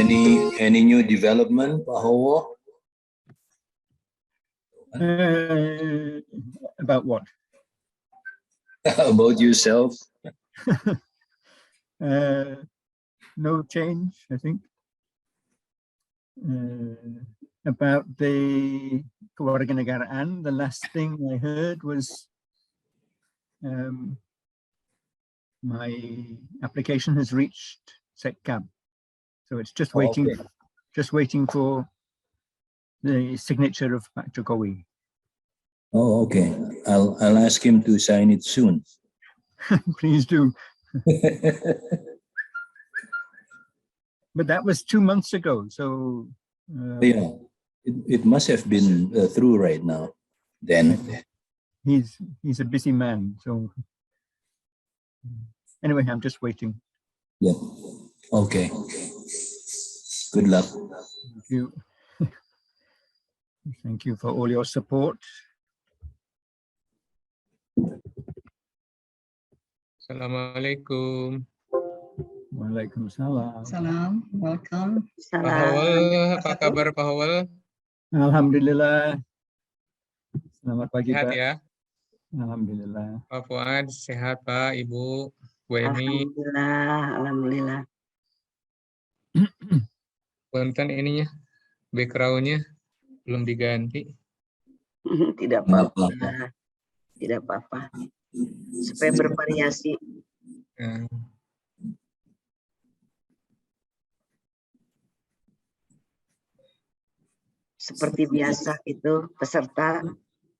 Any new development, Pak Hywel? About what? About yourself? No change, I think. About the kewarganegaraan, the last thing I heard was my application has reached SECCAB, so it's just waiting, for the signature of Pak Jokowi. Oh, okay. I'll ask him to sign it soon. Please do. But that was 2 months ago, so yeah, it must have been through right now. Then he's a busy man, so anyway, I'm just waiting. Yeah. Okay. Good luck. Thank you. Thank you for all your support. Assalamualaikum. Waalaikumsalam. Salam, welcome. Pak Hywel, apa kabar Pak Hywel? Alhamdulillah. Selamat pagi, Sehat Pak. ya? Alhamdulillah. Pak Fuad, sehat Pak, Ibu, Bu Emi. Alhamdulillah. Banten ininya, background-nya belum diganti. Tidak apa-apa. Tidak apa-apa. Supaya bervariasi. Seperti biasa itu peserta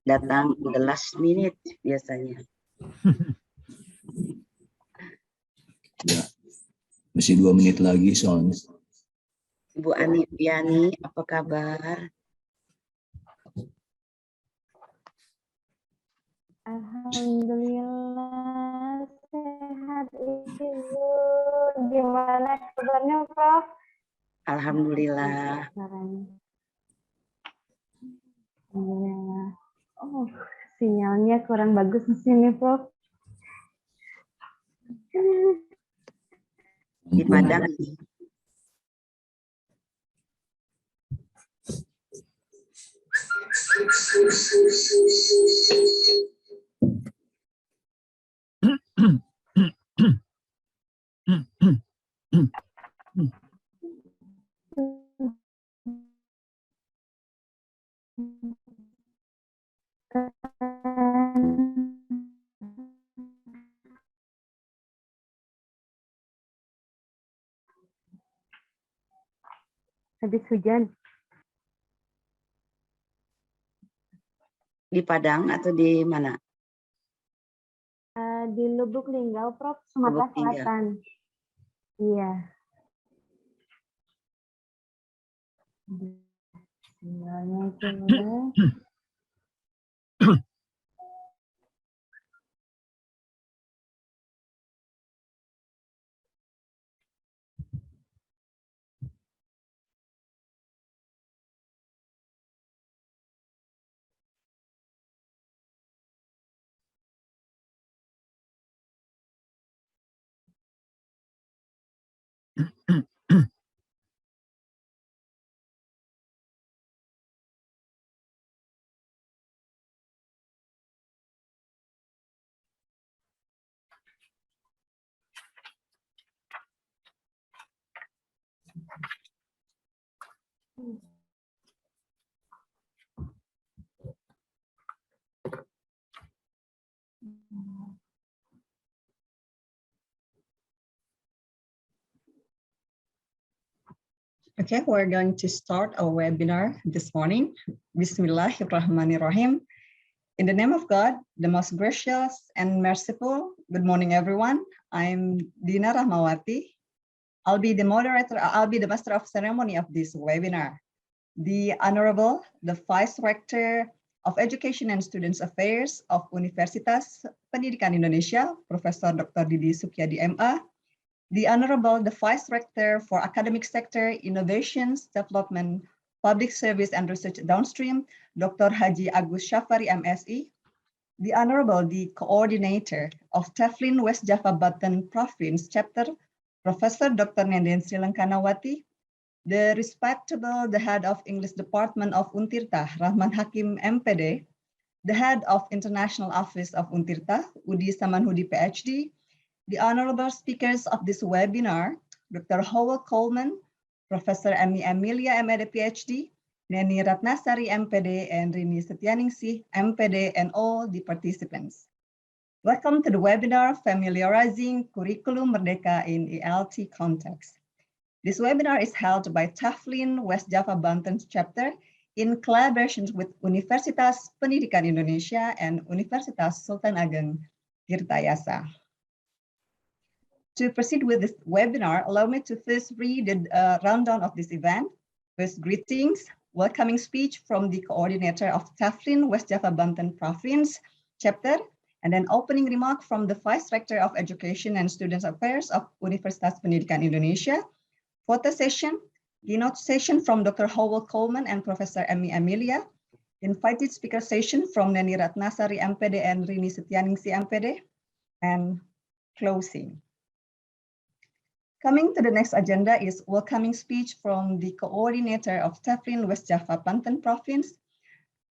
datang the last minute biasanya. Ya, masih 2 menit lagi soalnya. Ibu Ani Piani, apa kabar? Alhamdulillah sehat Ibu. Gimana kabarnya Prof? Alhamdulillah. Alhamdulillah. Oh, sinyalnya kurang bagus di sini, Prof. Di Padang. Habis hujan. Di Padang atau di mana? Di Lubuk Linggau, Prof, Sumatera Selatan. Iya. Sinyalnya jelek. Okay, we're going to start our webinar this morning. Bismillahirrahmanirrahim. In the name of God, the most gracious and merciful. Good morning, everyone. I'm Dina Rahmawati. I'll be the moderator, I'll be the master of ceremony of this webinar. The Honorable, the Vice Rector of Education and Students Affairs of Universitas Pendidikan Indonesia, Profesor Dr. Didi Sukyadi MA, the Honorable, the Vice Rector for Academic Sector, Innovations, Development, Public Service and Research Downstream, Dr. Haji Agus Syafari, MSI, the Honorable, the Coordinator of TEFLIN West Java Banten Province Chapter, Professor Dr. Nenden Sri Langkanawati, the respectable, the head of English Department of UNTIRTA, Rahman Hakim M.Pd, the head of International Office of UNTIRTA, Udi Samanhudi PhD, the honorable speakers of this webinar, Dr. Hywel Coleman, Professor Emi Amelia M.Ed PhD, Neni Ratnasari M.Pd, and Rini Setianingsih M.Pd, and all the participants. Welcome to the webinar, Familiarizing Kurikulum Merdeka in ELT Context. This webinar is held by TEFLIN West Java Banten chapter in collaboration with Universitas Pendidikan Indonesia and Universitas Sultan Ageng Tirtayasa. To proceed with this webinar, allow me to first read a rundown of this event. First, greetings, welcoming speech from the coordinator of TEFLIN West Java Banten Province chapter, and then opening remark from the Vice Rector of Education and Students Affairs of Universitas Pendidikan Indonesia, photo session, keynote session from Dr. Hywel Coleman and Professor Emi Amelia, invited speaker session from Neni Ratnasari M.Pd and Rini Setianingsih M.Pd, and closing. Coming to the next agenda is welcoming speech from the coordinator of TEFLIN West Java Banten Province,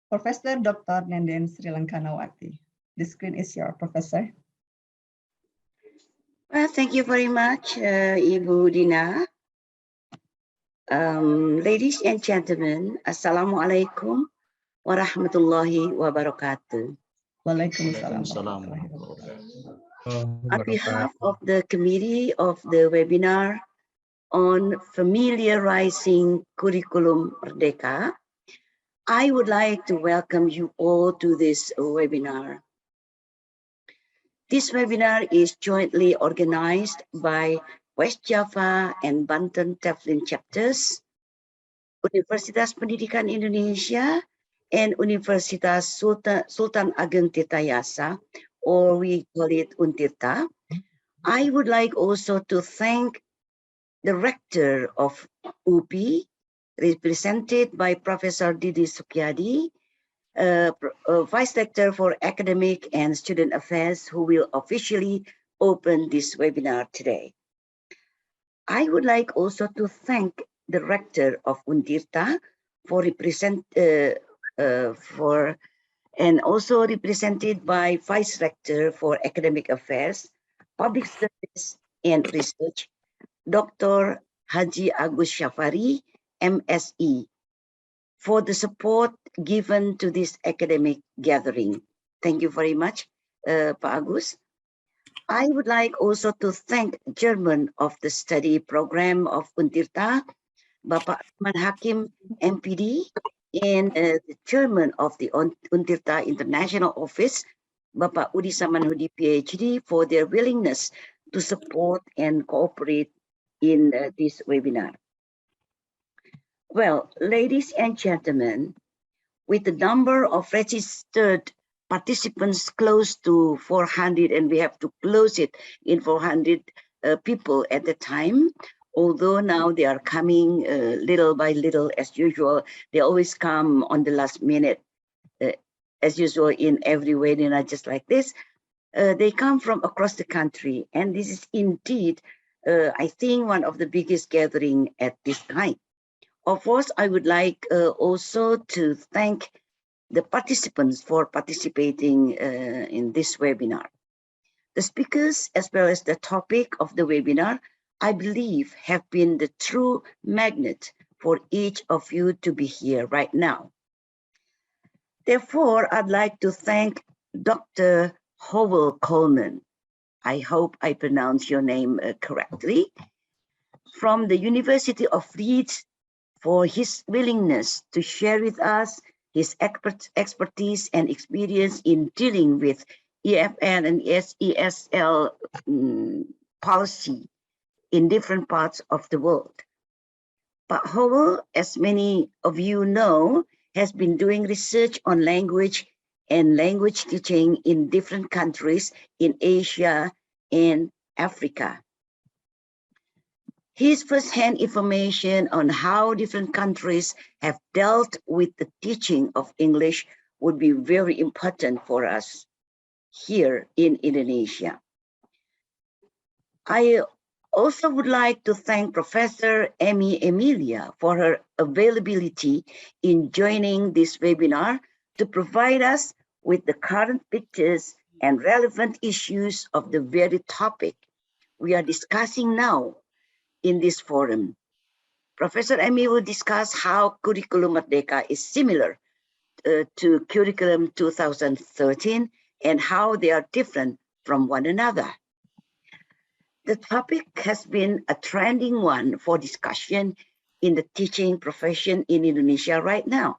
Professor Dr. Nenden Sri Lankanawati. The screen is yours, Professor. Well, thank you very much, Ibu Dina. Ladies and gentlemen, Assalamualaikum warahmatullahi wabarakatuh. Waalaikumsalam. On behalf of the committee of the webinar on Familiarizing Kurikulum Merdeka, I would like to welcome you all to this webinar. This webinar is jointly organized by West Java and Banten TEFLIN chapters, Universitas Pendidikan Indonesia, and Universitas Sultan Ageng Tirtayasa, or we call it UNTIRTA. I would like also to thank the rector of UPI, represented by Professor Didi Sukyadi, Vice Rector for Academic and Student Affairs, who will officially open this webinar today. I would like also to thank the rector of UNTIRTA and also represented by Vice Rector for Academic Affairs, Public Service and Research, Dr. Haji Agus Syafari, MSE, for the support given to this academic gathering. Thank you very much, Pak Agus. I would like also to thank Chairman of the study program of UNTIRTA, Bapak Rahman Hakim, M.Pd, and the Chairman of the UNTIRTA International Office, Bapak Udi Samanhudi, PhD, for their willingness to support and cooperate in this webinar. Well, ladies and gentlemen, with the number of registered participants close to 400, and we have to close it in 400 people at the time, although now they are coming little by little as usual. They always come on the last minute, as usual in every webinar just like this. They come from across the country, and this is indeed, I think, one of the biggest gathering at this time. Of course, I would like also to thank the participants for participating in this webinar. The speakers, as well as the topic of the webinar, I believe have been the true magnet for each of you to be here right now. Therefore, I'd like to thank Dr. Hywel Coleman. I hope I pronounce your name correctly, from the University of Leeds, for his willingness to share with us his expertise and experience in dealing with EFN and ESL policy in different parts of the world. Pak Hywel, as many of you know, has been doing research on language and language teaching in different countries in Asia and Africa. His first-hand information on how different countries have dealt with the teaching of English would be very important for us here in Indonesia. I Also would like to thank Professor Emi Emilia for her availability in joining this webinar to provide us with the current pictures and relevant issues of the very topic we are discussing now in this forum. Professor Emi will discuss how Kurikulum Merdeka is similar to Curriculum 2013 and how they are different from one another. The topic has been a trending one for discussion in the teaching profession in Indonesia right now,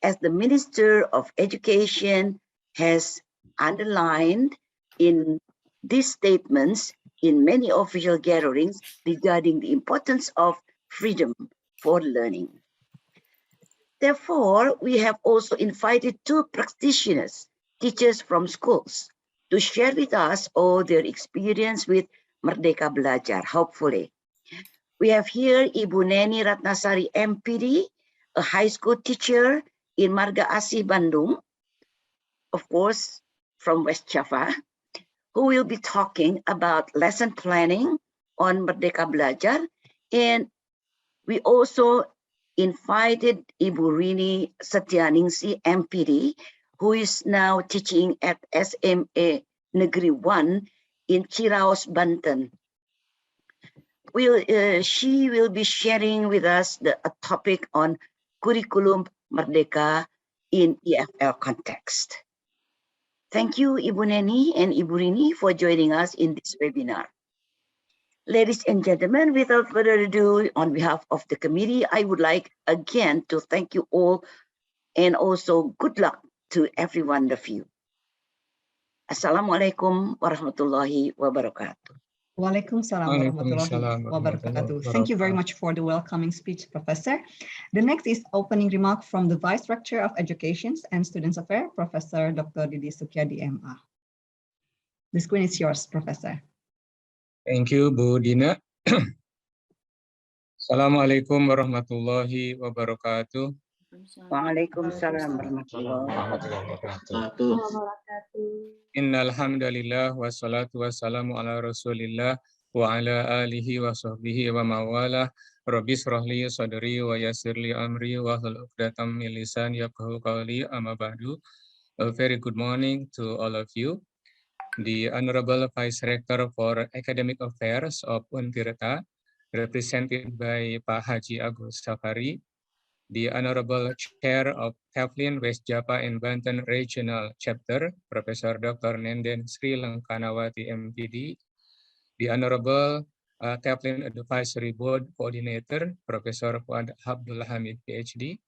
as the Minister of Education has underlined in these statements in many official gatherings regarding the importance of freedom for learning. Therefore, we have also invited two practitioners, teachers from schools, to share with us all their experience with Merdeka Belajar, hopefully. We have here Ibu Neni Ratnasari M.Pd, a high school teacher in Marga Asih, Bandung, of course, from West Java, who will be talking about lesson planning on Merdeka Belajar. And we also invited Ibu Rini Setianingsi M.Pd, who is now teaching at SMA Negeri 1 in Ciraos, Banten. She will be sharing with us a topic on Kurikulum Merdeka in EFL context. Thank you, Ibu Neni and Ibu Rini, for joining us in this webinar. Ladies and gentlemen, without further ado, on behalf of the committee, I would like again to thank you all and also good luck to every one of you. Assalamualaikum warahmatullahi wabarakatuh. Waalaikumsalam warahmatullahi wabarakatuh. Thank you very much for the welcoming speech, Professor. The next is opening remark from the Vice Rector of Education and Students Affairs, Professor Dr. Didi Sukyadi MA. The screen is yours, Professor. Thank you, Bu Dina. Assalamualaikum warahmatullahi wabarakatuh. Waalaikumsalam warahmatullahi wabarakatuh. Innal hamdalillah wassalatu wassalamu ala Rasulillah wa ala alihi wa sahbihi wa mawala. Rabbi shrah li sadri wa yassir li amri wa hlul 'uqdatam min lisani yafqahu qawli, amma ba'du. A very good morning to all of you. The Honorable Vice Rector for Academic Affairs of UNTIRTA, represented by Pak Haji Agus Safari, the Honorable Chair of TEFLIN West Java and Banten Regional Chapter, Professor Dr. Nenden Sri Langkanawati M.Pd, the Honorable TEFLIN Advisory Board Coordinator, Professor Fuad Abdul Hamid PhD,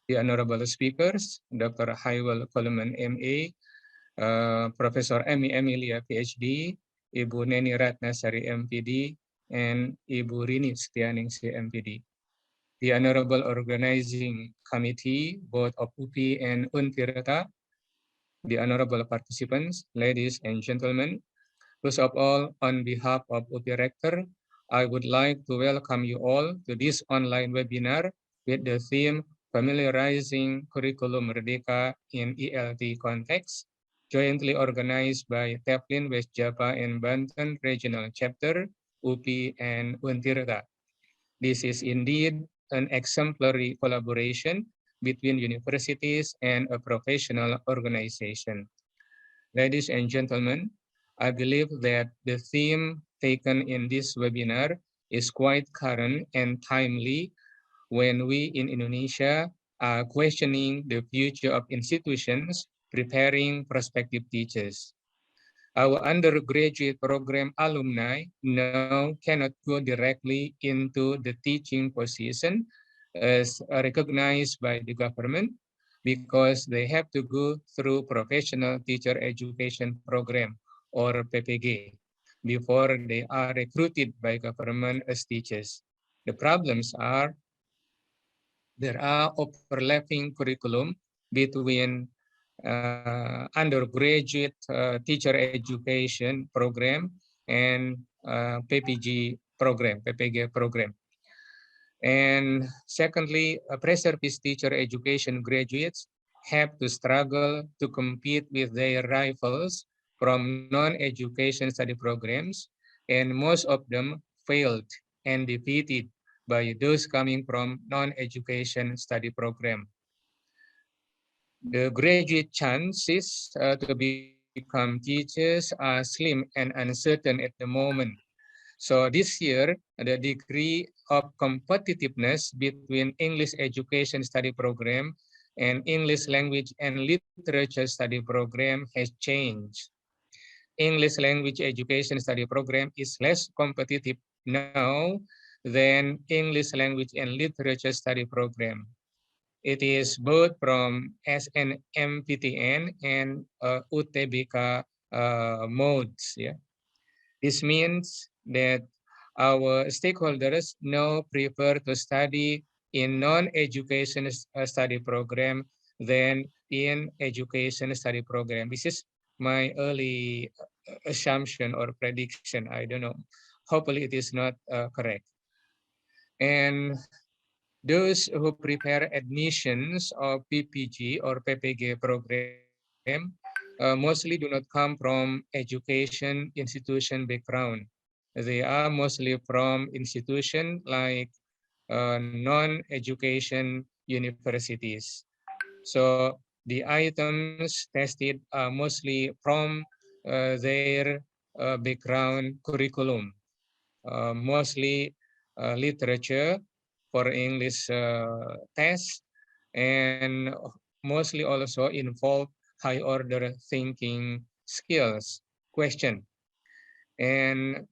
the Honorable Speakers, Dr. Hywel Coleman MA, Professor Emi Emilia PhD, Ibu Neni Ratnasari M.Pd, and Ibu Rini Setianingsi M.Pd. The Honorable Organizing Committee, both of UPI and UNTIRTA, the honorable participants, ladies and gentlemen, first of all, on behalf of UPI Rector, I would like to welcome you all to this online webinar with the theme Familiarizing Kurikulum Merdeka in ELT Context, jointly organized by TEFLIN West Java and Banten Regional Chapter, UPI and UNTIRTA. This is indeed an exemplary collaboration between universities and a professional organization. Ladies and gentlemen, I believe that the theme taken in this webinar is quite current and timely when we in Indonesia are questioning the future of institutions preparing prospective teachers. Our undergraduate program alumni now cannot go directly into the teaching position as recognized by the government because they have to go through Professional Teacher Education Program or PPG before they are recruited by government as teachers. The problems are there are overlapping curriculum between undergraduate teacher education program and PPG program, PPG program. And secondly, pre-service teacher education graduates have to struggle to compete with their rivals from non-education study programs, and most of them failed and defeated by those coming from non-education study program. The graduate chances to become teachers are slim and uncertain at the moment. So this year, the degree of competitiveness between English education study program and English language and literature study program has changed. English language education study program is less competitive now than English language and literature study program. It is both from SNMPTN and UTBK modes. Yeah. This means that our stakeholders now prefer to study in non-education study program than in education study program. This is my early assumption or prediction. I don't know. Hopefully it is not correct. And those who prepare admissions of PPG or PPG program mostly do not come from education institution background. They are mostly from institution like non-education universities. So the items tested are mostly from their background curriculum, mostly literature for English tests, and mostly also involve high order thinking skills question. And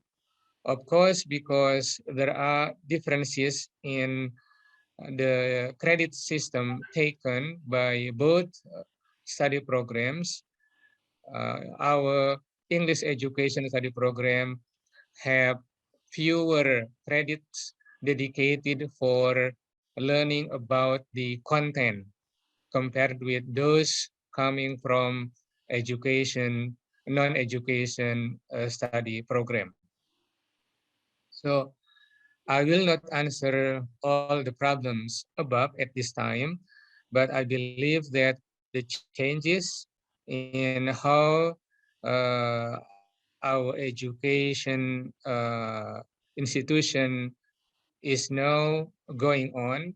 of course, because there are differences in the credit system taken by both study programs, our English education study program have fewer credits dedicated for learning about the content compared with those coming from education, non-education study program. So I will not answer all the problems above at this time, but I believe that the changes in how our education institution is now going on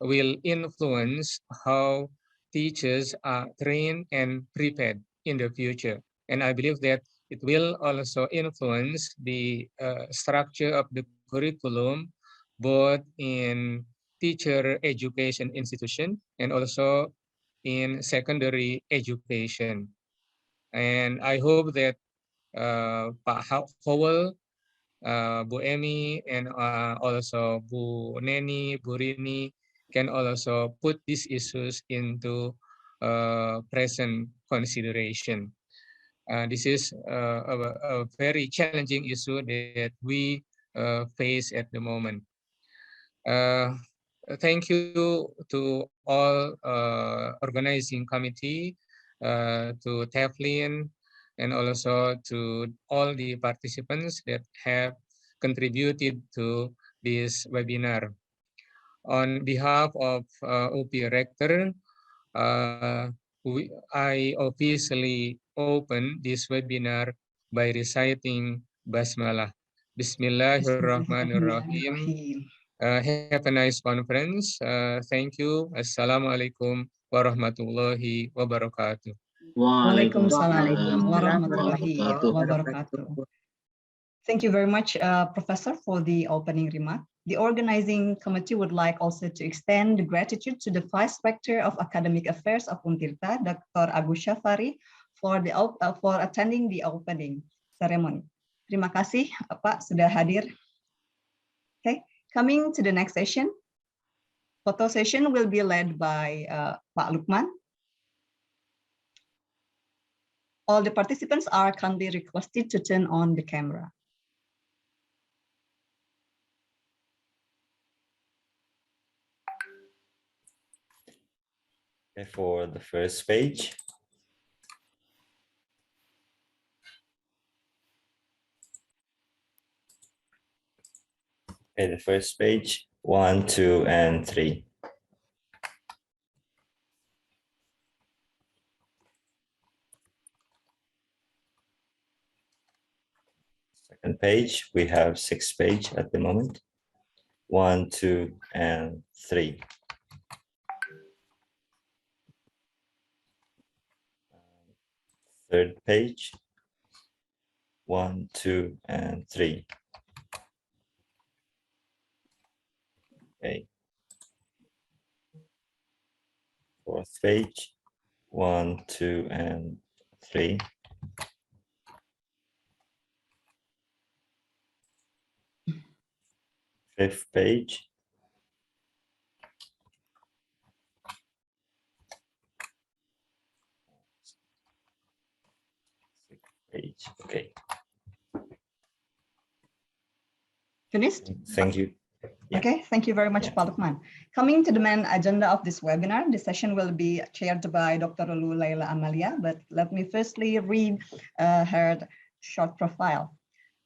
will influence how teachers are trained and prepared in the future. And I believe that it will also influence the structure of the curriculum, both in teacher education institution and also in secondary education. And I hope that Pak Hywel, Bu Emi, and also Bu Neni, Bu Rini can also put these issues into present consideration. This is a very challenging issue that we face at the moment. Thank you to all organizing committee, to TEFLIN, and also to all the participants that have contributed to this webinar. On behalf of OP Rector, I officially open this webinar by reciting Basmalah. Bismillahirrahmanirrahim. Have a nice conference. Thank you. Assalamualaikum warahmatullahi wabarakatuh. Waalaikumsalam warahmatullahi wabarakatuh. Thank you very much, Professor, for the opening remark. The organizing committee would like also to extend gratitude to the Vice Rector of Academic Affairs of UNTIRTA, Dr. Agus Syafari, for attending the opening ceremony. Terima kasih, Pak, sudah hadir. Okay, coming to the next session. Photo session will be led by Pak Lukman. All the participants are kindly requested to turn on the camera. Okay, for the first page. Okay, the first page, 1, 2, and 3. Second page, we have 6 pages at the moment. 1, 2, and 3. Third page. 1, 2, and 3. Okay. Fourth page. 1, 2, and 3. Fifth page. Sixth page. Okay. Finished? Thank you. Yeah. Okay, thank you very much, Yeah. Pak Lukman. Coming to the main agenda of this webinar, the session will be chaired by Dr. Lulu Laila Amalia, but let me firstly read her short profile.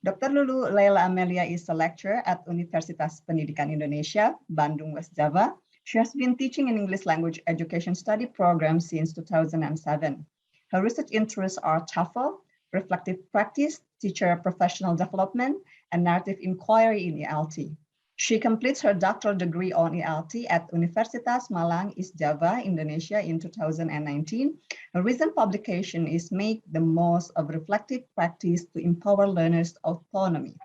Dr. Lulu Laila Amalia is a lecturer at Universitas Pendidikan Indonesia, Bandung, West Java. She has been teaching in English language education study program since 2007. Her research interests are TEFL, reflective practice, teacher professional development, and narrative inquiry in ELT. She completes her doctoral degree on ELT at Universitas Malang, East Java, Indonesia in 2019. A recent publication is Make the Most of Reflective Practice to Empower Learners' Autonomy,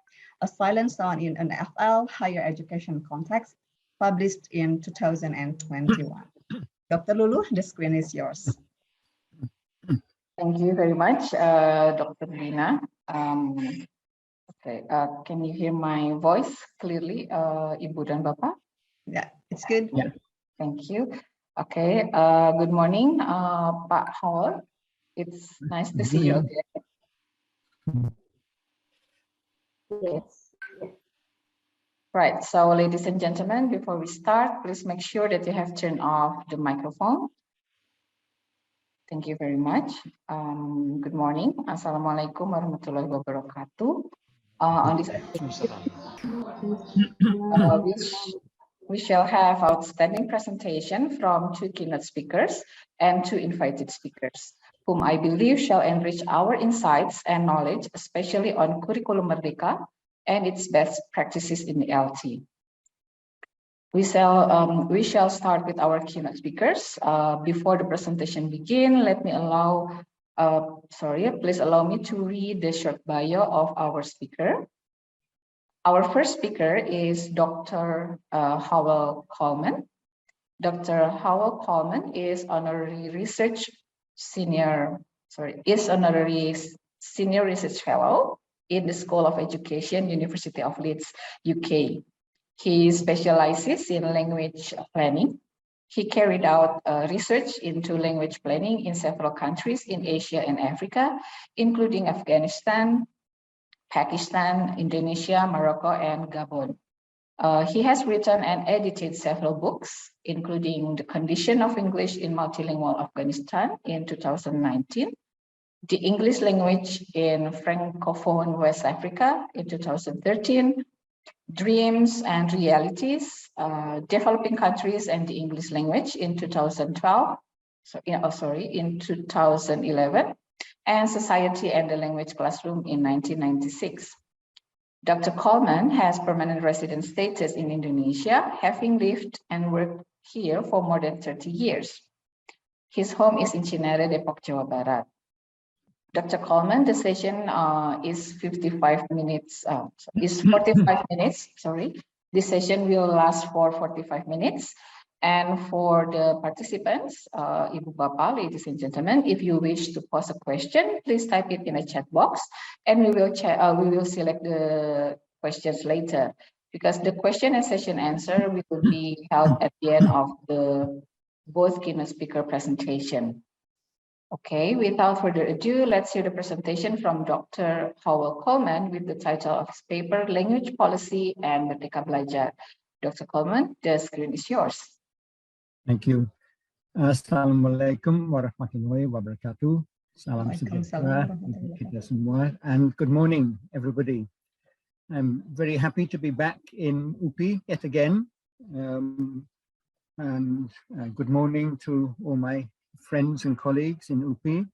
a silent sound in an FL higher education context, published in 2021. Dr. Lulu, the screen is yours. Thank you very much, Dr. Rina. Okay, can you hear my voice clearly, Ibu dan Bapak? Yeah, it's good. Yeah. Thank you. Okay, good morning, Pak Hywel. It's nice to see you again. Yes. Right, so ladies and gentlemen, before we start, please make sure that you have turned off the microphone. Thank you very much. Good morning. Assalamualaikum warahmatullahi wabarakatuh. On this we shall have outstanding presentation from 2 keynote speakers and 2 invited speakers, whom I believe shall enrich our insights and knowledge, especially on Kurikulum Merdeka and its best practices in the LT. We shall start with our keynote speakers. Before the presentation begin, please allow me to read the short bio of our speaker. Our first speaker is Dr. Hywel Coleman. Dr. Hywel Coleman is honorary senior research fellow in the School of Education, University of Leeds, UK. He specializes in language planning. He carried out research into language planning in several countries in Asia and Africa, including Afghanistan, Pakistan, Indonesia, Morocco, and Gabon. He has written and edited several books, including The Condition of English in Multilingual Afghanistan in 2019, The English Language in Francophone West Africa in 2013, Dreams and Realities, Developing Countries and the English Language in 2011, and Society and the Language Classroom in 1996. Dr. Coleman has permanent resident status in Indonesia, having lived and worked here for more than 30 years. His home is in Cinere, Depok, Jawa Barat. Dr. Coleman, the session is 45 minutes, is 45 minutes, sorry. This session will last for 45 minutes. And for the participants, Ibu Bapak, ladies and gentlemen, if you wish to pose a question, please type it in a chat box, and we will select the questions later, because the question and session answer will be held at the end of the both keynote speaker presentation. Okay, without further ado, let's hear the presentation from Dr. Hywel Coleman with the title of his paper, Language Policy and Merdeka Belajar. Dr. Coleman, the screen is yours. Thank you. Assalamualaikum warahmatullahi wabarakatuh. Salam sejahtera untuk kita semua, and good morning, everybody. I'm very happy to be back in UPI yet again, and good morning to all my friends and colleagues in UPI.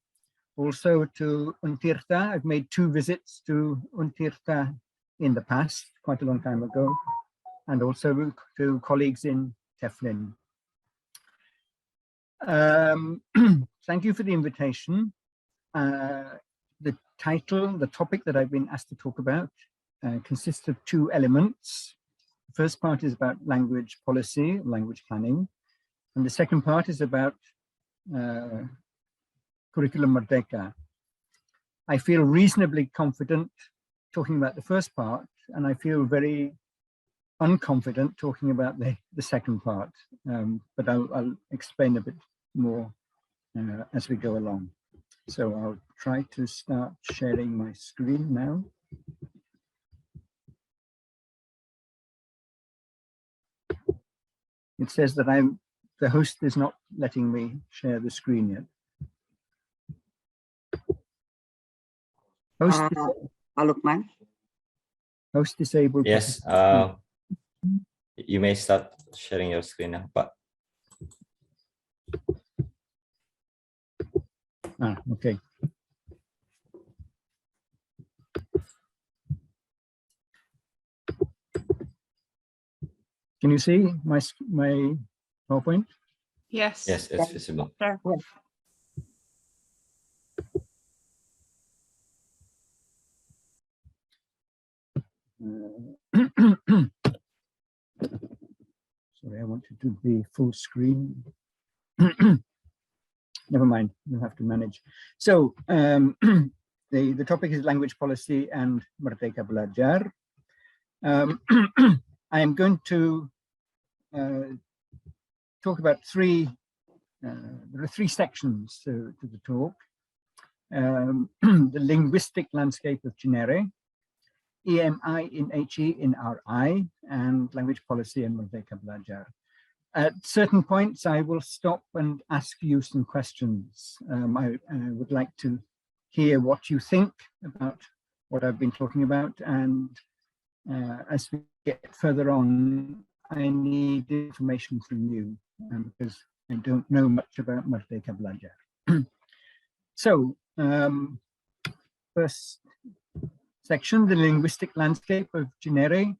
also to UNTIRTA. I've made 2 visits to UNTIRTA in the past, quite a long time ago, and also to colleagues in TEFLIN. Thank you for the invitation. The title, the topic that I've been asked to talk about consists of 2 elements. The first part is about language policy, language planning, and the second part is about Kurikulum Merdeka. I feel reasonably confident talking about the first part, and I feel very unconfident talking about the second part, but I'll explain a bit more as we go along. So I'll try to start sharing my screen now. It says that the host is not letting me share the screen yet. Host, Lukman. Host disabled. Yes, you may start sharing your screen now, but. Okay. Can you see my PowerPoint? Yes. Yes, it's visible. Sure. Sorry, I wanted to be full screen. Never mind, we'll have to manage. So the topic is language policy and Merdeka Belajar. I am going to talk about there are 3 sections to the talk. The linguistic landscape of Cinere, EMI in HE in RI, and language policy and Merdeka Belajar. At certain points, I will stop and ask you some questions. I would like to hear what you think about what I've been talking about, and as we get further on, I need information from you because I don't know much about Merdeka Belajar. So, first section, the linguistic landscape of Cinere.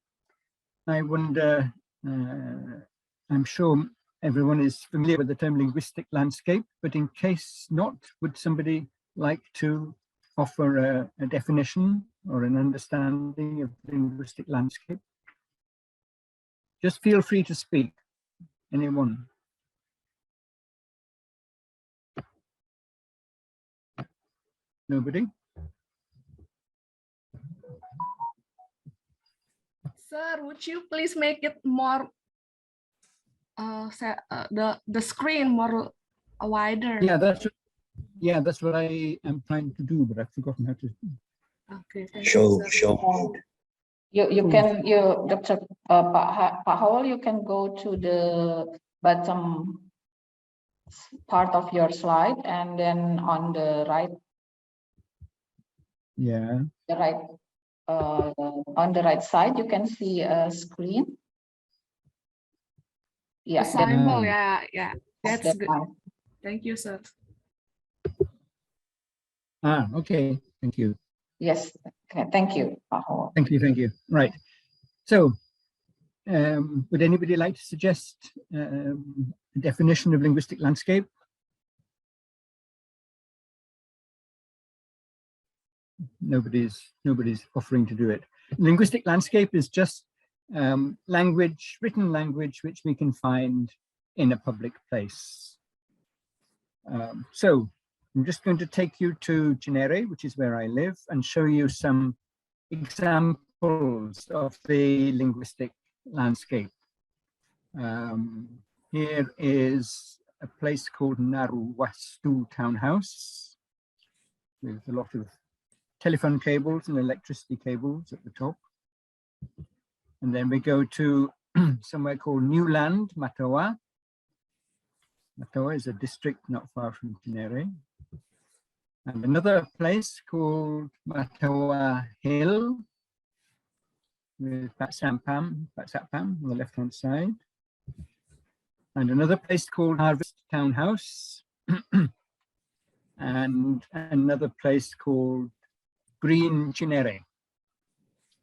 I wonder, I'm sure everyone is familiar with the term linguistic landscape, but in case not, would somebody like to offer a definition or an understanding of linguistic landscape? Just feel free to speak, anyone. Nobody? Sir, would you please make it more, the screen more wider? Yeah, that's what I am trying to do, but I've forgotten how to. Okay. Show. Dr. Pak Hywel, you can go to the bottom part of your slide, and then on the right. Yeah. The right. On the right side, you can see a screen. Yeah. The symbol, yeah. That's good. One. Thank you, sir. Okay. Thank you. Yes. Okay. Thank you. Thank you. Right. So, would anybody like to suggest a definition of linguistic landscape? Nobody's offering to do it. Linguistic landscape is just language, written language, which we can find in a public place. So I'm just going to take you to Cinere, which is where I live, and show you some examples of the linguistic landscape. Here is a place called Naruwastu Townhouse with a lot of telephone cables and electricity cables at the top. And then we go to somewhere called Newland, Matoa. Matoa is a district not far from Cinere. And another place called Matoa Hill with Patsapam on the left-hand side. And another place called Harvest Townhouse. and another place called Green Cinere.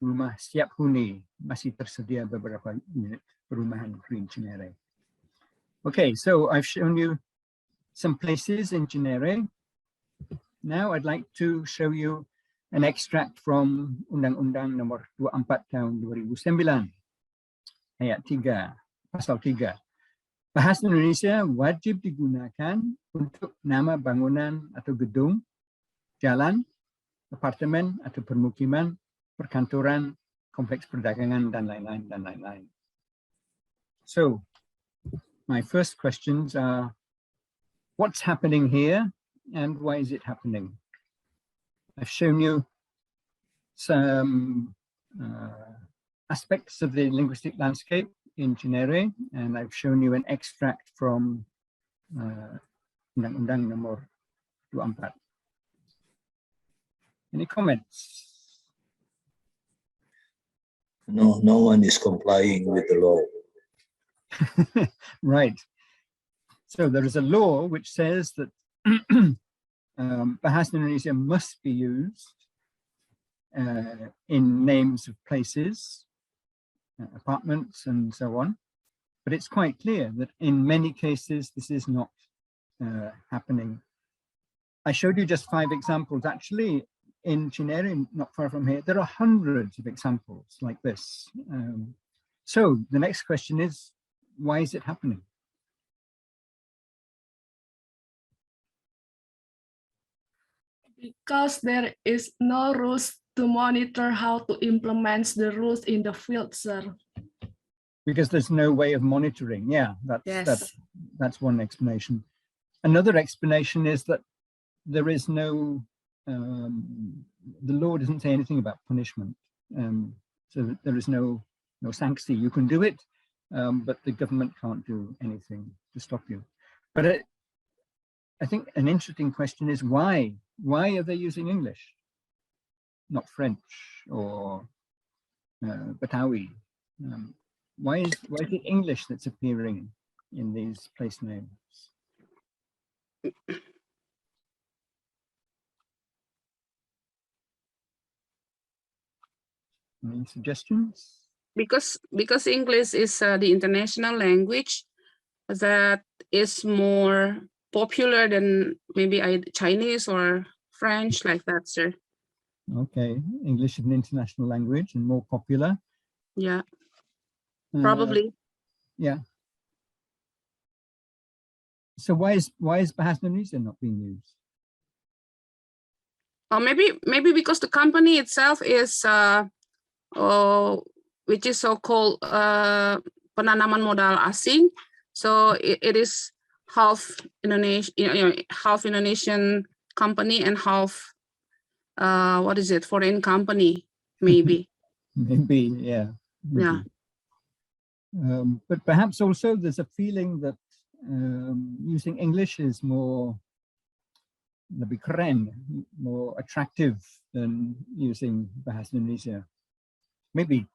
Rumah siap huni, masih tersedia beberapa unit perumahan Green Cinere. Okay, so I've shown you some places in Cinere. Now I'd like to show you an extract from Undang-Undang Nomor 24 Tahun 2009, Ayat 3, Pasal 3. Bahasa Indonesia wajib digunakan untuk nama bangunan atau gedung, jalan, apartemen atau permukiman, perkantoran, kompleks perdagangan, dan lain-lain, dan lain-lain. So, my first questions are, what's happening here and why is it happening? I've shown you some aspects of the linguistic landscape in Cinere, and I've shown you an extract from Undang-Undang Nomor 24. Any comments? No, no one is complying with the law. Right. So there is a law which says that Bahasa Indonesia must be used in names of places, apartments, and so on. But it's quite clear that in many cases, this is not happening. I showed you just 5 examples. Actually, in Cinere, not far from here, there are hundreds of examples like this. So the next question is, why is it happening? Because there is no rules to monitor how to implement the rules in the field, sir. Because there's no way of monitoring. Yeah, that's one explanation. Another explanation is that there is no, the law doesn't say anything about punishment. So there is no sanction. You can do it, but the government can't do anything to stop you. But I think an interesting question is why? Why are they using English, not French or Betawi? Why is it English that's appearing in these place names? Any suggestions? Because English is the international language that is more popular than maybe Chinese or French, like that, sir. Okay, English is an international language and more popular. Yeah, probably. Yeah. So why is Bahasa Indonesia not being used? Or maybe because the company itself is which is so-called penanaman modal asing. So it is half Indonesian company and half foreign company, maybe. Maybe, yeah. Maybe. Yeah. But perhaps also there's a feeling that using English is more lebih keren, more attractive than using Bahasa Indonesia. Maybe.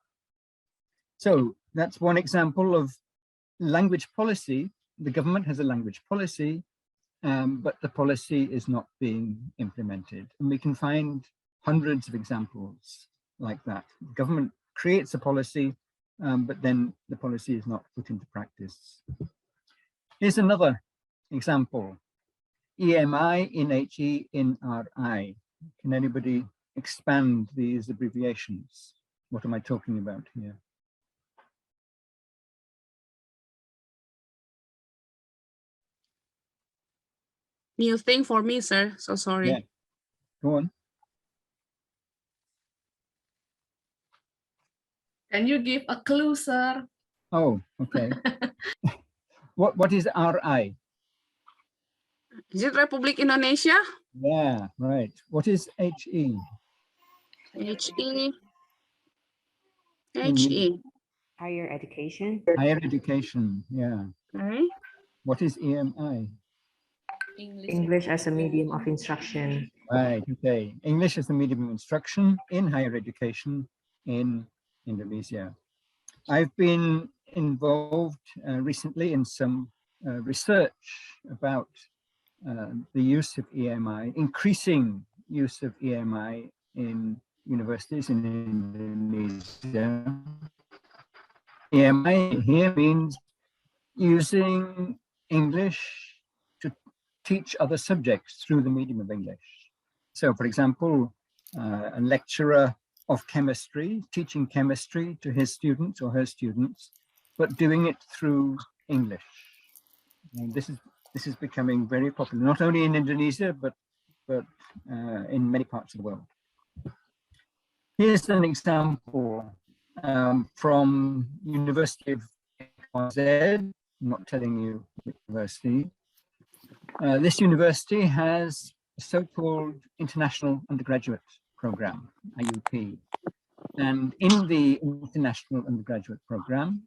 So that's one example of language policy. The government has a language policy, but the policy is not being implemented. And we can find hundreds of examples like that. The government creates a policy, but then the policy is not put into practice. Here's another example. EMI, INHE, INRI. Can anybody expand these abbreviations? What am I talking about here? New thing for me, sir. So sorry. Yeah. Go on. Can you give a clue, sir? Oh, okay. What is RI? Is it Republic Indonesia? Yeah, right. What is HE? HE. Higher education. Higher education, yeah. Okay. What is EMI? English as a medium of instruction. Right, okay. English as the medium of instruction in higher education in Indonesia. I've been involved recently in some research about the use of EMI, increasing use of EMI in universities in Indonesia. EMI here means using English to teach other subjects through the medium of English. So, for example, a lecturer of chemistry teaching chemistry to his students or her students, but doing it through English. And this is becoming very popular, not only in Indonesia, but in many parts of the world. Here's an example from University of Z. I'm not telling you which university. This university has a so-called International Undergraduate Program, IUP. And in the International Undergraduate Program,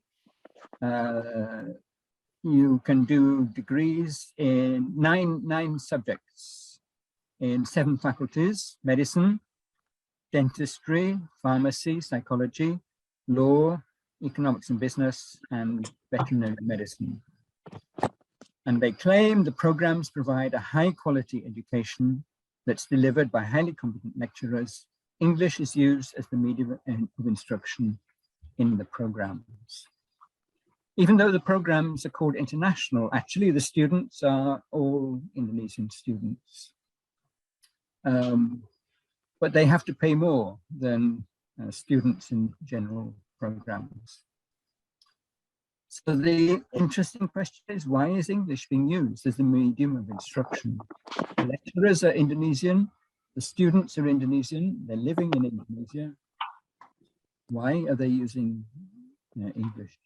you can do degrees in nine subjects in 7 faculties: medicine, dentistry, pharmacy, psychology, law, economics and business, and veterinary medicine. And they claim the programs provide a high quality education that's delivered by highly competent lecturers. English is used as the medium of instruction in the programs. Even though the programs are called international, actually the students are all Indonesian students. But they have to pay more than students in general programs. So the interesting question is, why is English being used as the medium of instruction? The lecturers are Indonesian, the students are Indonesian, they're living in Indonesia. Why are they using English?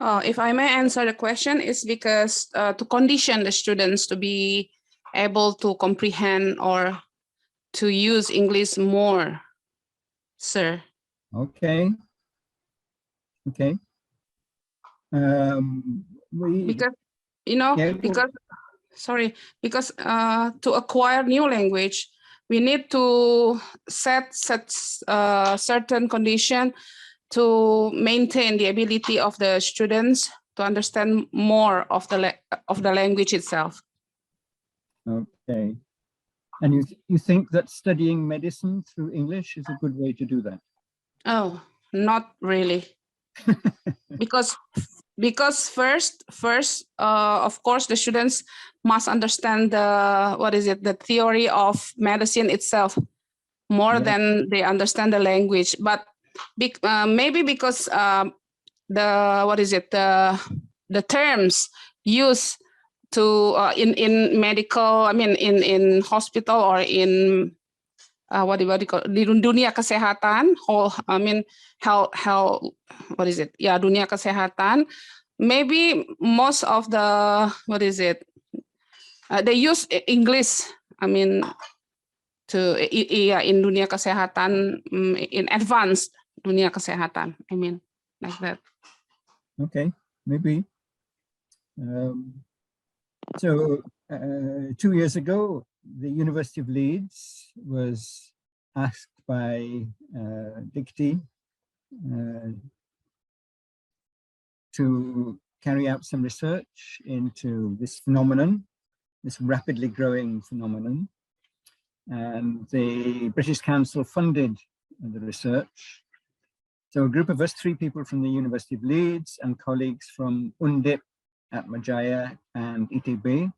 If I may answer the question, it's because to condition the students to be able to comprehend or to use English more, sir. Okay. Okay. Because, you know, yeah, because to acquire new language, we need to set certain condition to maintain the ability of the students to understand more of the language itself. Okay. And you think that studying medicine through English is a good way to do that? Oh, not really. because first, of course, the students must understand the theory of medicine itself more than they understand the language. But maybe because the terms used to in medical, I mean in hospital or in what do you call di dunia kesehatan, health, what is it? Yeah, dunia kesehatan. Maybe most of the they use English. I mean, in dunia kesehatan, in advanced dunia kesehatan. I mean, like that. Okay, maybe. So 2 years ago, the University of Leeds was asked by Dikti to carry out some research into this phenomenon, this rapidly growing phenomenon. And the British Council funded the research. So a group of us, 3 people from the University of Leeds and colleagues from UNDIP, Atmajaya and ITB,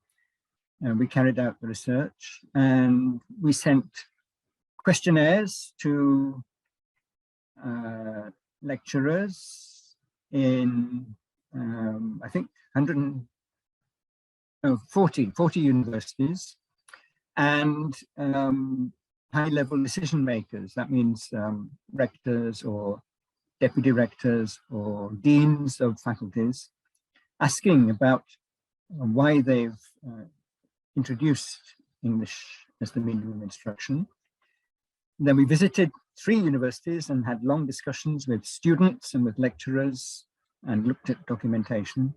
we carried out the research, and we sent questionnaires to lecturers in, I think, 40 universities, and high-level decision makers. That means rectors or deputy rectors or deans of faculties, asking about why they've introduced English as the medium of instruction. Then we visited 3 universities and had long discussions with students and with lecturers and looked at documentation.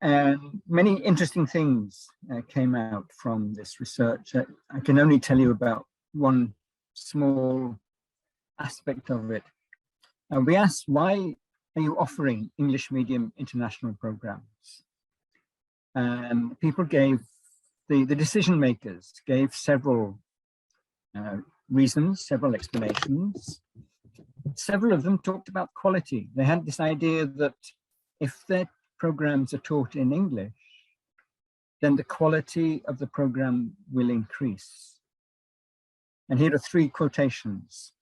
And many interesting things came out from this research. I can only tell you about one small aspect of it. We asked, why are you offering English medium international programs? And people gave the decision makers gave several reasons, several explanations. Several of them talked about quality. They had this idea that if their programs are taught in English, then the quality of the program will increase. And here are three quotations.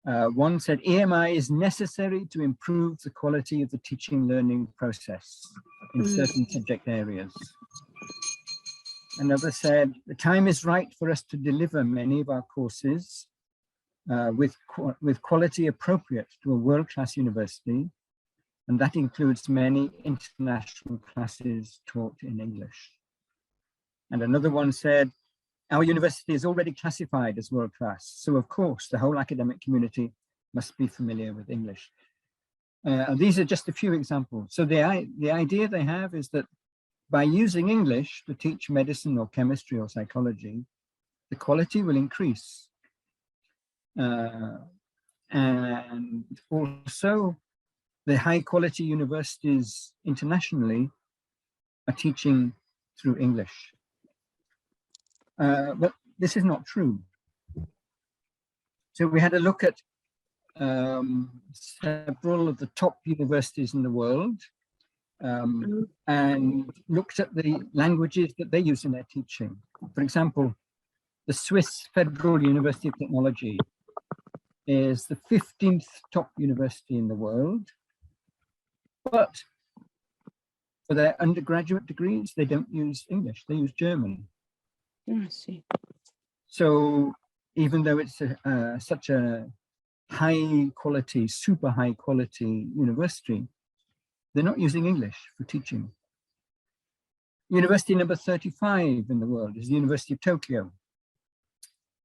One said, EMI is necessary to improve the quality of the teaching learning process in certain subject areas. Another said, the time is right for us to deliver many of our courses with quality appropriate to a world-class university, and that includes many international classes taught in English. And another one said, our university is already classified as world-class, so of course the whole academic community must be familiar with English. These are just a few examples. So the idea they have is that by using English to teach medicine or chemistry or psychology, the quality will increase. And also the high quality universities internationally are teaching through English. But this is not true. So we had a look at several of the top universities in the world and looked at the languages that they use in their teaching. For example, the Swiss Federal University of Technology is the 15th top university in the world, but for their undergraduate degrees, they don't use English, they use German. I see. So even though it's such a high quality, super high quality university, they're not using English for teaching. University number 35 in the world is the University of Tokyo.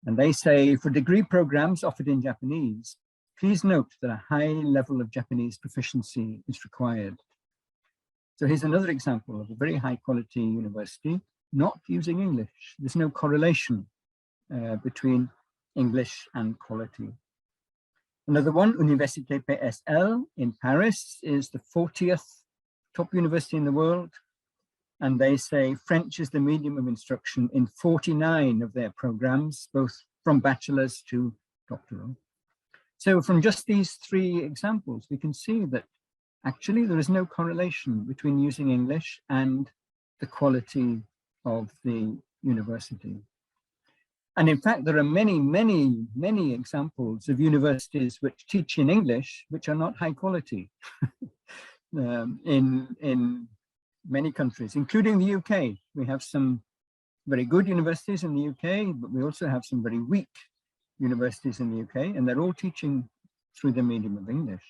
And they say for degree programs offered in Japanese, please note that a high level of Japanese proficiency is required. So here's another example of a very high quality university not using English. There's no correlation between English and quality. Another one, Université PSL in Paris, is the 40th top university in the world. And they say French is the medium of instruction in 49 of their programs, both from bachelor's to doctoral. So from just these three examples, we can see that actually there is no correlation between using English and the quality of the university. And in fact, there are many, many, many examples of universities which teach in English, which are not high quality in many countries, including the UK. We have some very good universities in the UK, but we also have some very weak universities in the UK, and they're all teaching through the medium of English.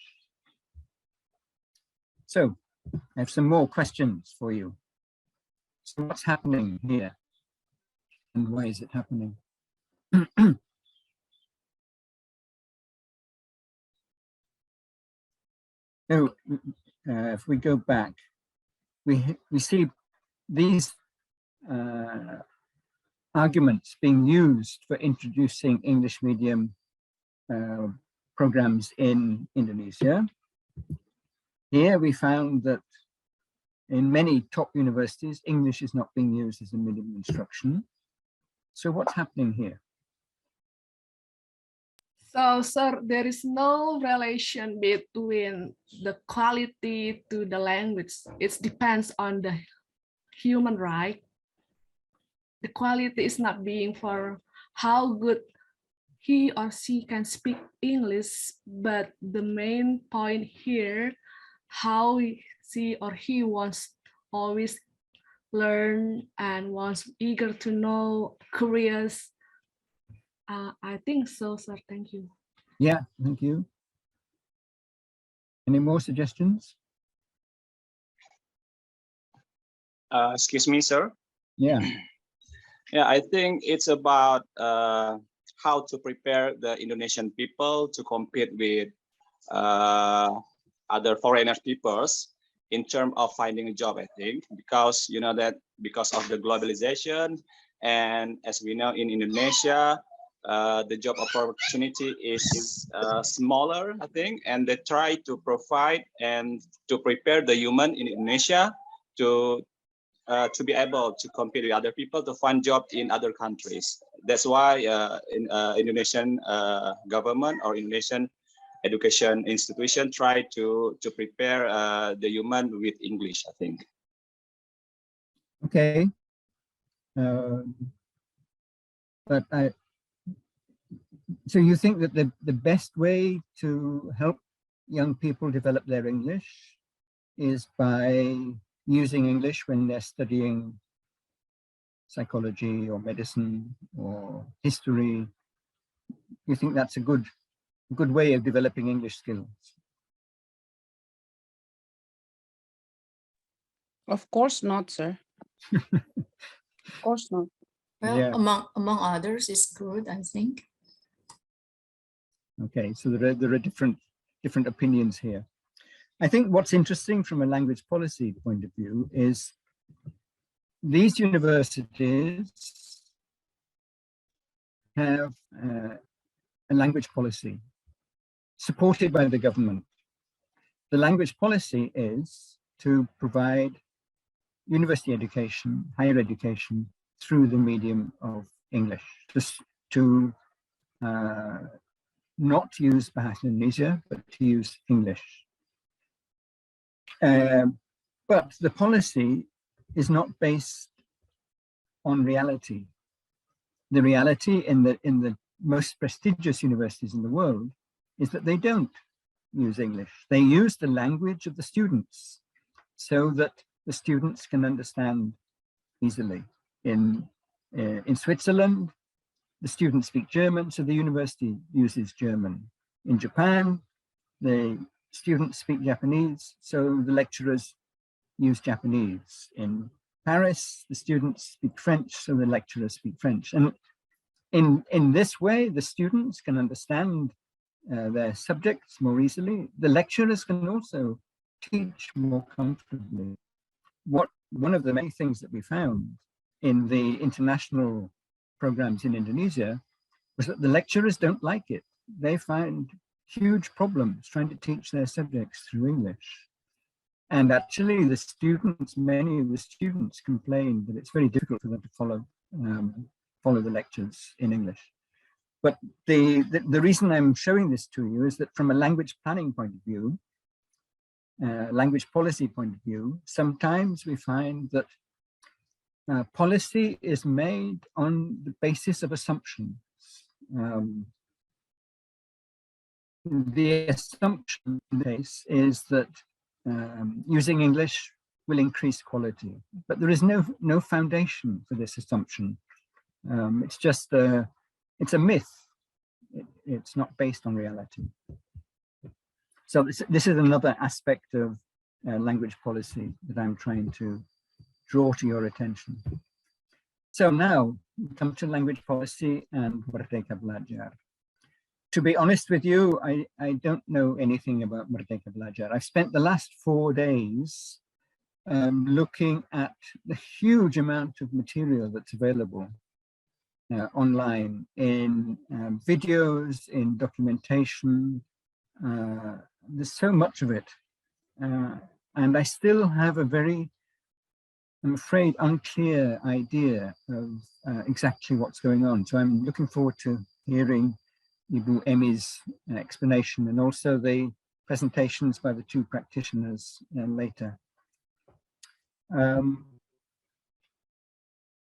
So I have some more questions for you. So what's happening here and why is it happening? So if we go back, we see these arguments being used for introducing English medium programs in Indonesia. Here we found that in many top universities, English is not being used as a medium of instruction. So what's happening here? So, sir, there is no relation between the quality to the language. It depends on the human, right? The quality is not being for how good he or she can speak English, but the main point here, how she or he wants always learn and wants eager to know, curious. I think so, sir. Thank you. Yeah, thank you. Any more suggestions? Excuse me, sir. Yeah. Yeah, I think it's about how to prepare the Indonesian people to compete with other foreigner peoples in terms of finding a job, I think, because you know that because of the globalization, and as we know in Indonesia, the job opportunity is smaller, I think, and they try to provide and to prepare the human in Indonesia to to be able to compete with other people to find jobs in other countries. That's why Indonesian government or Indonesian education institution try to prepare the human with English, I think. Okay. So you think that the best way to help young people develop their English is by using English when they're studying psychology or medicine or history? You think that's a good way of developing English skills? Of course not, sir. Of course not. Well, Yeah. among others is good, I think. Okay, so there are different opinions here. I think what's interesting from a language policy point of view is these universities have a language policy supported by the government. The language policy is to provide university education, higher education, through the medium of English, just to not use Bahasa Indonesia, but to use English. But the policy is not based on reality. The reality in the most prestigious universities in the world is that they don't use English. They use the language of the students so that the students can understand easily. In Switzerland, the students speak German, so the university uses German. In Japan, the students speak Japanese, so the lecturers use Japanese. In Paris, the students speak French, so the lecturers speak French. And in this way, the students can understand their subjects more easily. The lecturers can also teach more comfortably. One of the many things that we found in the international programs in Indonesia was that the lecturers don't like it. They find huge problems trying to teach their subjects through English. And actually the students, many of the students complain that it's very difficult for them to follow the lectures in English. But the reason I'm showing this to you is that from a language planning point of view, language policy point of view, sometimes we find that policy is made on the basis of assumptions. The assumption in this case is that using English will increase quality, but there is no foundation for this assumption. It's just it's a myth. It's not based on reality. So this is another aspect of language policy that I'm trying to draw to your attention. So now we come to language policy and Merdeka Belajar. To be honest with you, I don't know anything about Merdeka Belajar. I've spent the last 4 days looking at the huge amount of material that's available online, in videos, in documentation. There's so much of it. And I still have a very, I'm afraid, unclear idea of exactly what's going on. So I'm looking forward to hearing Ibu Emi's explanation and also the presentations by the two practitioners later.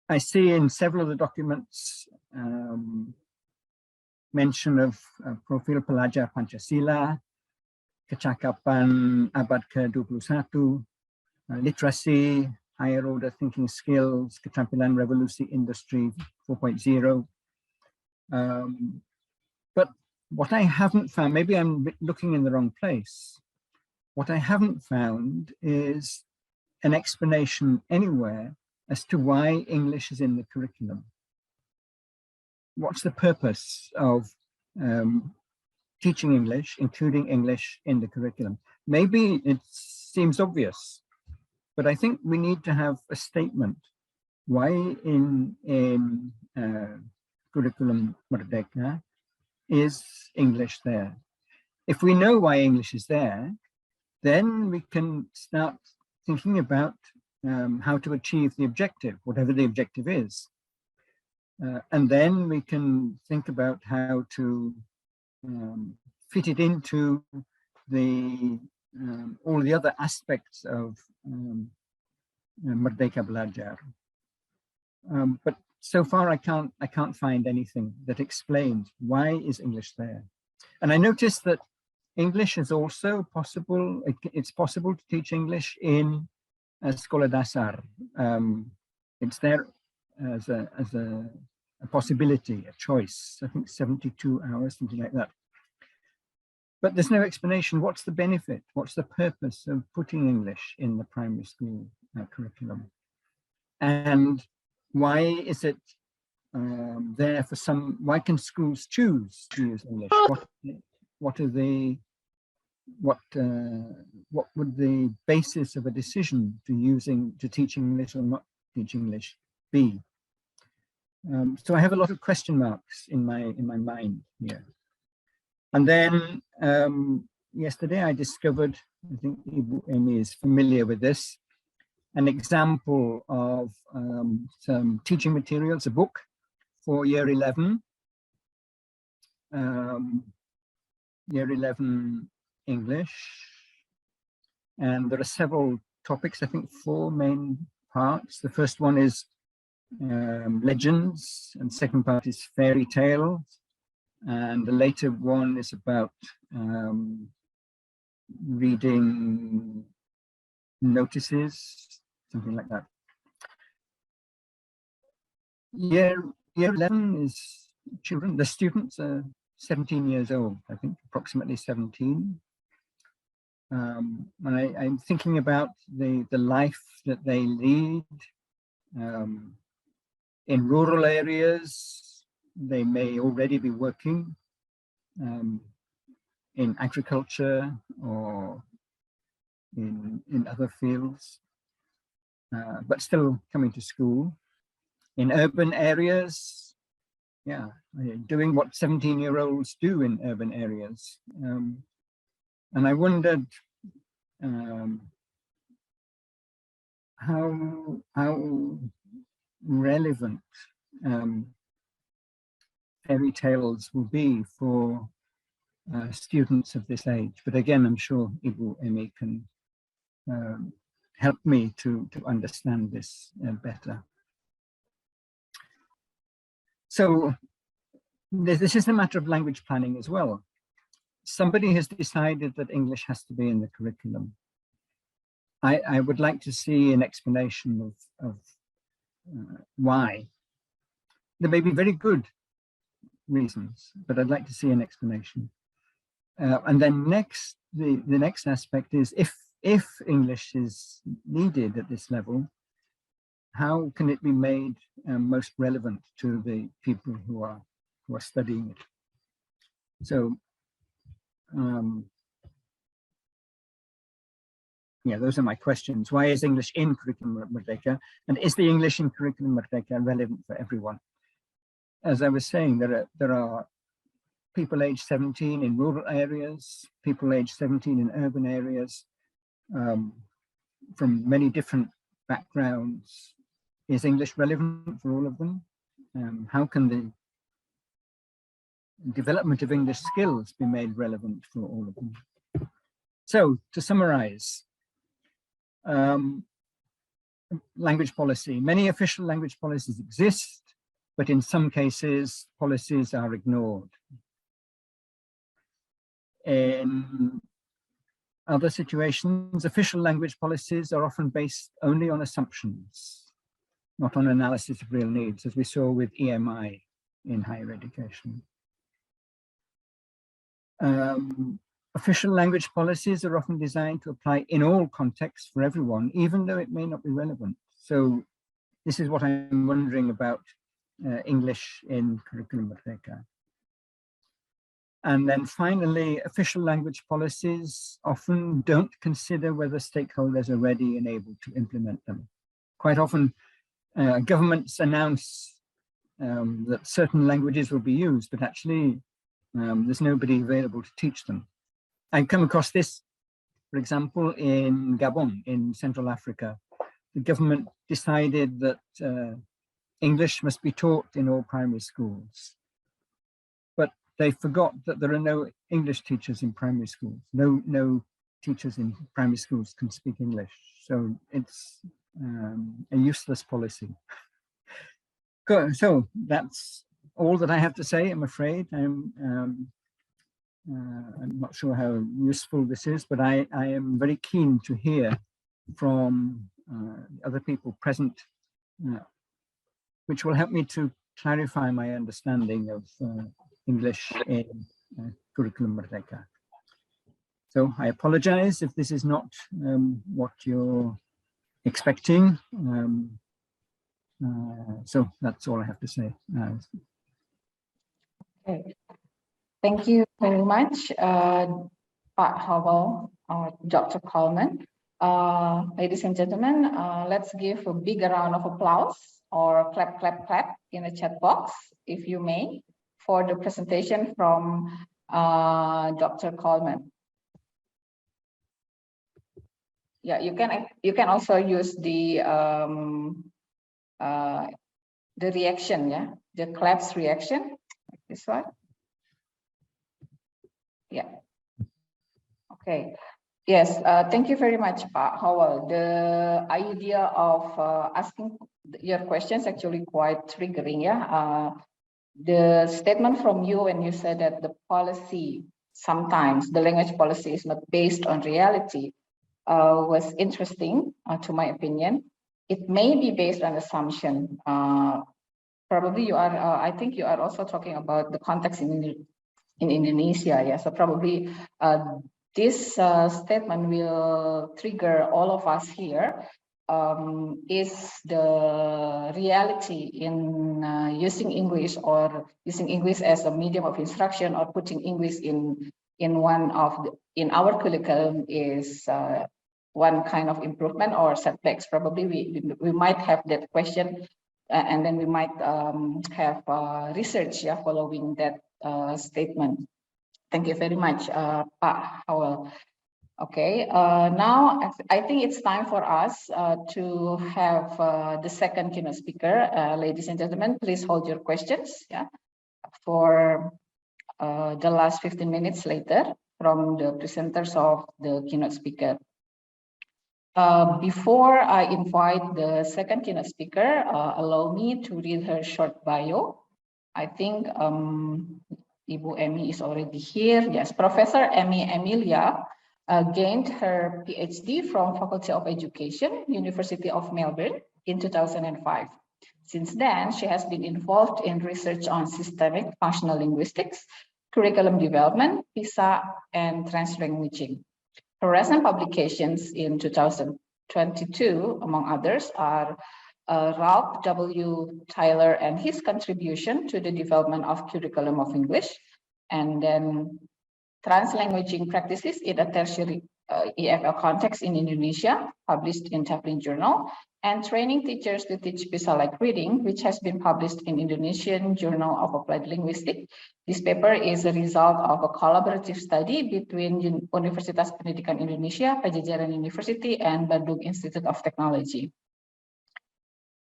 I see in several of the documents mention of profil pelajar Pancasila, kecakapan abad ke-21, literasi, higher order thinking skills, keterampilan revolusi industry 4.0. But what I haven't found, maybe I'm looking in the wrong place, what I haven't found is an explanation anywhere as to why English is in the curriculum. What's the purpose of teaching English, including English in the curriculum? Maybe it seems obvious, but I think we need to have a statement why in Kurikulum Merdeka is English there. If we know why English is there, then we can start thinking about how to achieve the objective, whatever the objective is. And then we can think about how to fit it into the all the other aspects of Merdeka Belajar. But so far I can't find anything that explains why is English there. And I noticed that English is also possible. It's possible to teach English in Sekolah Dasar. It's there as a possibility, a choice. I think 72 hours, something like that. But there's no explanation. What's the benefit? What's the purpose of putting English in the primary school curriculum? And why is it there for some? Why can schools choose to use English? What would the basis of a decision to teach English or not teach English be? So I have a lot of question marks in my mind here. And then yesterday I discovered, I think Amy is familiar with this, an example of some teaching materials, a book for year 11. Year 11 English. And there are several topics, I think 4 main parts. The first one is legends, and the second part is fairy tales. And the later one is about reading notices, something like that. Year 11 is children, the students are 17 years old, I think, approximately 17. And I'm thinking about the life that they lead in rural areas. They may already be working in agriculture or in other fields, but still coming to school. In urban areas, yeah, doing what 17-year-olds do in urban areas. And I wondered how relevant fairy tales will be for students of this age. But again, I'm sure Amy can help me to understand this better. So this is a matter of language planning as well. Somebody has decided that English has to be in the curriculum. I would like to see an explanation of why. There may be very good reasons, but I'd like to see an explanation. And then next, the next aspect is if English is needed at this level, how can it be made most relevant to the people who are studying it? So, yeah, those are my questions. Why is English in Kurikulum Merdeka? And is the English in Kurikulum Merdeka relevant for everyone? As I was saying, there are people aged 17 in rural areas, people aged 17 in urban areas, from many different backgrounds. Is English relevant for all of them? How can the development of English skills be made relevant for all of them? So, to summarize, language policy. Many official language policies exist, but in some cases, policies are ignored. In other situations, official language policies are often based only on assumptions, not on analysis of real needs, as we saw with EMI in higher education. Official language policies are often designed to apply in all contexts for everyone, even though it may not be relevant. So this is what I'm wondering about English in Kurikulum Merdeka. And then finally, official language policies often don't consider whether stakeholders are ready and able to implement them. Quite often, governments announce that certain languages will be used, but actually there's nobody available to teach them. I come across this, for example, in Gabon, in Central Africa. the government decided that English must be taught in all primary schools. But they forgot that there are no English teachers in primary schools. No teachers in primary schools can speak English. So it's a useless policy. So that's all that I have to say, I'm afraid. I'm not sure how useful this is, but I am very keen to hear from other people present, which will help me to clarify my understanding of English in Kurikulum Merdeka. So I apologize if this is not what you're expecting. So that's all I have to say. Okay. Thank you very much, Pak Hywel, Dr. Coleman. Ladies and gentlemen, let's give a big round of applause or clap, clap, clap in the chat box, if you may, for the presentation from Dr. Coleman. Yeah, you can also use the reaction, yeah, the claps reaction, like this one. Yeah. Okay. Yes. Thank you very much, Pak Hywel. The idea of asking your questions actually quite triggering. Yeah. The statement from you when you said that the policy, sometimes the language policy is not based on reality, was interesting to my opinion. It may be based on assumption. Probably you are. I think you are also talking about the context in Indonesia. Yeah. So probably this statement will trigger all of us here. Is the reality in using English or using English as a medium of instruction or putting English in our curriculum is one kind of improvement or setbacks? Probably we might have that question, and then we might have research, yeah, following that statement. Thank you very much, Pak Hywel. Okay, now I think it's time for us to have the second keynote speaker. Ladies and gentlemen, please hold your questions, yeah, for the last 15 minutes later from the presenters of the keynote speaker. Before I invite the second keynote speaker, allow me to read her short bio. I think Ibu Emmy is already here. Yes, Professor Emmy Emilia gained her PhD from Faculty of Education, University of Melbourne in 2005. Since then, she has been involved in research on systemic functional linguistics, curriculum development, PISA, and translanguaging. Her recent publications in 2022, among others, are Ralph W. Tyler and his contribution to the development of curriculum of English, and then translanguaging practices in a tertiary EFL context in Indonesia, published in TEFLIN Journal, and training teachers to teach PISA-like reading, which has been published in Indonesian Journal of Applied Linguistics. This paper is a result of a collaborative study between Universitas Pendidikan Indonesia, Pajajaran University, and Bandung Institute of Technology.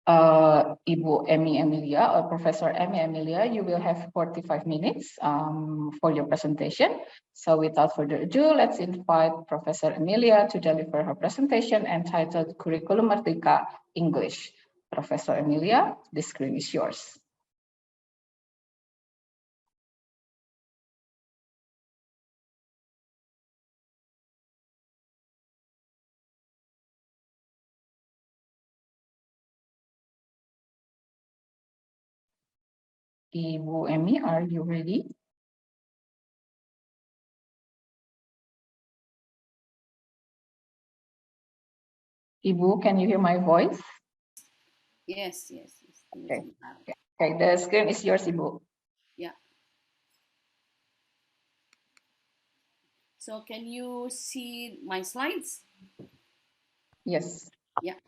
Ibu Emmy Emilia or Professor Emmy Emilia, you will have 45 minutes for your presentation. So without further ado, let's invite Professor Emilia to deliver her presentation entitled Kurikulum Merdeka English. Professor Emilia, the screen is yours. Ibu Emmy, are you ready? Ibu, can you hear my voice? Yes. Okay. Okay, the screen is yours, Ibu. Yeah. So can you see my slides? Yes. Yeah.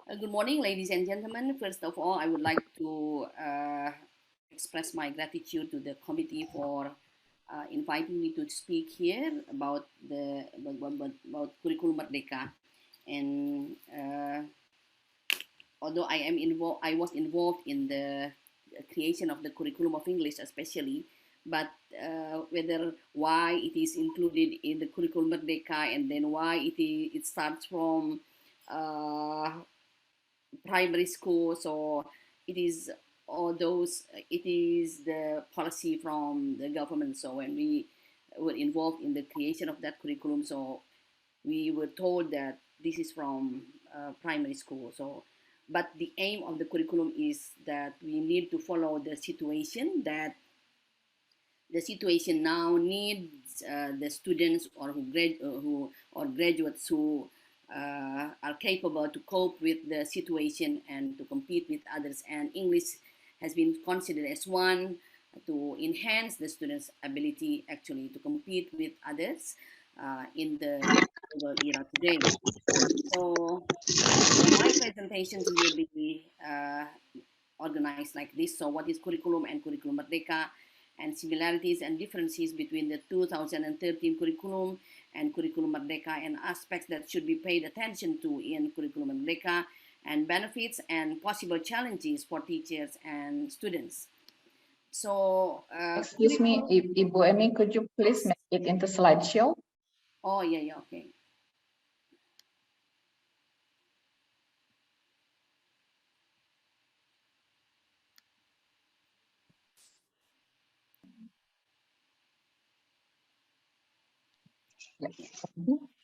Good morning, ladies and gentlemen. First of all, I would like to express my gratitude to the committee for inviting me to speak here about Kurikulum Merdeka. And although I was involved in the creation of the curriculum of English especially, but why it is included in the Kurikulum Merdeka, and then why it starts from primary school. So it is it is the policy from the government. So when we were involved in the creation of that curriculum, so we were told that this is from primary school. So, but the aim of the curriculum is that we need to follow the situation, that the situation now needs the students or graduates who are capable to cope with the situation and to compete with others. And English has been considered as one to enhance the students' ability actually to compete with others in the global era today. So my presentations will be organized like this. So what is curriculum and Kurikulum Merdeka, and similarities and differences between the 2013 curriculum and Kurikulum Merdeka, and aspects that should be paid attention to in Kurikulum Merdeka, and benefits and possible challenges for teachers and students. So, excuse me, Ibu Eni, could you please make it into slideshow? Oh, yeah, okay.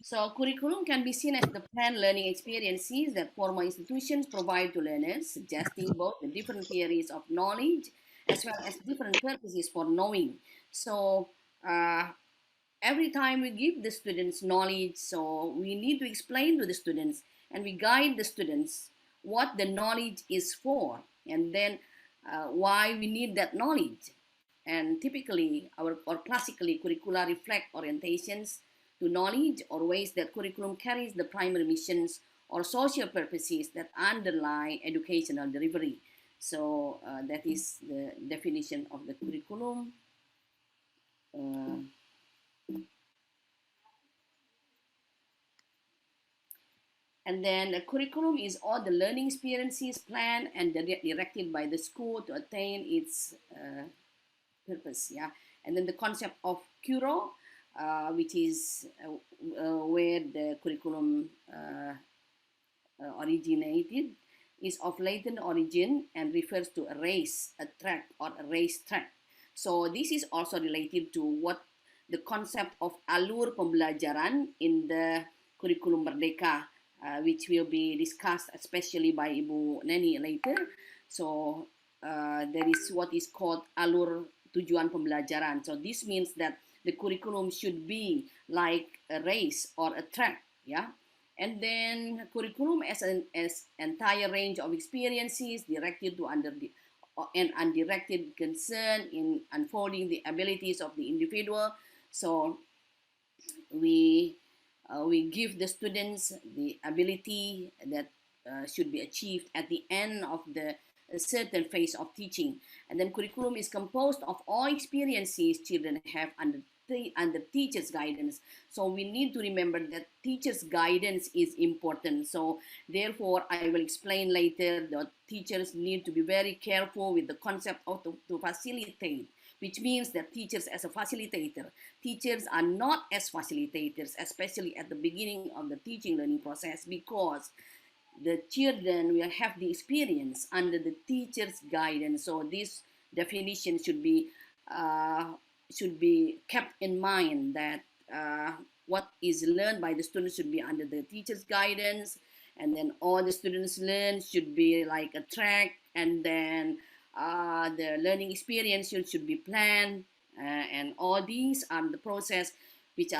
So curriculum can be seen as the planned learning experiences that formal institutions provide to learners, suggesting both the different theories of knowledge as well as different purposes for knowing. So every time we give the students knowledge, so we need to explain to the students and we guide the students what the knowledge is for, and then why we need that knowledge. And typically, or classically, curricula reflect orientations to knowledge or ways that curriculum carries the primary missions or social purposes that underlie educational delivery. So that is the definition of the curriculum. And then the curriculum is all the learning experiences planned and directed by the school to attain its purpose. Yeah, and then the concept of curo, which is where the curriculum originated, is of Latin origin and refers to a race, a track, or a race track. So this is also related to what the concept of alur pembelajaran in the Kurikulum Merdeka, which will be discussed especially by Ibu Neni later. So there is what is called alur tujuan pembelajaran. So this means that the curriculum should be like a race or a track, yeah. And then curriculum as an entire range of experiences directed to and undirected concern in unfolding the abilities of the individual. So we give the students the ability that should be achieved at the end of the certain phase of teaching. And then curriculum is composed of all experiences children have under teacher's guidance. So we need to remember that teacher's guidance is important. So therefore, I will explain later that teachers need to be very careful with the concept of to facilitate, which means that teachers as a facilitator, teachers are not as facilitators, especially at the beginning of the teaching learning process, because the children will have the experience under the teacher's guidance. So this definition should be kept in mind, that what is learned by the students should be under the teacher's guidance, and then all the students learn should be like a track, and then the learning experience should be planned, and all these are the process which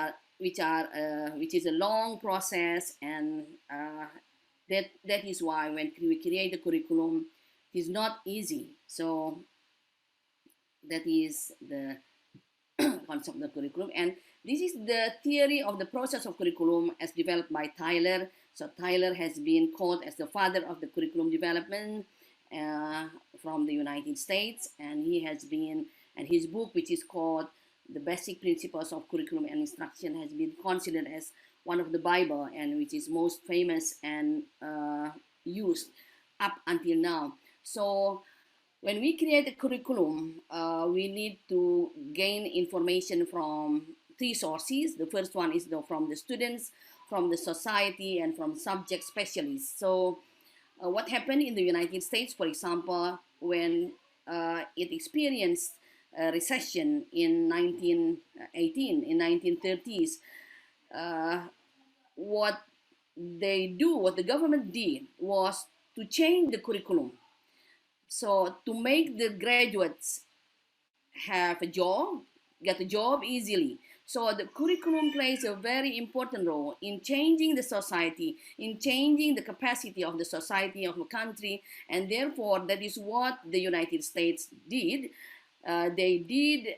is a long process, and that is why when we create a curriculum, it is not easy. So that is the concept of the curriculum, and this is the theory of the process of curriculum as developed by Tyler. So Tyler has been called as the father of the curriculum development from the United States, and he has been, and his book, which is called The Basic Principles of Curriculum and Instruction, has been considered as one of the Bible, and which is most famous and used up until now. So when we create a curriculum, we need to gain information from 3 sources. The first one is from the students, from the society, and from subject specialists. So what happened in the United States, for example, when it experienced a recession in 1918, in 1930s, what the government did was to change the curriculum. So to make the graduates have a job, get a job easily. So the curriculum plays a very important role in changing the society, in changing the capacity of the society of a country, and therefore that is what the United States did. They did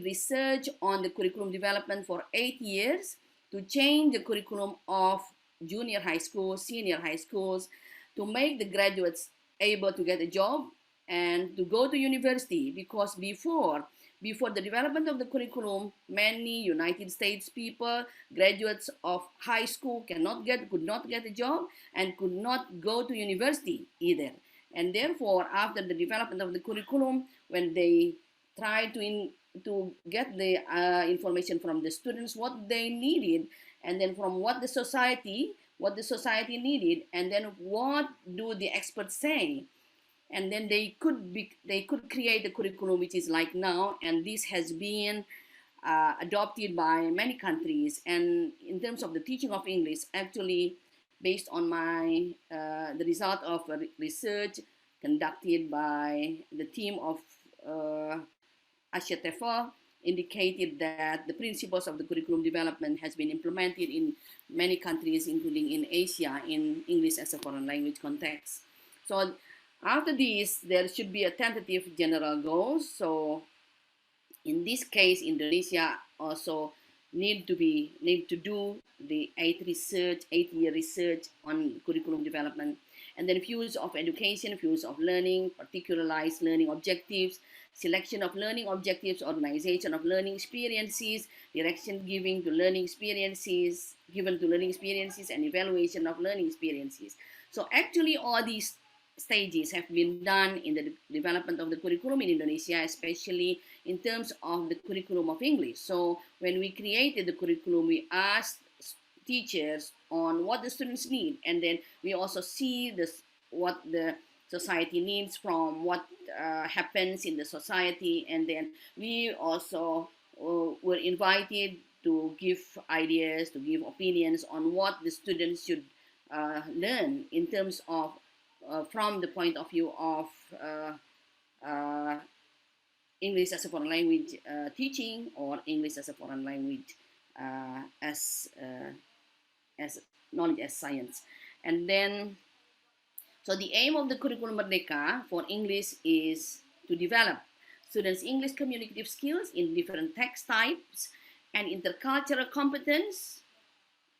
research on the curriculum development for 8 years to change the curriculum of junior high schools, senior high schools, to make the graduates able to get a job and to go to university, because before the development of the curriculum, many United States people, graduates of high school, could not get a job and could not go to university either. And therefore, after the development of the curriculum, when they try to get the information from the students, what they needed, and then from what the society needed, and then what do the experts say, and then they could create a curriculum which is like now, and this has been adopted by many countries. And in terms of the teaching of English, actually, based on the result of research conducted by the team of Asia TEFL, indicated that the principles of the curriculum development has been implemented in many countries, including in Asia, in English as a foreign language context. So after this, there should be a tentative general goals. So in this case, Indonesia also need to do the 8-year research on curriculum development, and then views of education, views of learning, particularized learning objectives, selection of learning objectives, organization of learning experiences, direction given to learning experiences, and evaluation of learning experiences. So actually all these stages have been done in the development of the curriculum in Indonesia, especially in terms of the curriculum of English. So when we created the curriculum, we asked teachers on what the students need, and then we also see what the society needs from what happens in the society, and then we also were invited to give ideas, to give opinions on what the students should learn in terms of from the point of view of English as a foreign language teaching, or English as a foreign language as knowledge as science. And then, so the aim of the Kurikulum Merdeka for English is to develop students' English communicative skills in different text types and intercultural competence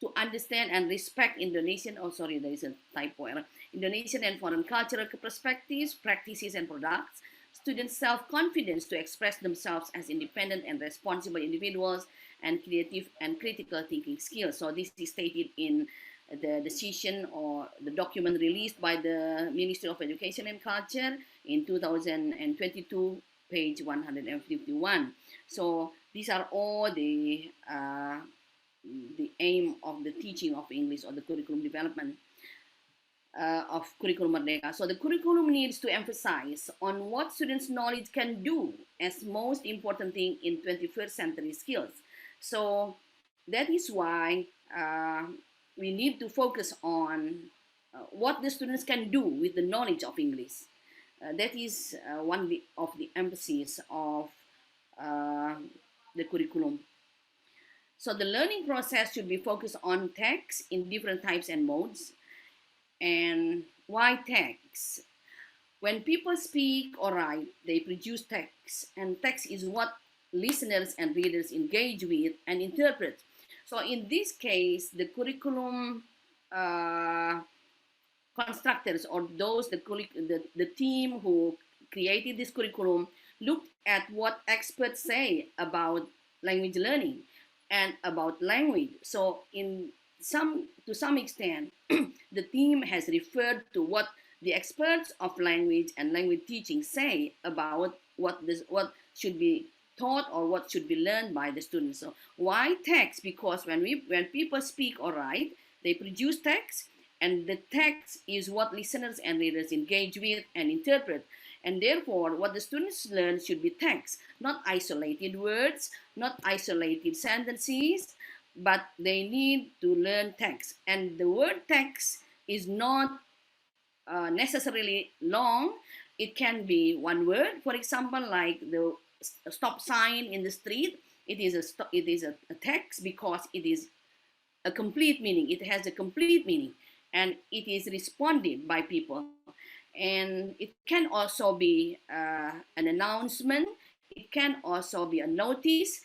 to understand and respect Indonesian, there is a typo error, Indonesian and foreign cultural perspectives, practices, and products, students' self-confidence to express themselves as independent and responsible individuals, and creative and critical thinking skills. So this is stated in the decision or the document released by the Ministry of Education and Culture in 2022, page 151. So these are all the aim of the teaching of English or the curriculum development of Kurikulum Merdeka. So the curriculum needs to emphasize on what students' knowledge can do as most important thing in 21st century skills. So that is why we need to focus on what the students can do with the knowledge of English. That is one of the emphases of the curriculum. So the learning process should be focused on text in different types and modes. And why text? When people speak or write, they produce text, and text is what listeners and readers engage with and interpret. So in this case, the curriculum constructors, or those the team who created this curriculum, looked at what experts say about language learning and about language. So in to some extent, the theme has referred to what the experts of language and language teaching say about what should be taught or what should be learned by the students. So why text? Because when people speak or write, they produce text, and the text is what listeners and readers engage with and interpret. And therefore, what the students learn should be text, not isolated words, not isolated sentences, but they need to learn text. And the word text is not necessarily long. It can be one word. For example, like the stop sign in the street, it is a text because it is a complete meaning. It has a complete meaning, and it is responded by people. And it can also be an announcement. It can also be a notice.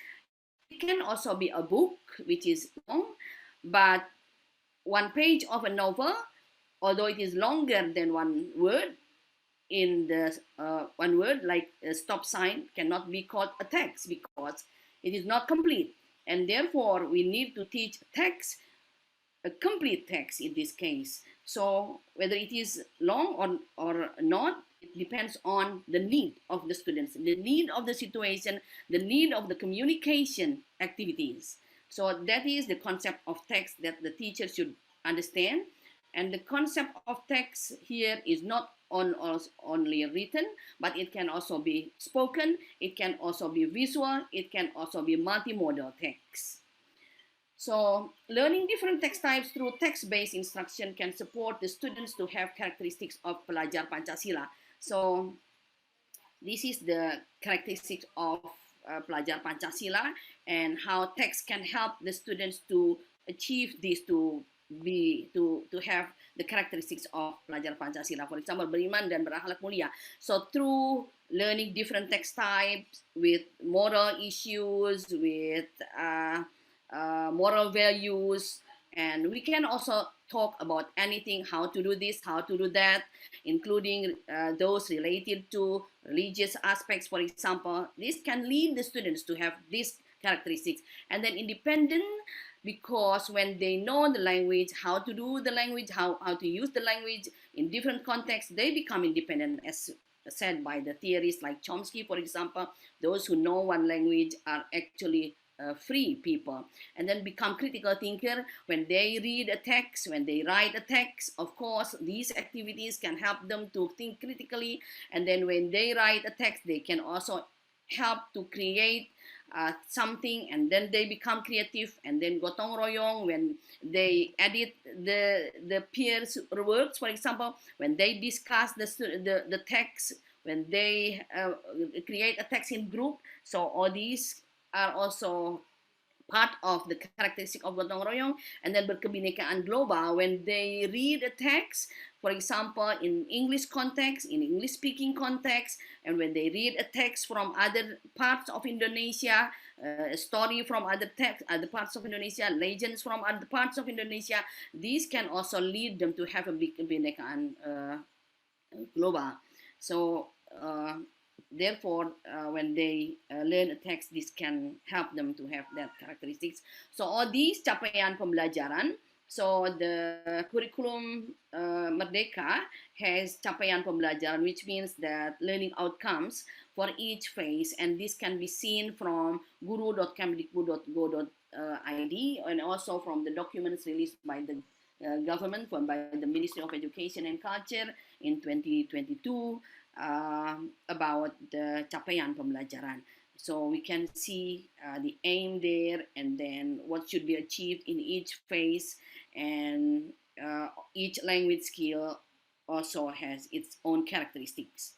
It can also be a book, which is long, but one page of a novel, although it is longer than one word, in the one word like a stop sign cannot be called a text because it is not complete. And therefore, we need to teach text, a complete text in this case. So whether it is long or not, it depends on the need of the students, the need of the situation, the need of the communication activities. So that is the concept of text that the teacher should understand. And the concept of text here is not only written, but it can also be spoken, it can also be visual, it can also be multimodal text. So learning different text types through text-based instruction can support the students to have characteristics of pelajar Pancasila. So this is the characteristics of pelajar Pancasila, and how text can help the students to achieve this, to have the characteristics of pelajar Pancasila. For example, beriman dan berakhlak mulia. So through learning different text types with moral issues, with moral values, and we can also talk about anything, how to do this, how to do that, including those related to religious aspects, for example. This can lead the students to have these characteristics. And then independent, because when they know the language, how to do the language, how to use the language in different contexts, they become independent, as said by the theorists like Chomsky, for example. Those who know one language are actually free people, and then become critical thinker. When they read a text, when they write a text, of course, these activities can help them to think critically. And then when they write a text, they can also help to create something, and then they become creative. And then gotong royong, when they edit the peers' works, for example, when they discuss the text, when they create a text in group. So all these are also part of the characteristic of gotong royong. And then berkebinekaan global, when they read a text, for example, in English context, in English speaking context, and when they read a text from other parts of Indonesia, a story from other parts of Indonesia, legends from other parts of Indonesia, these can also lead them to have a big kebinekaan global. So therefore, when they learn a text, this can help them to have that characteristics. So all these capaian pembelajaran. So the Kurikulum Merdeka has capaian pembelajaran, which means that learning outcomes for each phase, and this can be seen from guru.kemdikbud.go.id and also from the documents released by the government, by the Ministry of Education and Culture in 2022 about the capaian pembelajaran. So we can see the aim there, and then what should be achieved in each phase, and each language skill also has its own characteristics.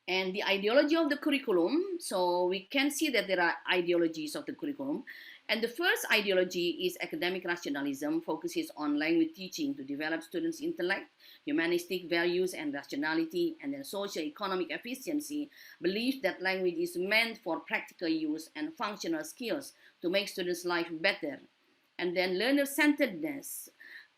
And the ideology of the curriculum, so we can see that there are ideologies of the curriculum. And the first ideology is academic rationalism, focuses on language teaching to develop students' intellect, humanistic values and rationality, and then socio-economic efficiency, believes that language is meant for practical use and functional skills to make students' life better. And then learner-centeredness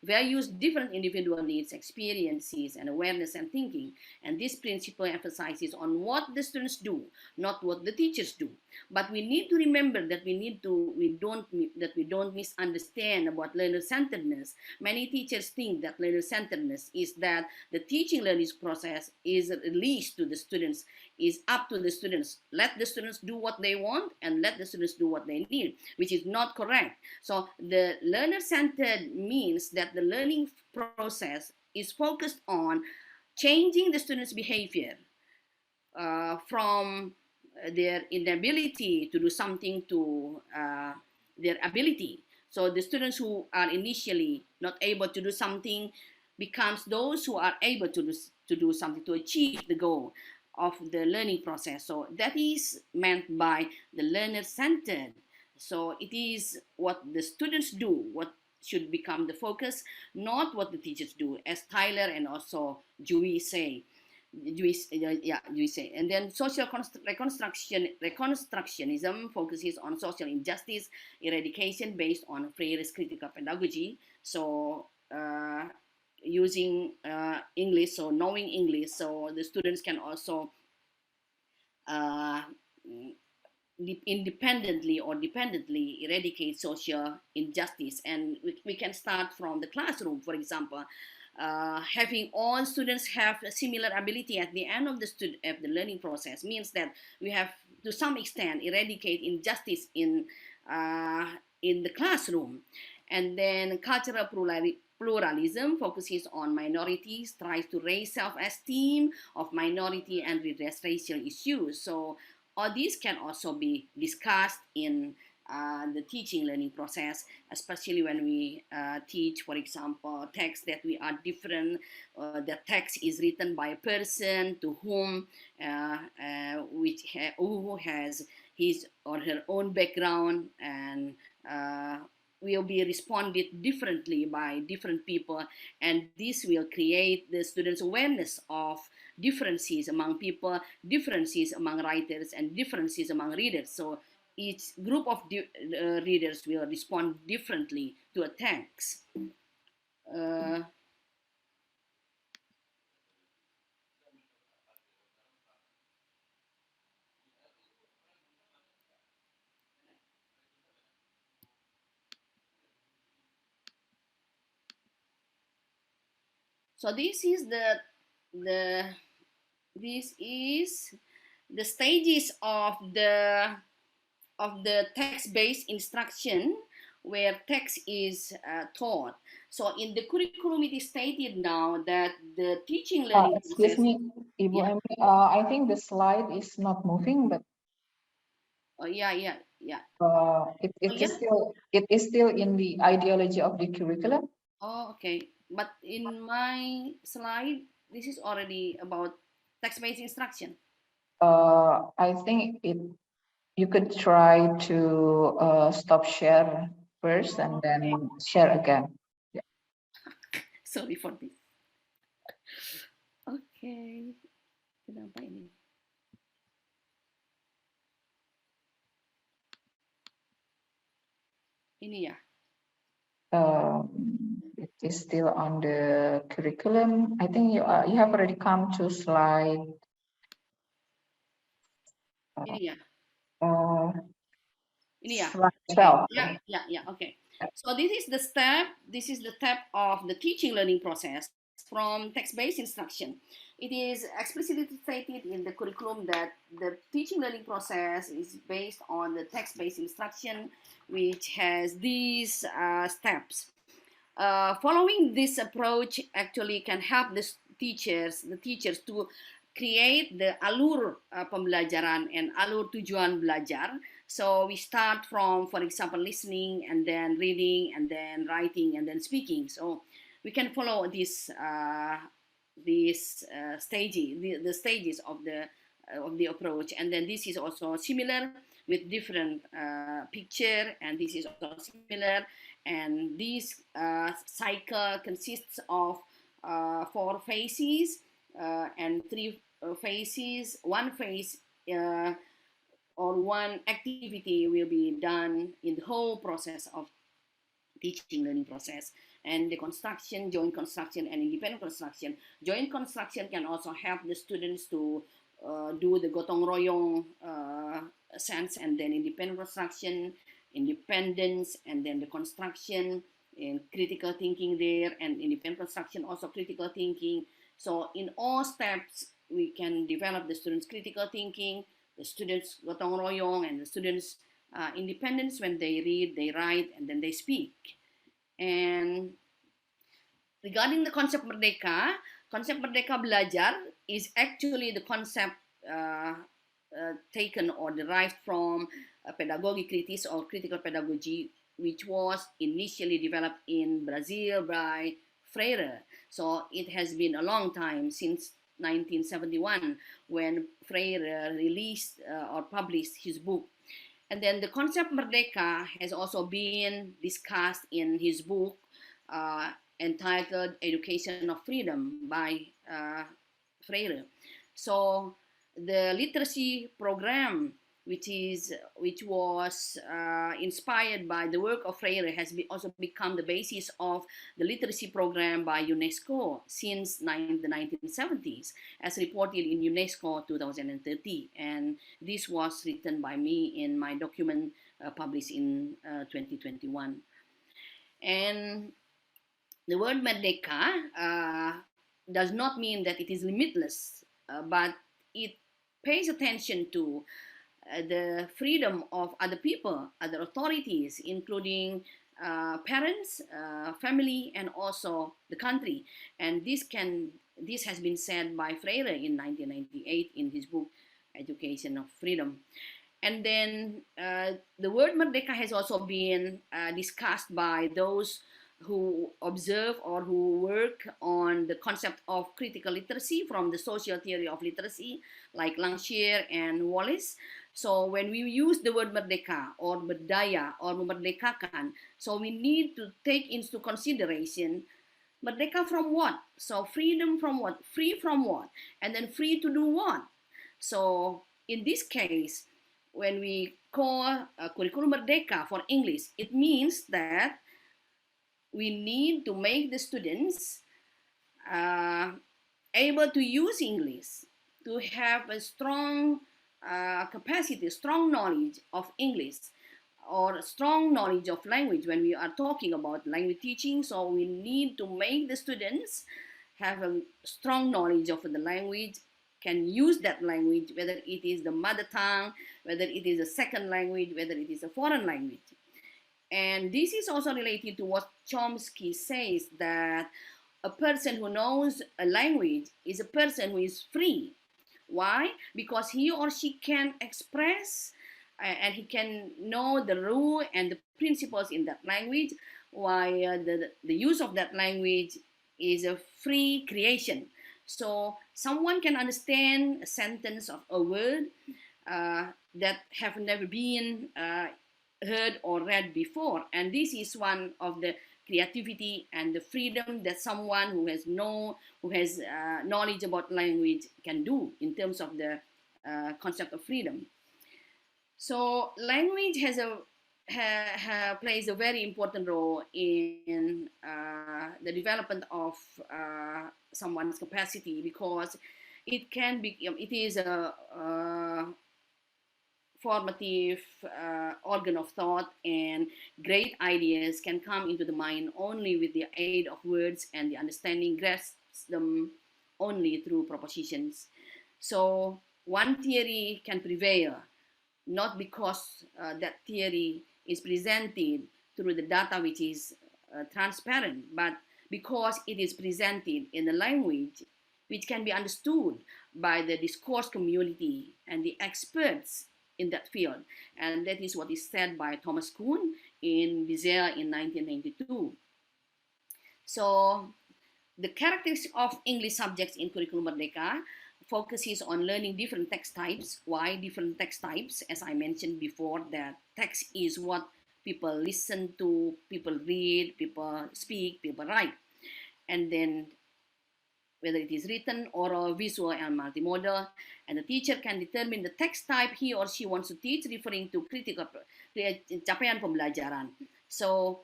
values different individual needs, experiences, and awareness and thinking. And this principle emphasizes on what the students do, not what the teachers do. But we need to remember that we don't misunderstand about learner-centeredness. Many teachers think that learner-centeredness is that the teaching learning process is released to the students, is up to the students. Let the students do what they want and let the students do what they need, which is not correct. So the learner-centered means that the learning process is focused on changing the students' behavior from their inability to do something to their ability. So the students who are initially not able to do something becomes those who are able to do something to achieve the goal of the learning process. So that is meant by the learner-centered. So it is what the students do, what should become the focus, not what the teachers do, as Tyler and also Juli say. And then social reconstructionism focuses on social injustice eradication based on Freire's critical pedagogy. So using English, so knowing English, so the students can also independently or dependently eradicate social injustice. And we can start from the classroom, for example. Having all students have a similar ability at the end of the learning process means that we have to some extent eradicate injustice in the classroom. And then cultural pluralism focuses on minorities, tries to raise self-esteem of minority and redress racial issues. So all these can also be discussed in the teaching learning process, especially when we teach, for example, text that we are different. The text is written by a person to whom who has his or her own background, and will be responded differently by different people, and this will create the students' awareness of differences among people, differences among writers, and differences among readers. So each group of readers will respond differently to a text. So this is the stages of the text-based instruction, where text is taught. So in the curriculum, it is stated now that the teaching learning excuse process, me, Ibu yeah. Emi, I think the slide is not moving, but yeah. it is still in the ideology of the curriculum. Oh, okay. But in my slide, this is already about text-based instruction. I think you could try to stop share first and then share again. Yeah. Sorry for this. Okay. Kenapa ini? Ini ya. It is still on the curriculum. I think you have already come to slide. Ini ya. Ini ya. Slide 12. Yeah. Okay. So this is the step. This is the step of the teaching learning process from text-based instruction. It is explicitly stated in the curriculum that the teaching learning process is based on the text-based instruction, which has these steps. Following this approach actually can help the teachers to create the alur pembelajaran and alur tujuan belajar. So we start from, for example, listening, and then reading, and then writing, and then speaking. So we can follow this the stages of the approach. And then this is also similar with different picture, and this is also similar. And this cycle consists of 4 phases and 3 phases. One phase or one activity will be done in the whole process of teaching learning process. And the construction, joint construction, and independent construction. Joint construction can also help the students to do the gotong royong sense, and then independent construction, independence, and then the construction, and critical thinking there, and independent construction, also critical thinking. So in all steps, we can develop the students' critical thinking, the students' gotong royong, and the students' independence when they read, they write, and then they speak. And regarding the concept merdeka belajar is actually the concept taken or derived from pedagogy kritis or critical pedagogy, which was initially developed in Brazil by Freire. So it has been a long time, since 1971, when Freire released or published his book. And then the concept merdeka has also been discussed in his book entitled Education of Freedom by Freire. So the literacy program, which was inspired by the work of Freire, has also become the basis of the literacy program by UNESCO since the 1970s, as reported in UNESCO 2030. And this was written by me in my document published in 2021. And the word merdeka does not mean that it is limitless, but it pays attention to the freedom of other people, other authorities, including parents, family, and also the country. And this has been said by Freire in 1998 in his book Education of Freedom. And then the word merdeka has also been discussed by those who observe or who work on the concept of critical literacy from the social theory of literacy, like Langshire and Wallace. So when we use the word merdeka or berdaya or memerdekakan, so we need to take into consideration merdeka from what? So freedom from what? Free from what? And then free to do what? So in this case, when we call Kurikulum Merdeka for English, it means that we need to make the students able to use English, to have a strong capacity, strong knowledge of English, or strong knowledge of language when we are talking about language teaching. So we need to make the students have a strong knowledge of the language, can use that language, whether it is the mother tongue, whether it is a second language, whether it is a foreign language. And this is also related to what Chomsky says, that a person who knows a language is a person who is free. Why? Because he or she can express and he can know the rule and the principles in that language, while the use of that language is a free creation. So someone can understand a sentence of a word that have never been heard or read before, and this is one of the creativity and the freedom that someone who has knowledge about language can do in terms of the concept of freedom. So language plays a very important role in the development of someone's capacity, because it is a formative organ of thought, and great ideas can come into the mind only with the aid of words, and the understanding grasps them only through propositions. So one theory can prevail, not because that theory is presented through the data which is transparent, but because it is presented in a language which can be understood by the discourse community and the experts in that field. And that is what is said by Thomas Kuhn in Bizet in 1992. So the characteristics of English subjects in Kurikulum Merdeka focuses on learning different text types. Why different text types? As I mentioned before, that text is what people listen to, people read, people speak, people write. And then whether it is written, oral, visual, and multimodal, and the teacher can determine the text type he or she wants to teach, referring to critical capaian pembelajaran. So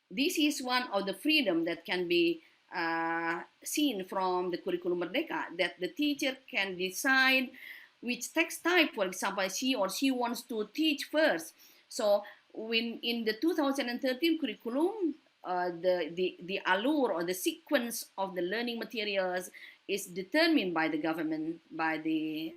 this is one of the freedom that can be seen from the Kurikulum Merdeka, that the teacher can decide which text type, for example, he or she wants to teach first. So when in the 2013 curriculum, the allure or the sequence of the learning materials is determined by the government, by the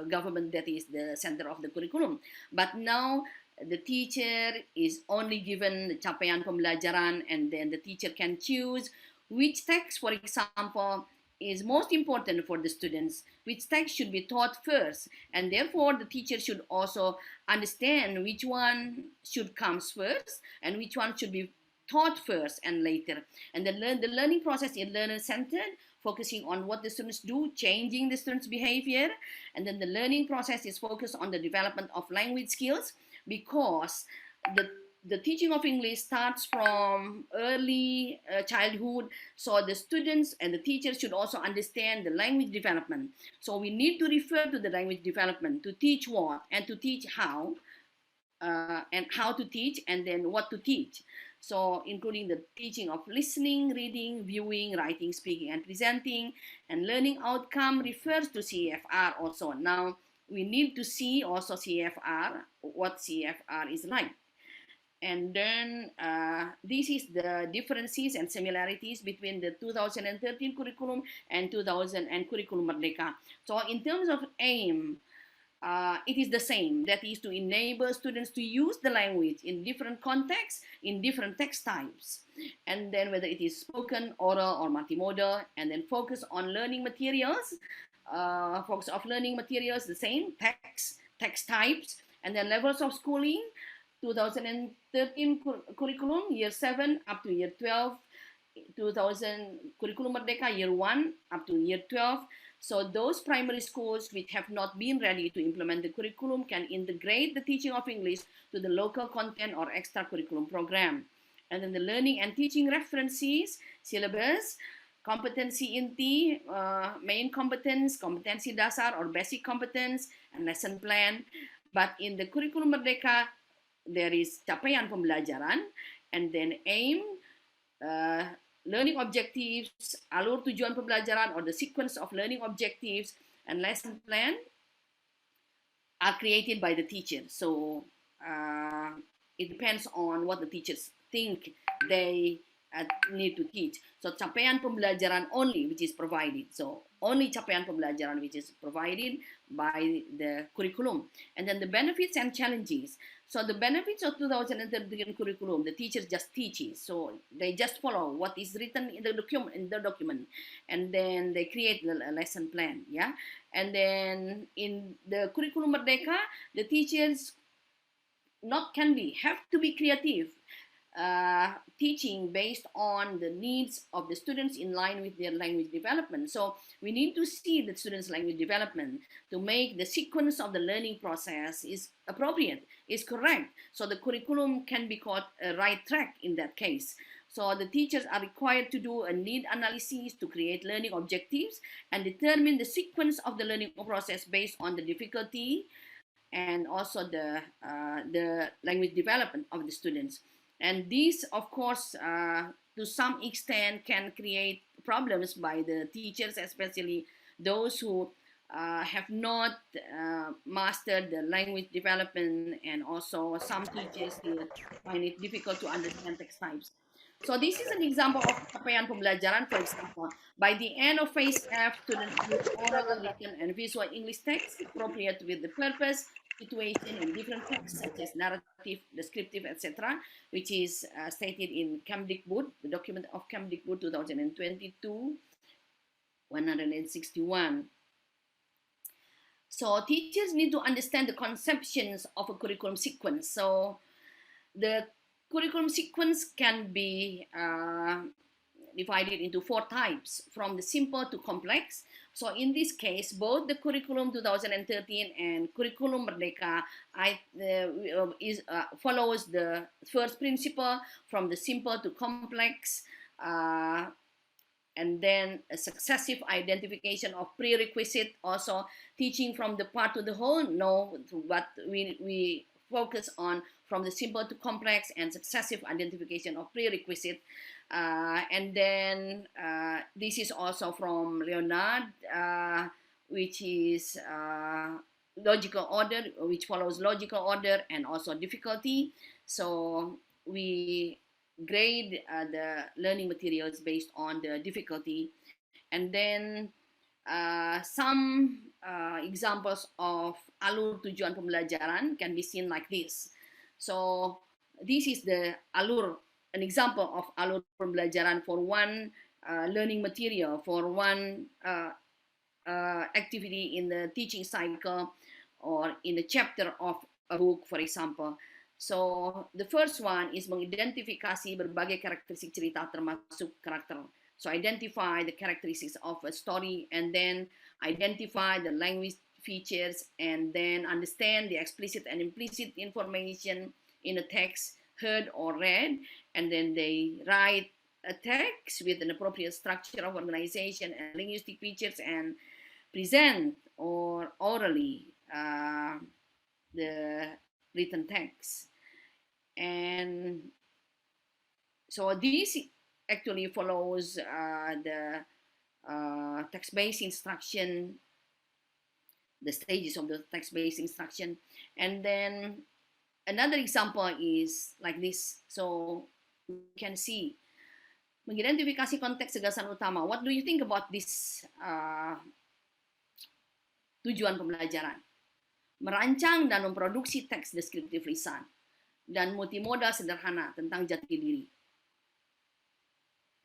government that is the center of the curriculum. But now the teacher is only given the capaian pembelajaran, and then the teacher can choose which text, for example, is most important for the students, which text should be taught first, and therefore the teacher should also understand which one should come first and which one should be taught first and later. And the learning process is learner-centered, focusing on what the students do, changing the students' behavior. And then the learning process is focused on the development of language skills, because the teaching of English starts from early childhood. So the students and the teachers should also understand the language development. So we need to refer to the language development, to teach what and to teach how, and how to teach and then what to teach. So including the teaching of listening, reading, viewing, writing, speaking, and presenting. And learning outcome refers to CFR also. Now we need to see also CFR, what CFR is like. And then this is the differences and similarities between the 2013 curriculum and 2000 and Kurikulum Merdeka. So in terms of aim, it is the same. That is to enable students to use the language in different contexts, in different text types. And then whether it is spoken, oral, or multimodal, and then focus on learning materials. Focus of learning materials, the same, text types, and then levels of schooling. 2013 curriculum, year 7 up to year 12, 2000 Kurikulum Merdeka, year 1 up to year 12. So those primary schools which have not been ready to implement the curriculum can integrate the teaching of English to the local content or extracurriculum program. And then the learning and teaching references, syllabus, competency inti, main competence, kompetensi dasar or basic competence, and lesson plan. But in the Kurikulum Merdeka, there is capaian pembelajaran, and then aim, learning objectives, alur tujuan pembelajaran or the sequence of learning objectives, and lesson plan are created by the teacher. So it depends on what the teachers think they need to teach. So capaian pembelajaran only which is provided. So only capaian pembelajaran which is provided by the curriculum. And then the benefits and challenges. So the benefits of 2013 curriculum, the teacher just teaches. So they just follow what is written in the document, and then they create the lesson plan. Yeah. And then in the Kurikulum Merdeka, the teachers have to be creative, teaching based on the needs of the students in line with their language development. So we need to see the students' language development to make the sequence of the learning process is appropriate, is correct. So the curriculum can be called a right track in that case. So the teachers are required to do a need analysis to create learning objectives and determine the sequence of the learning process based on the difficulty and also the language development of the students. And these, of course, to some extent can create problems by the teachers, especially those who have not mastered the language development, and also some teachers find it difficult to understand text types. So this is an example of capaian pembelajaran. For example, by the end of phase F, students use oral, written, and visual English text appropriate with the purpose, situation in different texts such as narrative, descriptive, etc., which is stated in Kemdikbud, the document of Kemdikbud 2022, 161. So teachers need to understand the conceptions of a curriculum sequence. So the curriculum sequence can be divided into 4 types, from the simple to complex. So in this case, both the curriculum 2013 and Kurikulum Merdeka follows the first principle, from the simple to complex, and then a successive identification of prerequisite, also teaching from the part to the whole. No, but we focus on from the simple to complex and successive identification of prerequisite. And then this is also from Leonard which is logical order, which follows logical order and also difficulty. So we grade the learning materials based on the difficulty. And then some examples of alur tujuan pembelajaran can be seen like this. So this is the alur, an example of alur pembelajaran for one learning material, for one activity in the teaching cycle or in a chapter of a book, for example. So the first one is mengidentifikasi berbagai karakteristik cerita termasuk karakter. So identify the characteristics of a story and then identify the language features and then understand the explicit and implicit information in a text heard or read, and then they write a text with an appropriate structure of organization and linguistic features and present or orally the written text. And so this actually follows the text-based instruction, the stages of the text-based instruction. And then another example is like this. So you can see, mengidentifikasi konteks gagasan utama. What do you think about this tujuan pembelajaran? Merancang dan memproduksi teks deskriptif lisan dan multimodal sederhana tentang jati diri.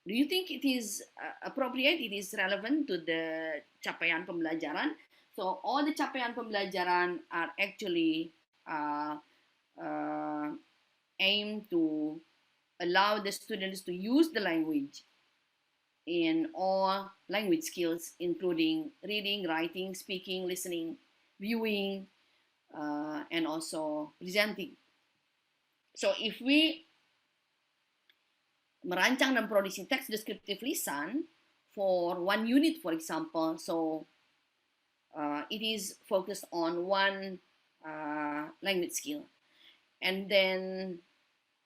Do you think it is appropriate, it is relevant to the capaian pembelajaran? So all the capaian pembelajaran are actually aimed to allow the students to use the language in all language skills, including reading, writing, speaking, listening, viewing, and also presenting. So if we merancang dan produksi teks deskriptif lisan for one unit, for example, so it is focused on one language skill. And then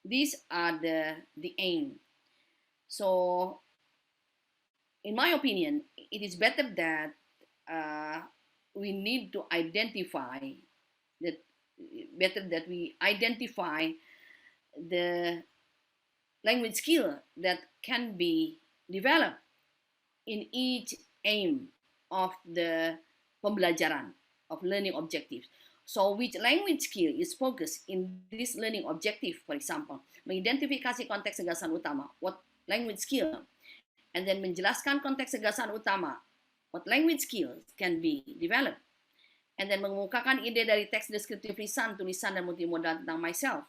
these are the aim. So in my opinion, it is better that we need to identify that, we identify the language skill that can be developed in each aim of the pembelajaran, of learning objectives. So which language skill is focused in this learning objective, for example, mengidentifikasi konteks gagasan utama, what language skill, and then menjelaskan konteks gagasan utama, what language skills can be developed, and then mengemukakan ide dari teks deskriptif lisan, tulisan, dan multimodal tentang myself.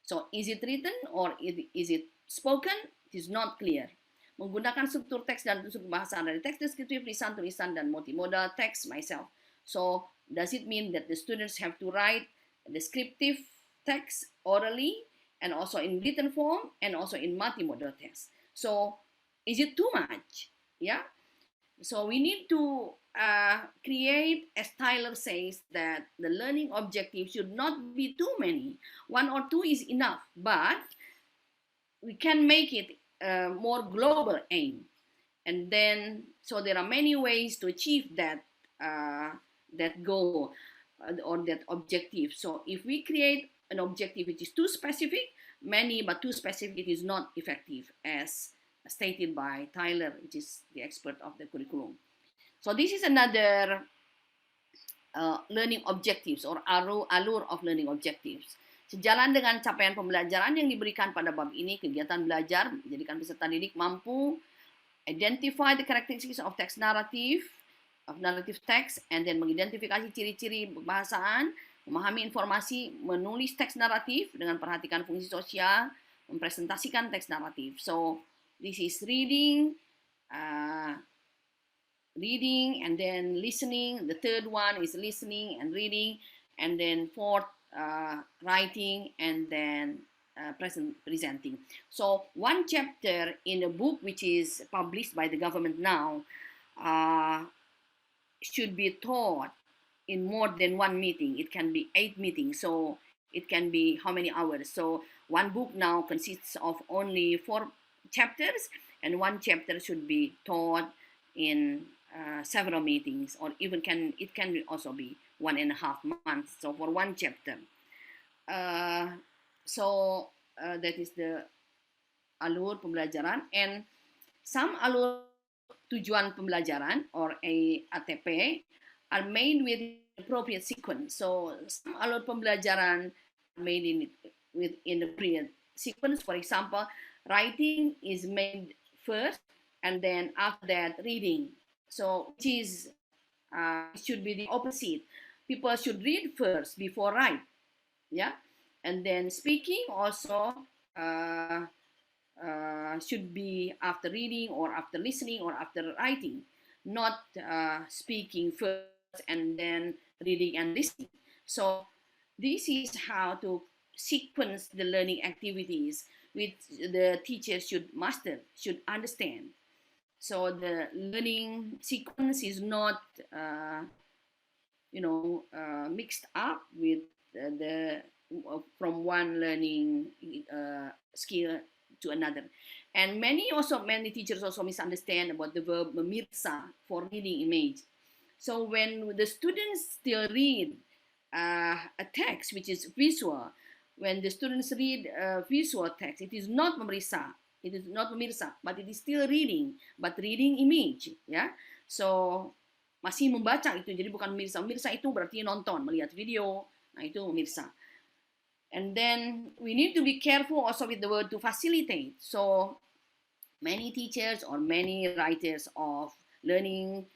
So is it written or is it spoken? It is not clear. Menggunakan struktur teks dan unsur bahasaan dari teks deskriptif lisan, tulisan, dan multimodal teks myself. So does it mean that the students have to write descriptive text orally and also in written form and also in multimodal text? So is it too much? Yeah. So we need to create, as Tyler says, that the learning objective should not be too many. 1 or 2 is enough, but we can make it a more global aim. And then, so there are many ways to achieve that that goal or that objective. So if we create an objective which is too specific, many but too specific, it is not effective, as stated by Tyler, which is the expert of the curriculum. So this is another learning objectives or alur of learning objectives. Sejalan dengan capaian pembelajaran yang diberikan pada bab ini, kegiatan belajar menjadikan peserta didik mampu identify the characteristics of text narrative, of narrative text, and then mengidentifikasi ciri-ciri bahasaan, memahami informasi, menulis teks naratif dengan perhatikan fungsi sosial, mempresentasikan teks naratif. So this is reading, reading and then listening. The third one is listening and reading, and then fourth, writing and then presenting. So one chapter in a book which is published by the government now should be taught in more than one meeting. It can be 8 meetings, so it can be how many hours. So one book now consists of only 4 chapters, and one chapter should be taught in several meetings, or even it can also be 1.5 months. So for one chapter. That is the alur pembelajaran, and some alur tujuan pembelajaran or ATP are made with appropriate sequence. So some alur pembelajaran made in the appropriate sequence. For example, writing is made first, and then after that reading. So which is should be the opposite. People should read first before write. Yeah, and then speaking also should be after reading or after listening or after writing, not speaking first and then reading and listening. So this is how to sequence the learning activities which the teacher should master, should understand. So the learning sequence is not mixed up with from one learning skill to another. And many teachers also misunderstand about the verb memirsa for reading image. So when the students still read a text which is visual, when the students read visual text, it is not memirsa, it is not memirsa, but it is still reading, but reading image. Yeah, so masih membaca itu, jadi bukan memirsa. Memirsa itu berarti nonton, melihat video, nah itu memirsa. And then we need to be careful also with the word to facilitate. So many teachers or many writers of learning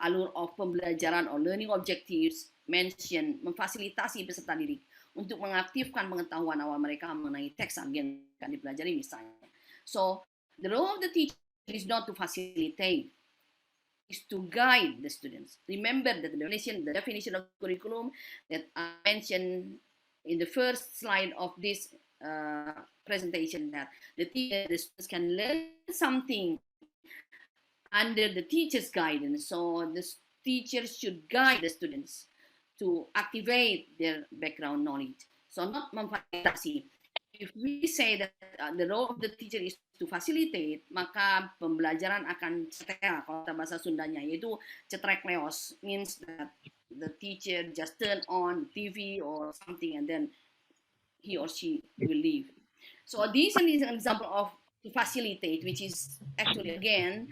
alur of pembelajaran or learning objectives mention memfasilitasi peserta didik untuk mengaktifkan pengetahuan awal mereka mengenai teks agen yang dipelajari misalnya. So the role of the teacher is not to facilitate, is to guide the students. Remember that the definition of curriculum that I mentioned in the first slide of this presentation, that the students can learn something under the teacher's guidance. So the teacher should guide the students to activate their background knowledge. So not memfasilitasi. If we say that the role of the teacher is to facilitate, maka pembelajaran akan cetek, kalau bahasa Sundanya, yaitu cetrek-leos, means that the teacher just turn on TV or something and then he or she will leave. So this is an example of to facilitate, which is actually again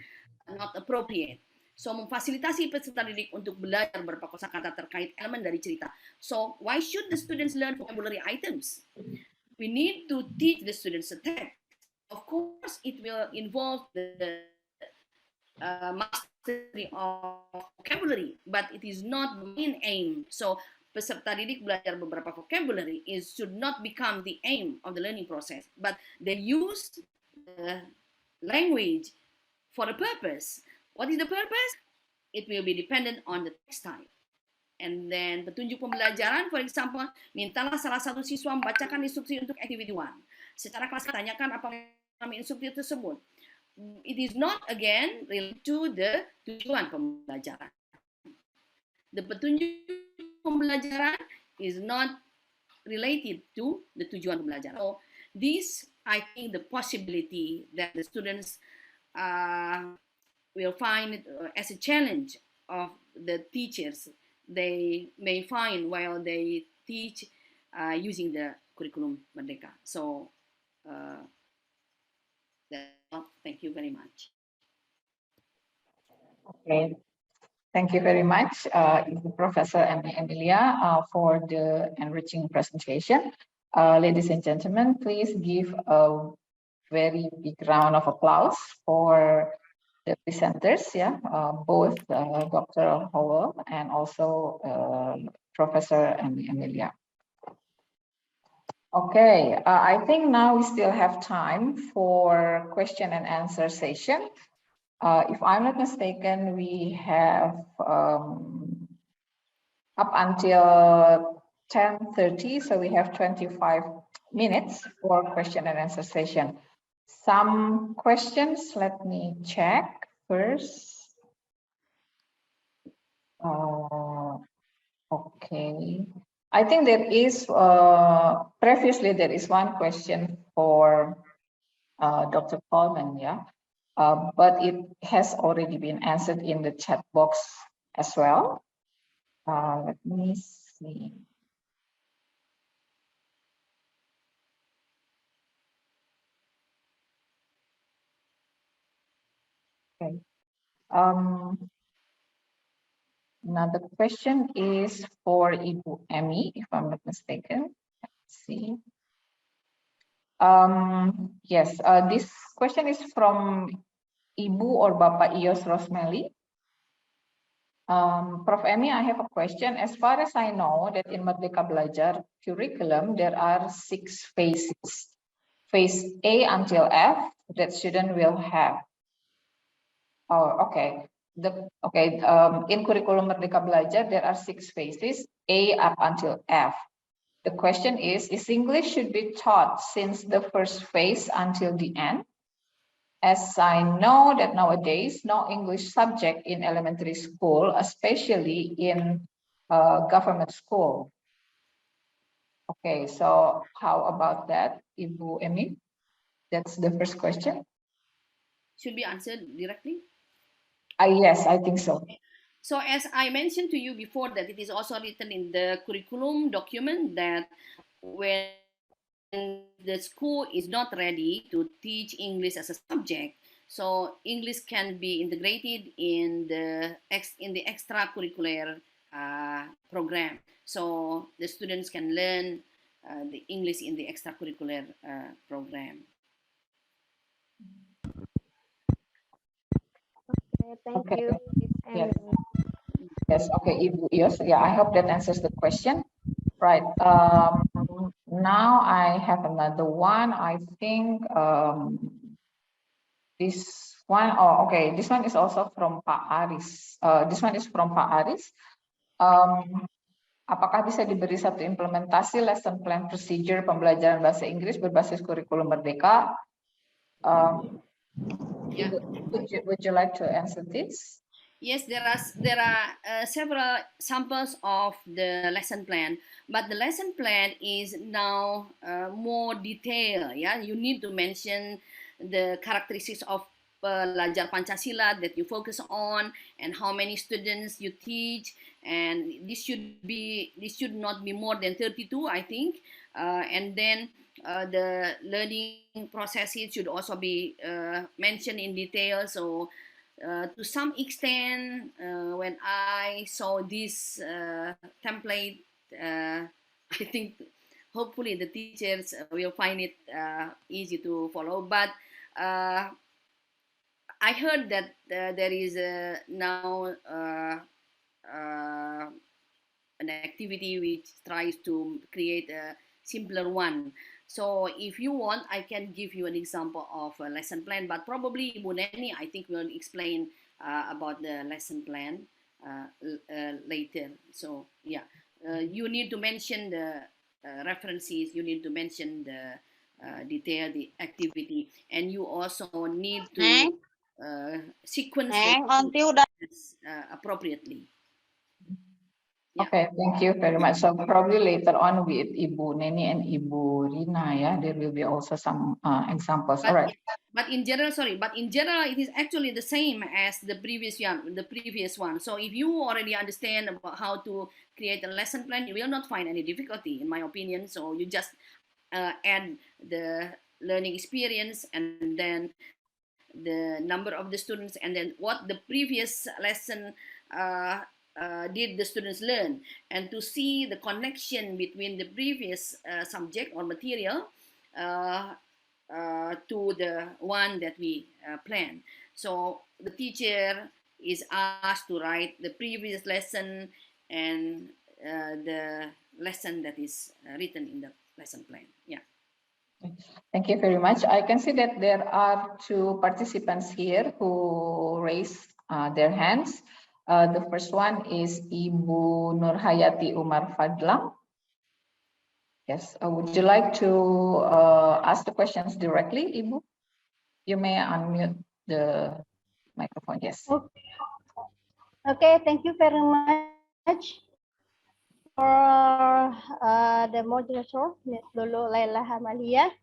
not appropriate. So memfasilitasi peserta didik untuk belajar berkosakata terkait elemen dari cerita. So why should the students learn vocabulary items? We need to teach the students a text. Of course, it will involve the mastery of vocabulary, but it is not the main aim. So peserta didik belajar beberapa vocabulary should not become the aim of the learning process, but they use the language for a purpose. What is the purpose? It will be dependent on the text type. And then petunjuk pembelajaran, for example, mintalah salah satu siswa membacakan instruksi untuk activity 1. Secara kelas tanyakan apa nama instruksi tersebut. It is not again related to the tujuan pembelajaran. The petunjuk pembelajaran is not related to the tujuan pembelajaran. So this, I think, the possibility that the students will find it as a challenge of the teachers. They may find while they teach using the curriculum Merdeka. So thank you very much. Okay, thank you very much, Professor Emilia, for the enriching presentation. Ladies and gentlemen, please give a very big round of applause for the presenters, both Dr. Hywel and also Professor Emilia. Okay, I think now we still have time for question and answer session. If I'm not mistaken, we have up until 10:30, so we have 25 minutes for question and answer session. Some questions, let me check first. Okay, I think there is, previously there is one question for Dr. Coleman, but it has already been answered in the chat box as well. Let me see. Okay. Another question is for Ibu Emi, if I'm not mistaken. Let's see. Yes, this question is from Ibu or Bapak Ios Rosmeli. Prof. Emi, I have a question. As far as I know, that in Merdeka Belajar curriculum, there are 6 phases. Phase A until F that student will have. Oh, okay. In Kurikulum Merdeka Belajar, there are 6 phases, A up until F. The question is English should be taught since the first phase until the end? As I know that nowadays, no English subject in elementary school, especially in government school. Okay, so how about that, Ibu Emi? That's the first question. Should be answered directly? Yes, I think so. So as I mentioned to you before, that it is also written in the curriculum document that when the school is not ready to teach English as a subject, so English can be integrated in the extracurricular program. So the students can learn the English in the extracurricular program. Thank you. Yes. Yes, okay, Ibu Ios. Yeah, I hope that answers the question. Right. Now I have another one. I think this one, oh, okay, this one is also from Pak Aris. This one is from Pak Aris. Apakah bisa diberi satu implementasi lesson plan procedure pembelajaran bahasa Inggris berbasis kurikulum merdeka? Yeah. Would you like to answer this? Yes, there are several samples of the lesson plan, but the lesson plan is now more detailed. Yeah, you need to mention the characteristics of pelajar Pancasila that you focus on, and how many students you teach, and this should not be more than 32, I think, and then the learning processes should also be mentioned in detail. So. To some extent, when I saw this template, I think hopefully the teachers will find it easy to follow. But I heard that there is now an activity which tries to create a simpler one. So if you want, I can give you an example of a lesson plan, but probably Ibu Neni, I think, will explain about the lesson plan later. So yeah, you need to mention the references, you need to mention the detail, the activity, and you also need to sequence appropriately. Yeah. Okay, thank you very much. So probably later on with Ibu Neni and Ibu Rina, yeah, there will be also some examples. All right. But in general, it is actually the same as the previous one. So if you already understand about how to create a lesson plan, you will not find any difficulty, in my opinion. So you just add the learning experience, and then the number of the students, and then what the previous lesson did the students learn, and to see the connection between the previous subject or material to the one that we plan. So the teacher is asked to write the previous lesson and the lesson that is written in the lesson plan. Yeah. Thank you very much. I can see that there are 2 participants here who raised their hands. The first one is Ibu Nurhayati Umar Fadlang. Yes, would you like to ask the questions directly, Ibu? You may unmute the microphone, yes. Okay, thank you very much for the moderator, Ms. Lulu Laila Hamalia.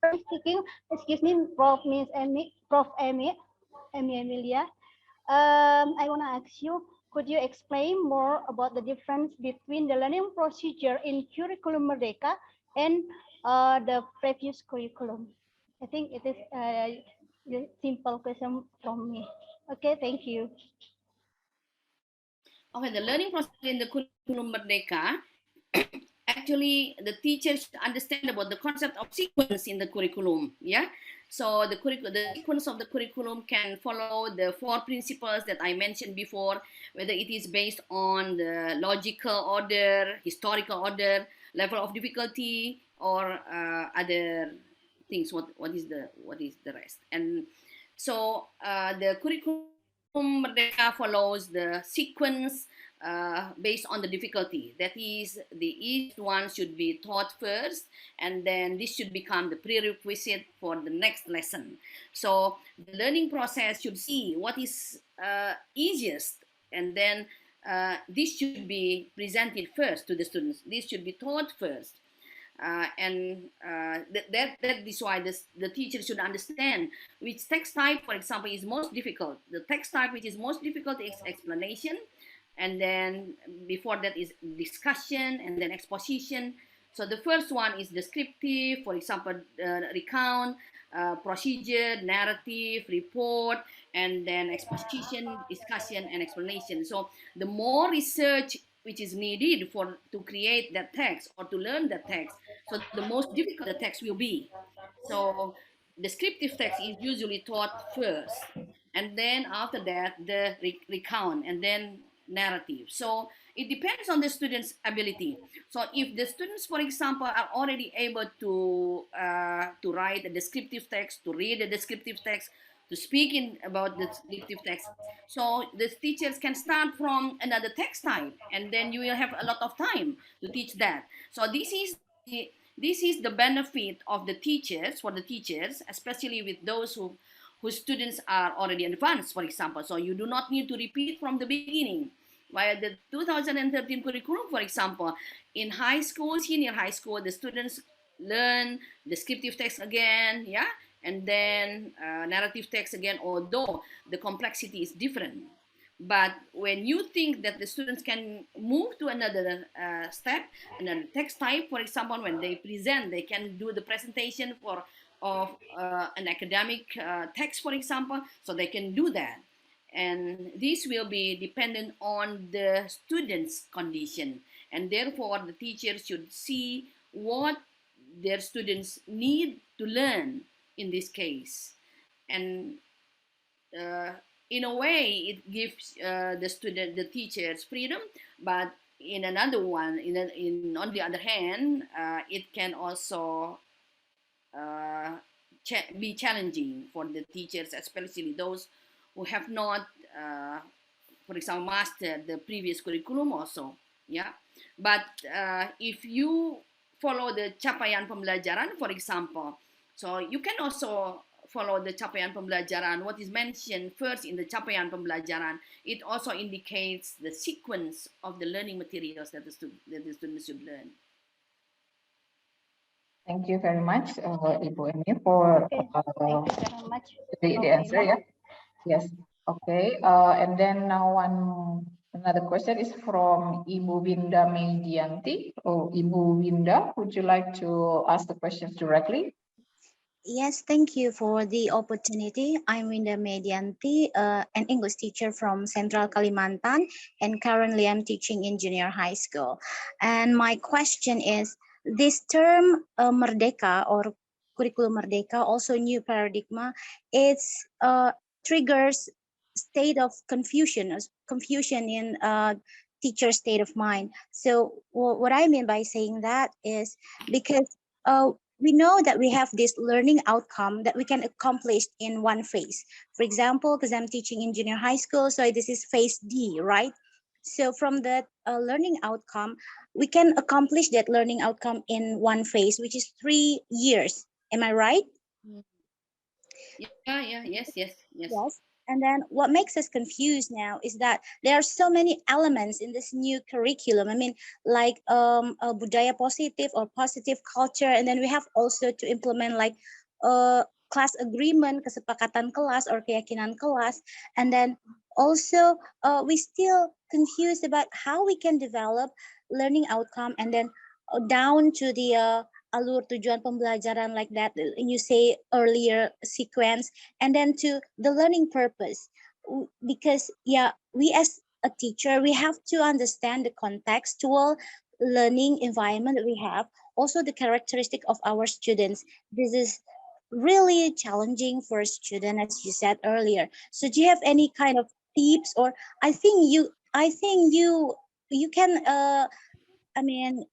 speaking. Excuse me, Prof. Miss Amy, Prof. Emilia. I want to ask you, could you explain more about the difference between the learning procedure in Kurikulum Merdeka and the previous curriculum? I think it is a simple question from me. Okay, thank you. Okay, the learning process in the Kurikulum Merdeka, actually the teachers should understand about the concept of sequence in the curriculum. Yeah, so the sequence of the curriculum can follow the 4 principles that I mentioned before, whether it is based on the logical order, historical order, level of difficulty, or other things. What is the rest? And so the Kurikulum Merdeka follows the sequence based on the difficulty. That is, each one should be taught first, and then this should become the prerequisite for the next lesson. So the learning process should see what is easiest, and then this should be presented first to the students. This should be taught first. That is why the teacher should understand which text type, for example, is most difficult. The text type which is most difficult is explanation, and then before that is discussion, and then exposition. So the first one is descriptive, for example, recount, procedure, narrative, report, and then exposition, discussion, and explanation. So the more research which is needed to create that text or to learn that text, so the most difficult the text will be. So descriptive text is usually taught first, and then after that the recount, and then narrative. So it depends on the student's ability. So if the students, for example, are already able to write a descriptive text, to read a descriptive text, to speak about the descriptive text, so the teachers can start from another text type, and then you will have a lot of time to teach that. So this is the benefit of the teachers, for the teachers, especially with those whose students are already advanced, for example. So you do not need to repeat from the beginning. While the 2013 curriculum, for example, in high school, senior high school, the students learn descriptive text again, yeah, and then narrative text again, although the complexity is different. But when you think that the students can move to another step, another text type, for example, when they present, they can do the presentation of an academic text, for example, so they can do that. And this will be dependent on the student's condition, and therefore the teachers should see what their students need to learn in this case. And in a way, it gives the teachers freedom, but in another one, on the other hand, it can also be challenging for the teachers, especially those who have not, for example, mastered the previous curriculum also, yeah. But if you follow the capaian pembelajaran, for example, so you can also follow the capaian pembelajaran. What is mentioned first in the capaian pembelajaran, it also indicates the sequence of the learning materials that the students should learn. Thank you very much, Ibu Emi, for the answer. Yeah. Yes. Okay. And then now another question is from Ibu Winda Medianti. Oh, Ibu Winda, would you like to ask the questions directly? Yes, thank you for the opportunity. I'm Winda Medianti, an English teacher from Central Kalimantan, and currently I'm teaching in junior high school. And my question is, this term Merdeka or Kurikulum Merdeka, also new paradigm, it's triggers state of confusion in teacher state of mind. So what I mean by saying that is because we know that we have this learning outcome that we can accomplish in one phase. For example, because I'm teaching in junior high school, so this is phase D, right? So from that learning outcome, we can accomplish that learning outcome in one phase, which is 3 years. Am I right? Yeah, yes. Yes. And then what makes us confused now is that there are so many elements in this new curriculum. I mean, like a budaya positive or positive culture. And then we have also to implement like class agreement, kesepakatan kelas or keyakinan kelas. And then also we still confused about how we can develop learning outcome and then down to the alur tujuan pembelajaran like that you say earlier sequence, and then to the learning purpose, because yeah, we as a teacher, we have to understand the contextual learning environment that we have, also the characteristic of our students. This is really challenging for a student, as you said earlier. So do you have any kind of tips, or I think you can I mean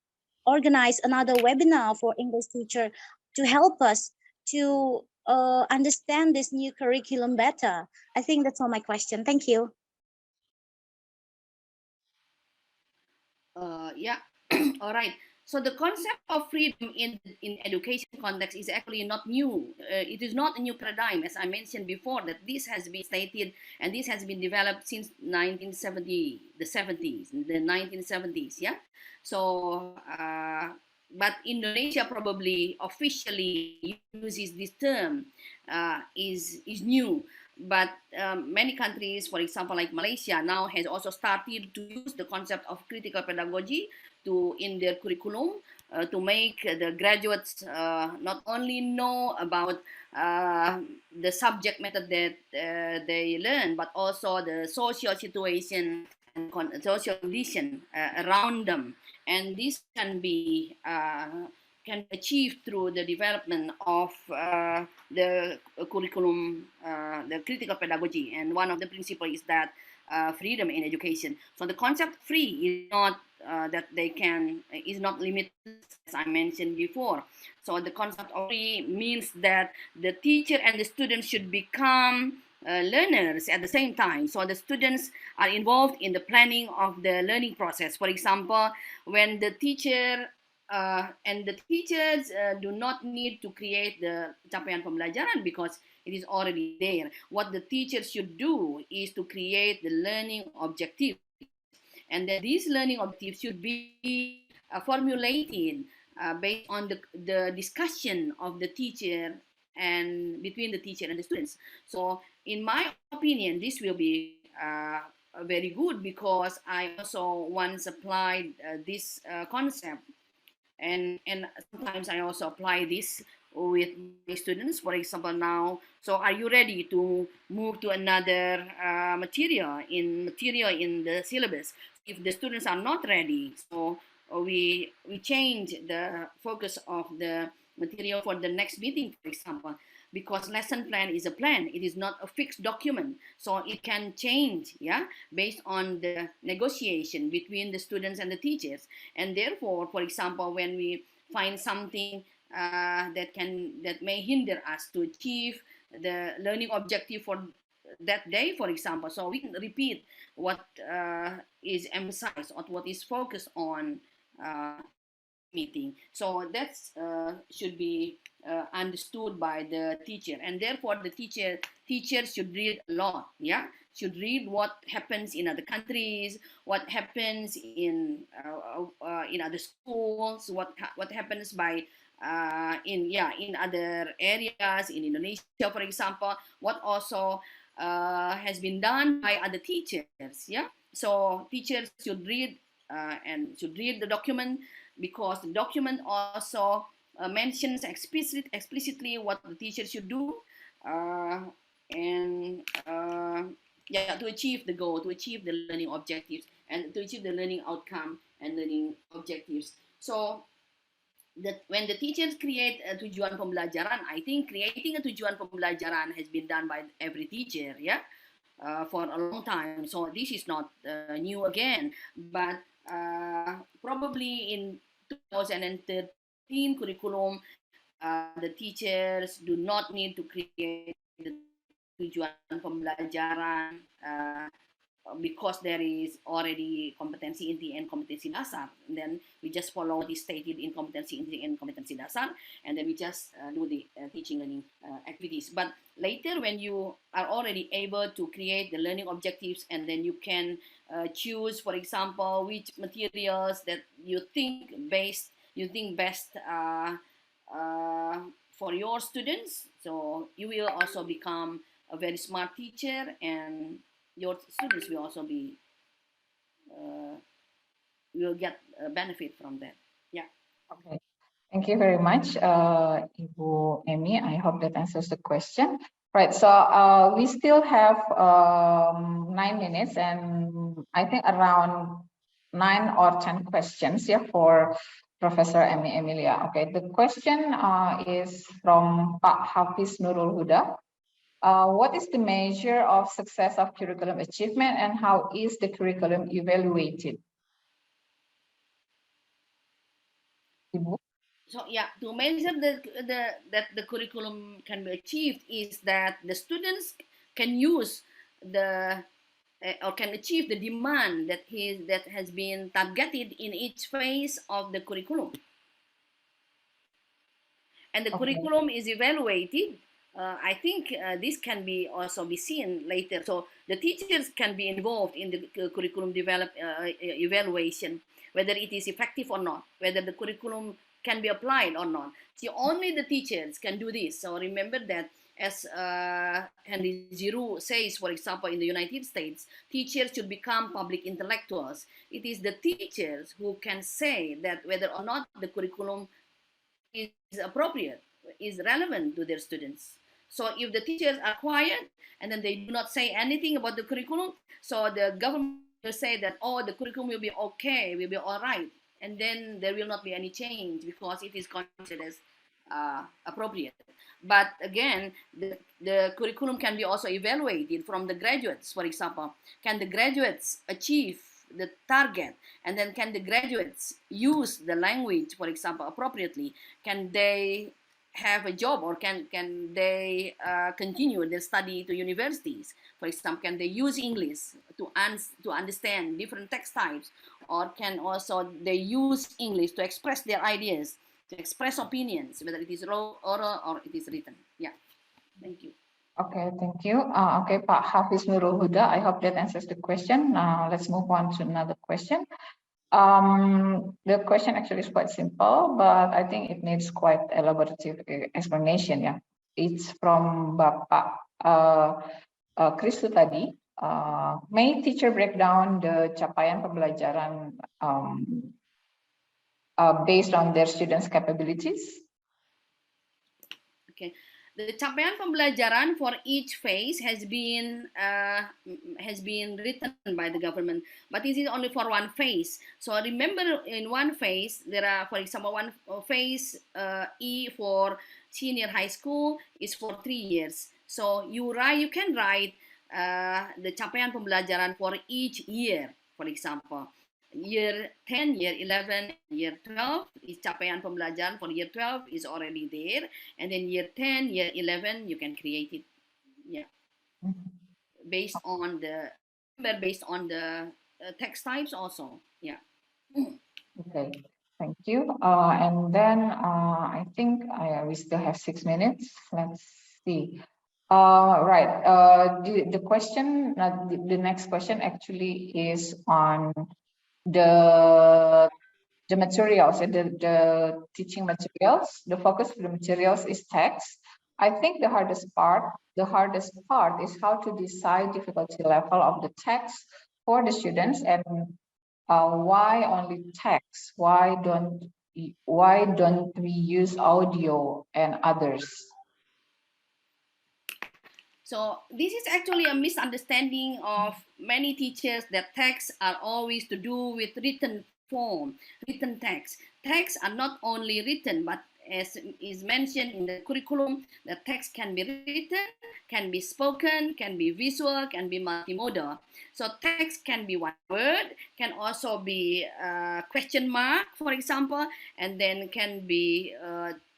organize another webinar for English teacher to help us to understand this new curriculum better. I think that's all my question. Thank you. Yeah, all right. So the concept of freedom in education context is actually not new. It is not a new paradigm, as I mentioned before, that this has been stated and this has been developed since 1970s. Yeah. So, but Indonesia probably officially uses this term is new. But many countries, for example, like Malaysia, now has also started to use the concept of critical pedagogy in their curriculum to make the graduates not only know about the subject matter that they learn, but also the social situation and social condition around them. And this can be achieved through the development of the curriculum, the critical pedagogy. And one of the principles is that freedom in education. So the concept free is not that they can, is not limited, as I mentioned before. So the concept of free means that the teacher and the students should become learners at the same time. So the students are involved in the planning of the learning process. For example, when the teacher and the teachers do not need to create the capaian pembelajaran because it is already there. What the teacher should do is to create the learning objective, and then these learning objectives should be formulated based on the discussion of the teacher and between the teacher and the students. So in my opinion, this will be very good, because I also once applied this concept, and sometimes I also apply this with my students. For example, now, so are you ready to move to another material in the syllabus? If the students are not ready, so we change the focus of the material for the next meeting, for example, because lesson plan is a plan, it is not a fixed document, so it can change, yeah, based on the negotiation between the students and the teachers. And therefore, for example, when we find something that may hinder us to achieve the learning objective for that day, for example, so we can repeat what is emphasized or what is focused on meeting. So that should be understood by the teacher, and therefore the teacher should read a lot, yeah, should read what happens in other countries, what happens in other schools, what happens by in other areas in Indonesia, for example, what also has been done by other teachers, yeah. So teachers should read and should read the document, because the document also mentions explicitly what the teacher should do and yeah, to achieve the goal, to achieve the learning objectives, and to achieve the learning outcome and learning objectives. So that when the teachers create a tujuan pembelajaran, I think creating a tujuan pembelajaran has been done by every teacher, yeah, for a long time. So this is not new again, but probably in 2013 curriculum, the teachers do not need to create the tujuan pembelajaran because there is already kompetensi inti and kompetensi dasar, and then we just follow what is stated in kompetensi inti and kompetensi dasar, and then we just do the teaching learning activities. But later, when you are already able to create the learning objectives, and then you can choose, for example, which materials that you think best for your students, so you will also become a very smart teacher, and your students will also be will get a benefit from that. Yeah. Okay. Thank you very much, Ibu Emi. I hope that answers the question. Right. So we still have 9 minutes, and I think around 9 or 10 questions here for Professor Emilia. Okay. The question is from Pak Hafiz Nurul Huda. What is the measure of success of curriculum achievement, and how is the curriculum evaluated? Ibu? So yeah, to measure that the curriculum can be achieved is that the students can use the or can achieve the demand that has been targeted in each phase of the curriculum. And the curriculum is evaluated. I think this can be also be seen later. So the teachers can be involved in the curriculum evaluation, whether it is effective or not, whether the curriculum can be applied or not. See, only the teachers can do this. So remember that, as Henry Giroux says, for example, in the United States, teachers should become public intellectuals. It is the teachers who can say that whether or not the curriculum is appropriate, is relevant to their students. So if the teachers are quiet and then they do not say anything about the curriculum, so the government will say that, oh, the curriculum will be okay, will be all right, and then there will not be any change because it is considered as appropriate. But again, the curriculum can be also evaluated from the graduates. For example, can the graduates achieve the target, and then can the graduates use the language, for example, appropriately? Can they have a job, or can they continue their study to universities? For example, can they use English to understand different text types, or can also they use English to express their ideas, to express opinions, whether it is oral or it is written? Yeah, thank you. Okay, thank you. Okay, Pak Hafiz Nurul Huda, I hope that answers the question. Now let's move on to another question. The question actually is quite simple, but I think it needs quite elaborative explanation. Yeah, it's from Bapak Kristu tadi. May teacher break down the capaian pembelajaran based on their students' capabilities? Okay. The capaian pembelajaran for each phase has been written by the government, but this is only for one phase. So remember, in one phase there are, for example, one phase E for senior high school is for 3 years. So you can write the capaian pembelajaran for each year. For example, year 10, year 11, year 12 is capaian pembelajaran for year 12 is already there, and then year 10, year 11 you can create it. Yeah, based on the text types also. Yeah. Okay, thank you. And then I think we still have 6 minutes. Let's see. Right. The question, the next question actually is on the materials, the teaching materials. The focus of the materials is text. I think the hardest part is how to decide difficulty level of the text for the students, and why only text? Why don't we use audio and others? So this is actually a misunderstanding of many teachers, that texts are always to do with written form, written text. Texts are not only written, but as is mentioned in the curriculum, the text can be written, can be spoken, can be visual, can be multimodal. So text can be one word, can also be question mark, for example, and then can be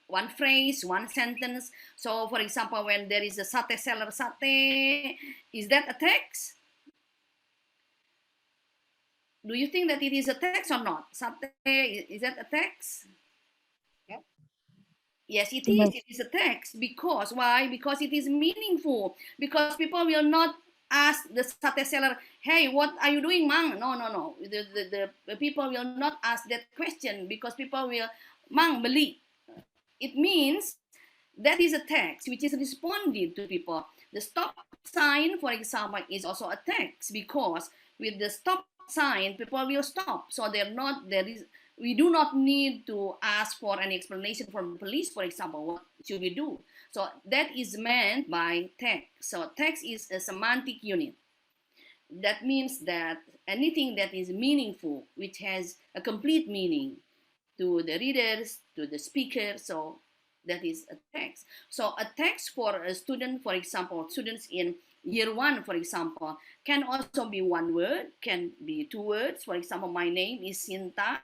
one phrase, one sentence. So for example, when there is a sate seller sate, is that a text? Do you think that it is a text or not? Sate, is that a text? Yeah. Yes, it is. It is a text. Because why? Because it is meaningful. Because people will not ask the sate seller, hey, what are you doing, Mang? No, no, no. The people will not ask that question because people will, Mang, beli. It means that is a text which is responding to people. The stop sign, for example, is also a text because with the stop sign, people will stop. So we do not need to ask for any explanation from the police, for example, what should we do? So that is meant by text. So text is a semantic unit. That means that anything that is meaningful, which has a complete meaning to the readers, to the speaker, so that is a text. So a text for a student, for example, students in year 1, for example, can also be one word, can be 2 words. For example, my name is Sinta.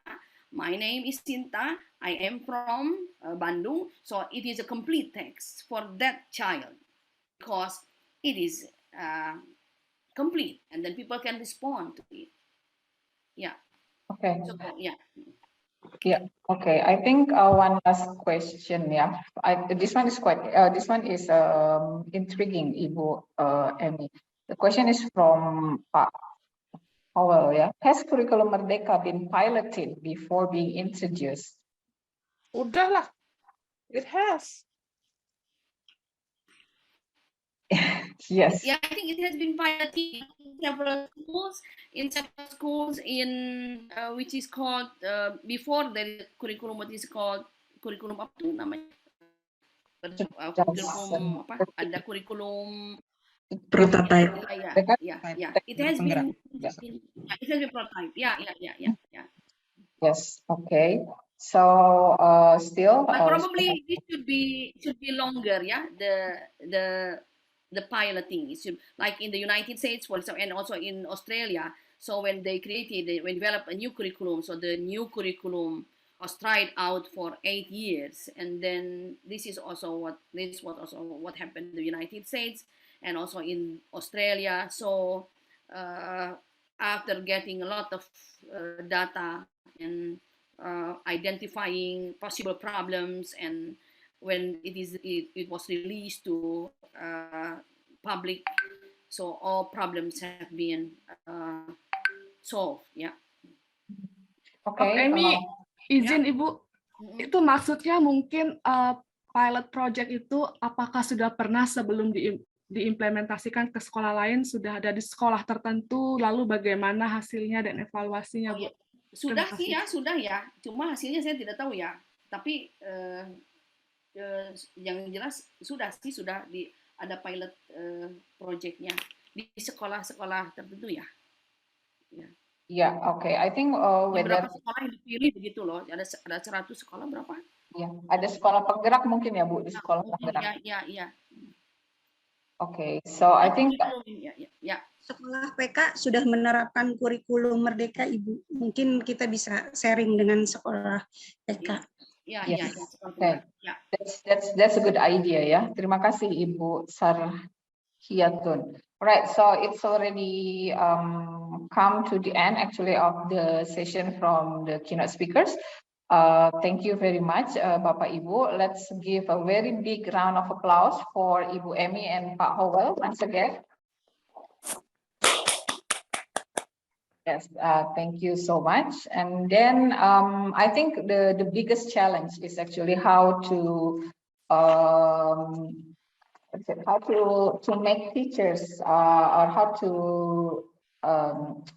My name is Sinta. I am from Bandung. So it is a complete text for that child because it is complete, and then people can respond to it. Yeah. Okay. So yeah. Yeah. Okay. I think one last question. Yeah. This one is quite. This one is intriguing, Ibu Emi. The question is from Pak Hywel. Yeah. Has Kurikulum Merdeka been piloted before being introduced? Udah lah. It has. Yes. Yeah, I think it has been piloted in several schools, which is called before the curriculum, what is called curriculum apa tuh namanya? Curriculum apa? Ada curriculum prototype. Yeah. It has been prototype. Yeah. Yes. Okay. So still. But probably this should be longer. Yeah. The piloting is like in the United States, for example, and also in Australia. So when they developed a new curriculum, so the new curriculum was tried out for 8 years, and then this is also what happened in the United States and also in Australia. So after getting a lot of data and identifying possible problems, and when it was released to public, so all problems have been solved. Yeah. Okay. Emi, izin Ibu, itu maksudnya mungkin pilot project itu apakah sudah pernah sebelum diimplementasikan ke sekolah lain, sudah ada di sekolah tertentu, lalu bagaimana hasilnya dan evaluasinya, Bu? Sudah sih ya, sudah ya. Cuma hasilnya saya tidak tahu ya. Tapi yang jelas sudah ada pilot projectnya di sekolah-sekolah tertentu ya. Ya, oke. I think beberapa sekolah yang dipilih begitu loh. Ada 100 sekolah berapa? Ya, ada sekolah penggerak mungkin ya, Bu, di sekolah penggerak. Iya. Oke, so I think sekolah PK sudah menerapkan kurikulum merdeka, Ibu. Mungkin kita bisa sharing dengan sekolah PK. Yes. Okay. That's a good idea ya. Terima kasih Ibu Sarhiatun. Right, so it's already come to the end actually of the session from the keynote speakers. Thank you very much, Bapak Ibu. Let's give a very big round of applause for Ibu Emi and Pak Hywel once again. Yes, thank you so much. And then I think the biggest challenge is actually how to make teachers or how to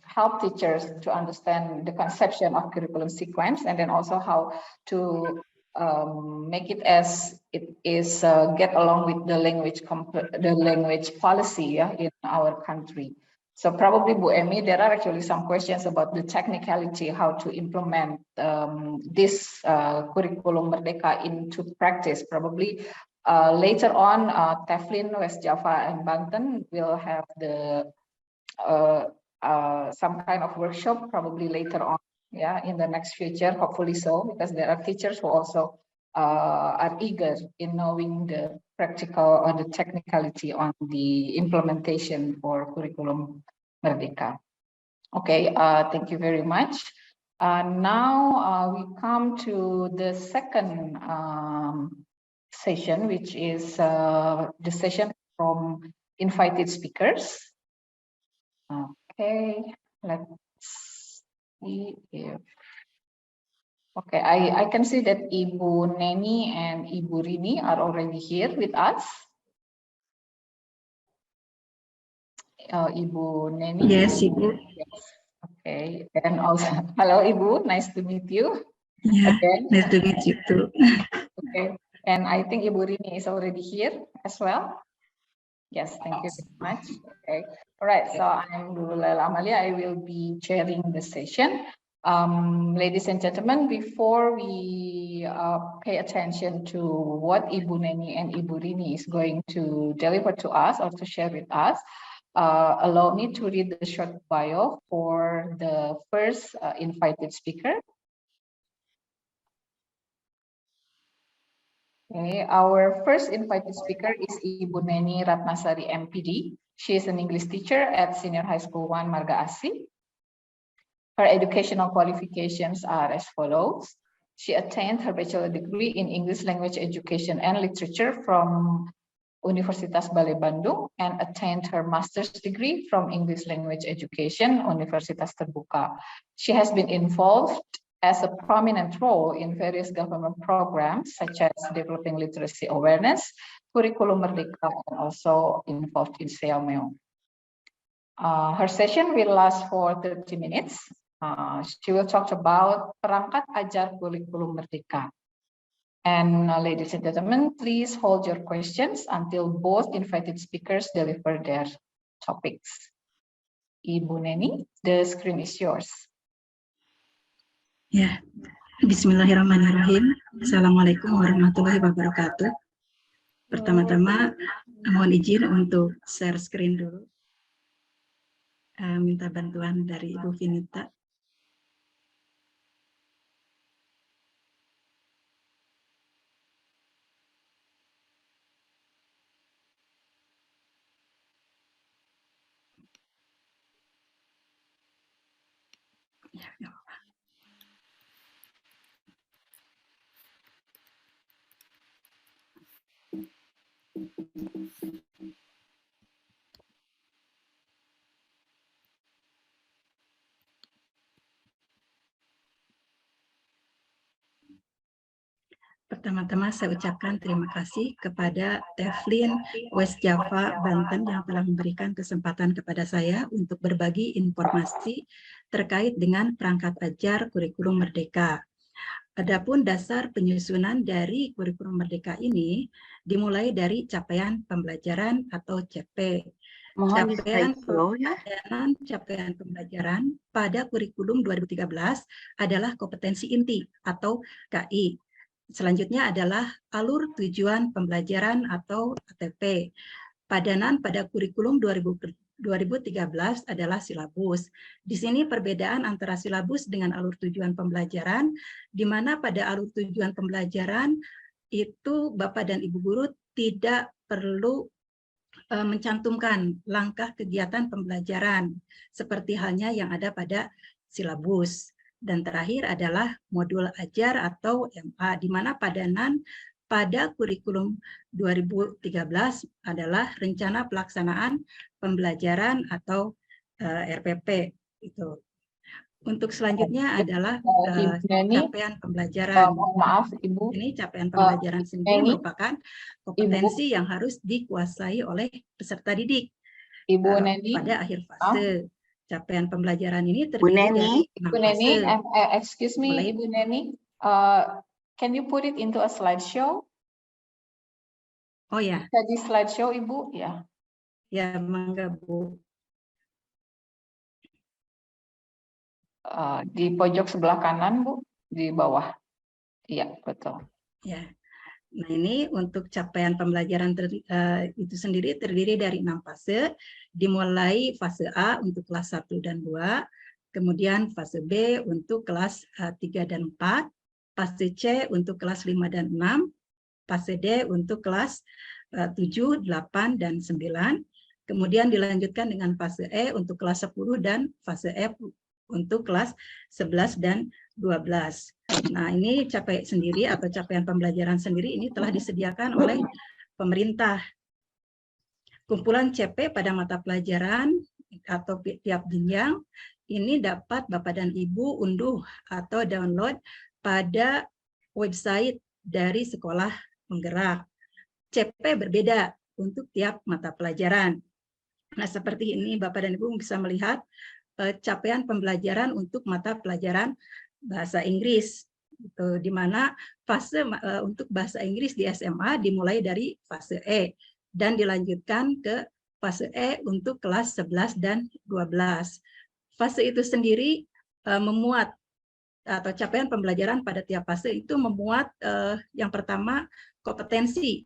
help teachers to understand the conception of curriculum sequence, and then also how to make it as it is get along with the language policy in our country. So probably Bu Emi, there are actually some questions about the technicality, how to implement this curriculum Merdeka into practice. Probably later on, TEFLIN West Java and Banten will have the some kind of workshop probably later on, in the next future, hopefully so, because there are teachers who also are eager in knowing the practical or the technicality on the implementation for curriculum Merdeka. Okay, thank you very much. Now we come to the second session, which is the session from invited speakers. Okay, let's see if, okay, I can see that Ibu Neni and Ibu Rini are already here with us. Ibu Neni. Yes, Ibu. Yes. Okay, and also, hello Ibu, nice to meet you. Yeah, again. nice to meet you too. Okay, and I think Ibu Rini is already here as well. Yes, thank you very much. Okay, all right, so I'm Lulul Amalia. I will be chairing the session. Ladies and gentlemen, before we pay attention to what Ibu Neni and Ibu Rini is going to deliver to us or to share with us, allow me to read the short bio for the first invited speaker. Okay, our first invited speaker is Ibu Neni Ratnasari M.Pd. She is an English teacher at Senior High School 1 Marga Asih. Her educational qualifications are as follows. She attained her bachelor degree in English Language Education and Literature from Universitas Bandung and attained her master's degree from English Language Education, Universitas Terbuka. She has been involved as a prominent role in various government programs, such as developing literacy awareness, Kurikulum Merdeka, and also involved in SEAMEO. Her session will last for 30 minutes. She will talk about perangkat ajar kurikulum merdeka. And ladies and gentlemen, please hold your questions until both invited speakers deliver their topics. Ibu Neni, the screen is yours. Ya, Bismillahirrahmanirrahim. Assalamualaikum warahmatullahi wabarakatuh. Pertama-tama, mohon izin untuk share screen dulu. Minta bantuan dari Ibu Vinita. Ya, ya. Pertama-tama saya ucapkan terima kasih kepada TEFLIN West Java Banten yang telah memberikan kesempatan kepada saya untuk berbagi informasi terkait dengan perangkat ajar kurikulum merdeka. Adapun dasar penyusunan dari kurikulum merdeka ini dimulai dari capaian pembelajaran atau CP. Capaian pembelajaran pada kurikulum 2013 adalah kompetensi inti atau KI. Selanjutnya adalah alur tujuan pembelajaran atau ATP. Padanan pada kurikulum 2013 adalah silabus. Di sini perbedaan antara silabus dengan alur tujuan pembelajaran, di mana pada alur tujuan pembelajaran itu Bapak dan Ibu guru tidak perlu mencantumkan langkah kegiatan pembelajaran seperti halnya yang ada pada silabus. Dan terakhir adalah modul ajar atau MA, di mana padanan pada kurikulum 2013 adalah rencana pelaksanaan pembelajaran atau RPP. Itu. Untuk selanjutnya adalah capaian pembelajaran. Maaf, Ibu. Ini capaian pembelajaran sendiri merupakan kompetensi yang harus dikuasai oleh peserta didik pada akhir fase. Capaian pembelajaran ini terdiri dari 6 fase. Excuse me, Ibu Neni. Can you put it into a slideshow? Oh ya. Jadi slideshow, Ibu, ya. Ya, mangga Bu. Di pojok sebelah kanan, Bu, di bawah. Iya, betul. Ya. Nah, ini untuk capaian pembelajaran itu sendiri terdiri dari 6 fase, dimulai fase A untuk kelas 1 dan 2, kemudian fase B untuk kelas 3 dan 4, fase C untuk kelas 5 dan 6, fase D untuk kelas 7, 8, dan 9, Kemudian dilanjutkan dengan fase E untuk kelas 10 dan fase F untuk kelas 11 dan 12. Nah, ini capaian sendiri atau capaian pembelajaran sendiri ini telah disediakan oleh pemerintah. Kumpulan CP pada mata pelajaran atau tiap jenjang ini dapat Bapak dan Ibu unduh atau download pada website dari sekolah penggerak. CP berbeda untuk tiap mata pelajaran. Nah, seperti ini Bapak dan Ibu bisa melihat capaian pembelajaran untuk mata pelajaran bahasa Inggris, di mana fase untuk bahasa Inggris di SMA dimulai dari fase E dan dilanjutkan ke fase E untuk kelas 11 dan 12. Fase itu sendiri memuat atau capaian pembelajaran pada tiap fase itu memuat yang pertama kompetensi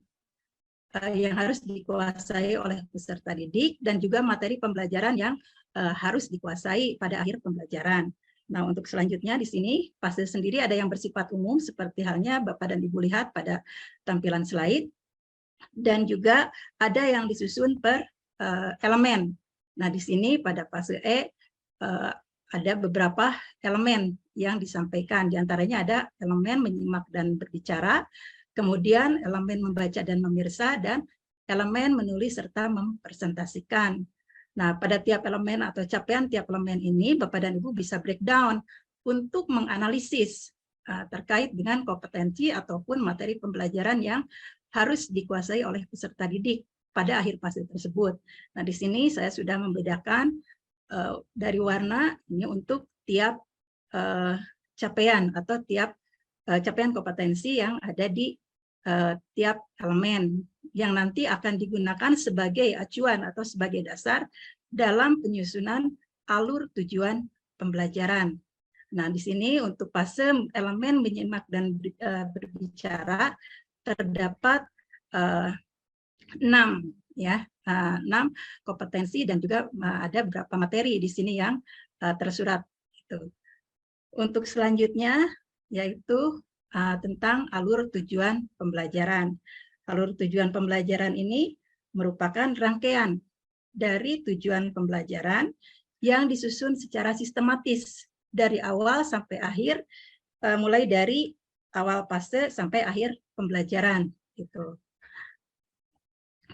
yang harus dikuasai oleh peserta didik dan juga materi pembelajaran yang harus dikuasai pada akhir pembelajaran. Nah, untuk selanjutnya di sini fase sendiri ada yang bersifat umum seperti halnya Bapak dan Ibu lihat pada tampilan slide, dan juga ada yang disusun per elemen. Nah, di sini pada fase E ada beberapa elemen yang disampaikan. Di antaranya ada elemen menyimak dan berbicara, kemudian elemen membaca dan memirsa, dan elemen menulis serta mempresentasikan. Nah, pada tiap elemen atau capaian tiap elemen ini, Bapak dan Ibu bisa breakdown untuk menganalisis terkait dengan kompetensi ataupun materi pembelajaran yang harus dikuasai oleh peserta didik pada akhir fase tersebut. Nah, di sini saya sudah membedakan dari warna ini untuk tiap capaian atau tiap capaian kompetensi yang ada di tiap elemen yang nanti akan digunakan sebagai acuan atau sebagai dasar dalam penyusunan alur tujuan pembelajaran. Nah, di sini untuk fase elemen menyimak dan berbicara terdapat 6 ya, 6 kompetensi dan juga ada beberapa materi di sini yang tersurat. Untuk selanjutnya yaitu tentang alur tujuan pembelajaran. Alur tujuan pembelajaran ini merupakan rangkaian dari tujuan pembelajaran yang disusun secara sistematis dari awal sampai akhir, mulai dari awal fase sampai akhir pembelajaran. Gitu.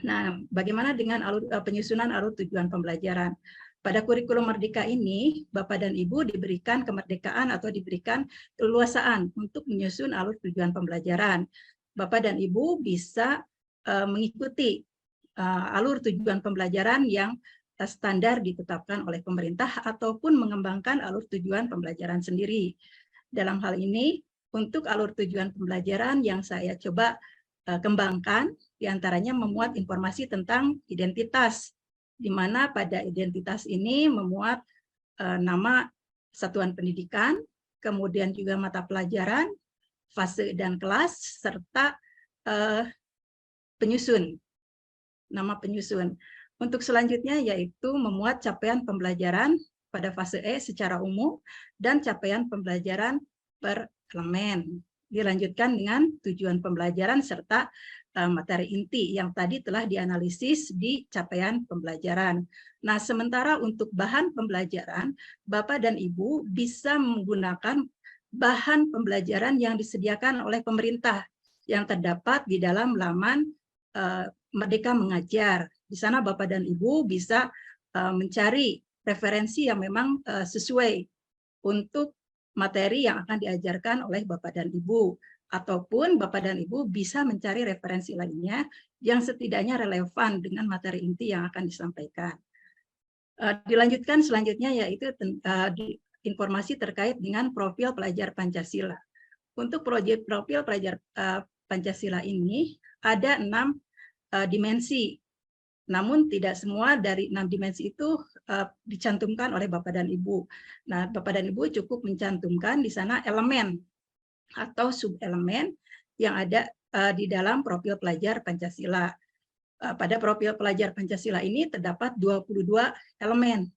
Nah, bagaimana dengan penyusunan alur tujuan pembelajaran? Pada kurikulum Merdeka ini, Bapak dan Ibu diberikan kemerdekaan atau diberikan keleluasaan untuk menyusun alur tujuan pembelajaran. Bapak dan Ibu bisa mengikuti alur tujuan pembelajaran yang standar ditetapkan oleh pemerintah ataupun mengembangkan alur tujuan pembelajaran sendiri. Dalam hal ini, untuk alur tujuan pembelajaran yang saya coba kembangkan, diantaranya memuat informasi tentang identitas, di mana pada identitas ini memuat nama satuan pendidikan, kemudian juga mata pelajaran, fase dan kelas, serta penyusun, nama penyusun. Untuk selanjutnya yaitu memuat capaian pembelajaran pada fase E secara umum dan capaian pembelajaran per elemen. Dilanjutkan dengan tujuan pembelajaran serta materi inti yang tadi telah dianalisis di capaian pembelajaran. Nah, sementara untuk bahan pembelajaran, Bapak dan Ibu bisa menggunakan bahan pembelajaran yang disediakan oleh pemerintah yang terdapat di dalam laman Merdeka Mengajar. Di sana Bapak dan Ibu bisa mencari referensi yang memang sesuai untuk materi yang akan diajarkan oleh Bapak dan Ibu. Ataupun Bapak dan Ibu bisa mencari referensi lainnya yang setidaknya relevan dengan materi inti yang akan disampaikan. Dilanjutkan selanjutnya yaitu informasi terkait dengan profil pelajar Pancasila. Untuk proyek profil pelajar Pancasila ini ada 6 dimensi. Namun tidak semua dari 6 dimensi itu dicantumkan oleh Bapak dan Ibu. Nah, Bapak dan Ibu cukup mencantumkan di sana elemen atau subelemen yang ada di dalam profil pelajar Pancasila. Pada profil pelajar Pancasila ini terdapat 22 elemen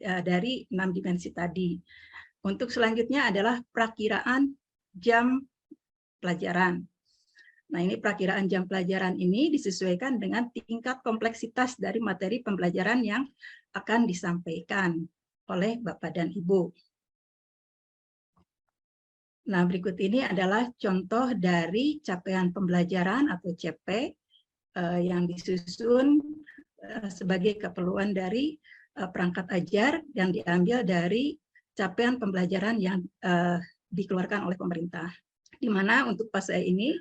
dari 6 dimensi tadi. Untuk selanjutnya adalah perakiraan jam pelajaran. Nah, ini perakiraan jam pelajaran ini disesuaikan dengan tingkat kompleksitas dari materi pembelajaran yang akan disampaikan oleh Bapak dan Ibu. Nah, berikut ini adalah contoh dari capaian pembelajaran atau CP yang disusun sebagai keperluan dari perangkat ajar yang diambil dari capaian pembelajaran yang dikeluarkan oleh pemerintah. Di mana untuk fase ini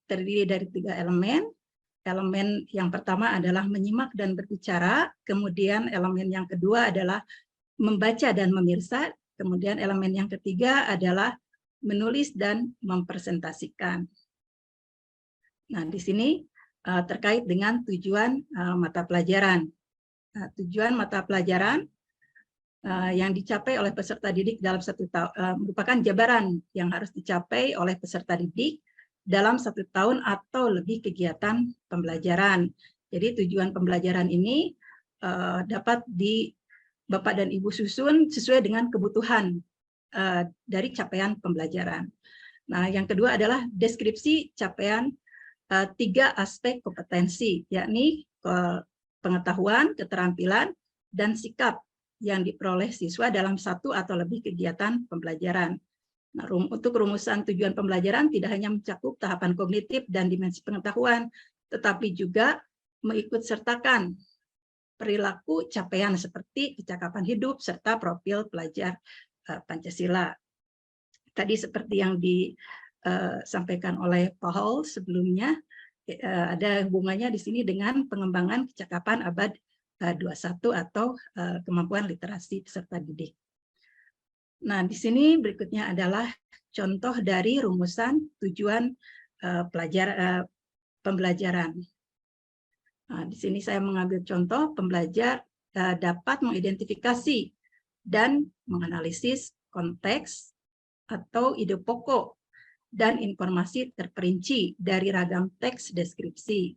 terdiri dari 3 elemen. Elemen yang pertama adalah menyimak dan berbicara, kemudian elemen yang kedua adalah membaca dan memirsa, kemudian elemen yang ketiga adalah menulis dan mempresentasikan. Nah, di sini terkait dengan tujuan mata pelajaran. Nah, tujuan mata pelajaran yang dicapai oleh peserta didik dalam 1 tahun merupakan jabaran yang harus dicapai oleh peserta didik dalam 1 tahun atau lebih kegiatan pembelajaran. Jadi tujuan pembelajaran ini dapat Bapak dan Ibu susun sesuai dengan kebutuhan dari capaian pembelajaran. Nah, yang kedua adalah deskripsi capaian 3 aspek kompetensi, yakni pengetahuan, keterampilan, dan sikap yang diperoleh siswa dalam 1 atau lebih kegiatan pembelajaran. Nah, untuk rumusan tujuan pembelajaran tidak hanya mencakup tahapan kognitif dan dimensi pengetahuan, tetapi juga mengikutsertakan perilaku capaian seperti kecakapan hidup serta profil pelajar Pancasila. Tadi seperti yang disampaikan oleh Pak Hall sebelumnya, ada hubungannya di sini dengan pengembangan kecakapan abad 21 atau kemampuan literasi peserta didik. Nah, di sini berikutnya adalah contoh dari rumusan tujuan pembelajaran. Nah, di sini saya mengambil contoh pembelajar dapat mengidentifikasi dan menganalisis konteks atau ide pokok dan informasi terperinci dari ragam teks deskripsi,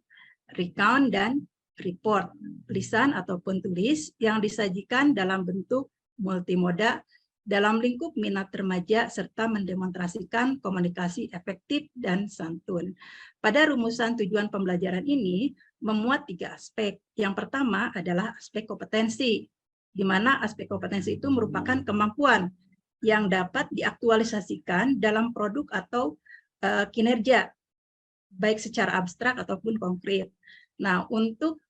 recount, dan report, lisan ataupun tulis yang disajikan dalam bentuk multimoda dalam lingkup minat remaja serta mendemonstrasikan komunikasi efektif dan santun. Pada rumusan tujuan pembelajaran ini memuat 3 aspek. Yang pertama adalah aspek kompetensi, di mana aspek kompetensi itu merupakan kemampuan yang dapat diaktualisasikan dalam produk atau kinerja, baik secara abstrak ataupun konkret. Nah, untuk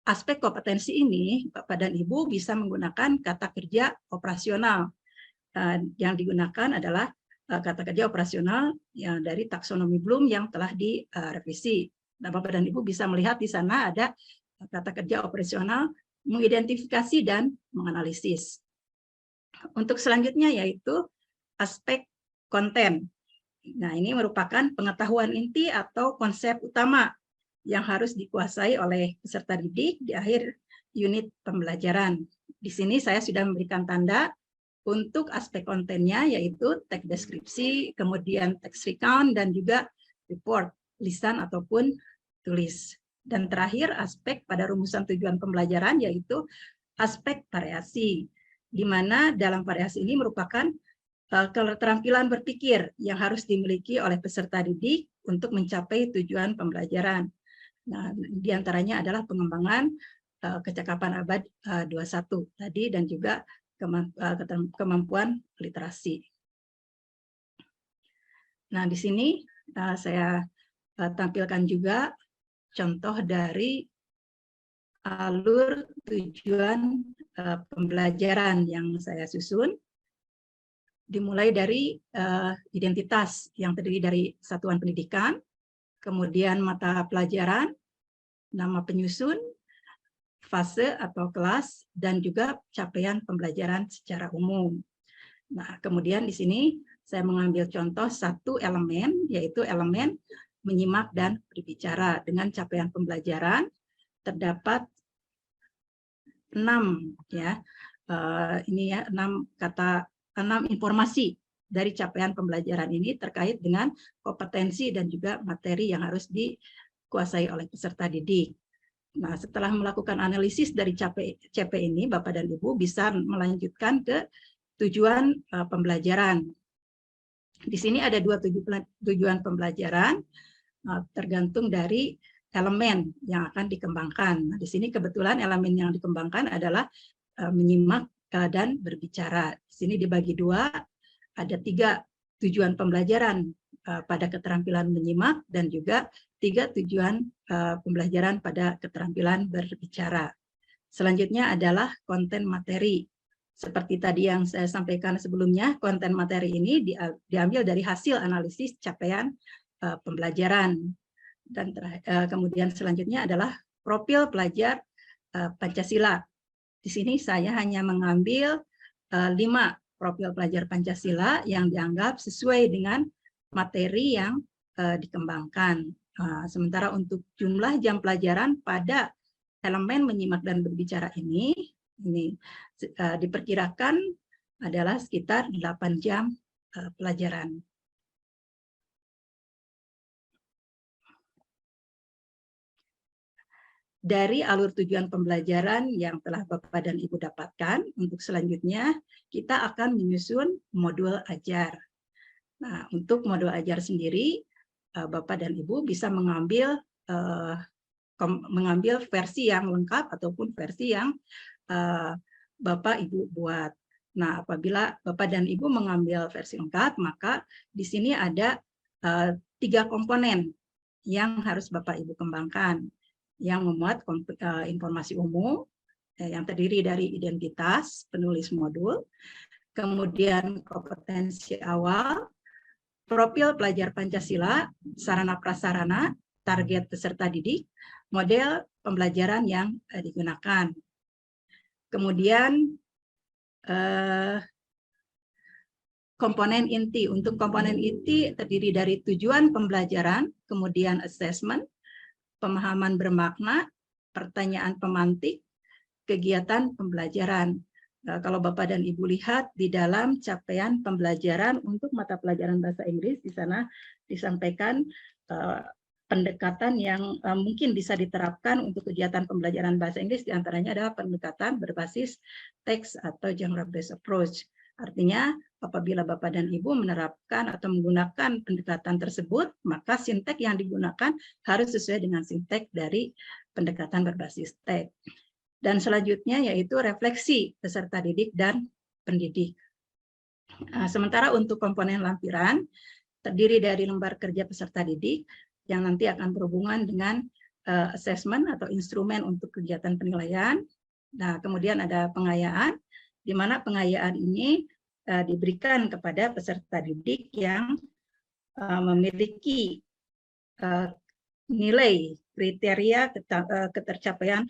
aspek kompetensi ini, Bapak dan Ibu bisa menggunakan kata kerja operasional. Yang digunakan adalah kata kerja operasional yang dari taksonomi Bloom yang telah direvisi. Nah, Bapak dan Ibu bisa melihat di sana ada kata kerja operasional, mengidentifikasi dan menganalisis. Untuk selanjutnya yaitu aspek konten. Nah, ini merupakan pengetahuan inti atau konsep utama yang harus dikuasai oleh peserta didik di akhir unit pembelajaran. Di sini saya sudah memberikan tanda untuk aspek kontennya, yaitu teks deskripsi, kemudian teks recount, dan juga report, lisan ataupun tulis. Dan terakhir aspek pada rumusan tujuan pembelajaran yaitu aspek variasi, di mana dalam variasi ini merupakan keterampilan berpikir yang harus dimiliki oleh peserta didik untuk mencapai tujuan pembelajaran. Nah, diantaranya adalah pengembangan kecakapan abad 21 tadi dan juga kemampuan literasi. Nah, di sini saya tampilkan juga contoh dari alur tujuan pembelajaran yang saya susun, dimulai dari identitas yang terdiri dari satuan pendidikan, kemudian mata pelajaran, nama penyusun, fase atau kelas, dan juga capaian pembelajaran secara umum. Nah, kemudian di sini saya mengambil contoh 1 elemen, yaitu elemen menyimak dan berbicara. Dengan capaian pembelajaran terdapat 6 ya. Ini ya 6 informasi dari capaian pembelajaran ini terkait dengan kompetensi dan juga materi yang harus dikuasai oleh peserta didik. Nah, setelah melakukan analisis dari CP ini, Bapak dan Ibu bisa melanjutkan ke tujuan pembelajaran. Di sini ada 2 tujuan pembelajaran. tergantung dari elemen yang akan dikembangkan. Nah, di sini kebetulan elemen yang dikembangkan adalah menyimak dan berbicara. Di sini dibagi dua, ada 3 tujuan pembelajaran pada keterampilan menyimak dan juga 3 tujuan pembelajaran pada keterampilan berbicara. Selanjutnya adalah konten materi. Seperti tadi yang saya sampaikan sebelumnya, konten materi ini diambil dari hasil analisis capaian pembelajaran. Dan kemudian selanjutnya adalah profil pelajar Pancasila. Di sini saya hanya mengambil 5 profil pelajar Pancasila yang dianggap sesuai dengan materi yang dikembangkan. Sementara untuk jumlah jam pelajaran pada elemen menyimak dan berbicara ini diperkirakan adalah sekitar 8 jam pelajaran. Dari alur tujuan pembelajaran yang telah Bapak dan Ibu dapatkan, untuk selanjutnya kita akan menyusun modul ajar. Nah, untuk modul ajar sendiri, Bapak dan Ibu bisa mengambil versi yang lengkap ataupun versi yang Bapak Ibu buat. Nah, apabila Bapak dan Ibu mengambil versi lengkap, maka di sini ada 3 komponen yang harus Bapak Ibu kembangkan, yang memuat informasi umum yang terdiri dari identitas penulis modul, kemudian kompetensi awal, profil pelajar Pancasila, sarana prasarana, target peserta didik, model pembelajaran yang digunakan. Kemudian komponen inti. Untuk komponen inti terdiri dari tujuan pembelajaran, kemudian assessment, pemahaman bermakna, pertanyaan pemantik, kegiatan pembelajaran. Kalau Bapak dan Ibu lihat di dalam capaian pembelajaran untuk mata pelajaran bahasa Inggris, di sana disampaikan pendekatan yang mungkin bisa diterapkan untuk kegiatan pembelajaran bahasa Inggris, diantaranya adalah pendekatan berbasis teks atau genre-based approach. Artinya, apabila Bapak dan Ibu menerapkan atau menggunakan pendekatan tersebut, maka sintek yang digunakan harus sesuai dengan sintek dari pendekatan berbasis teks. Dan selanjutnya yaitu refleksi peserta didik dan pendidik. Sementara untuk komponen lampiran, terdiri dari lembar kerja peserta didik, yang nanti akan berhubungan dengan assessment atau instrumen untuk kegiatan penilaian. Nah, kemudian ada pengayaan, di mana pengayaan ini diberikan kepada peserta didik yang memiliki nilai kriteria ketercapaian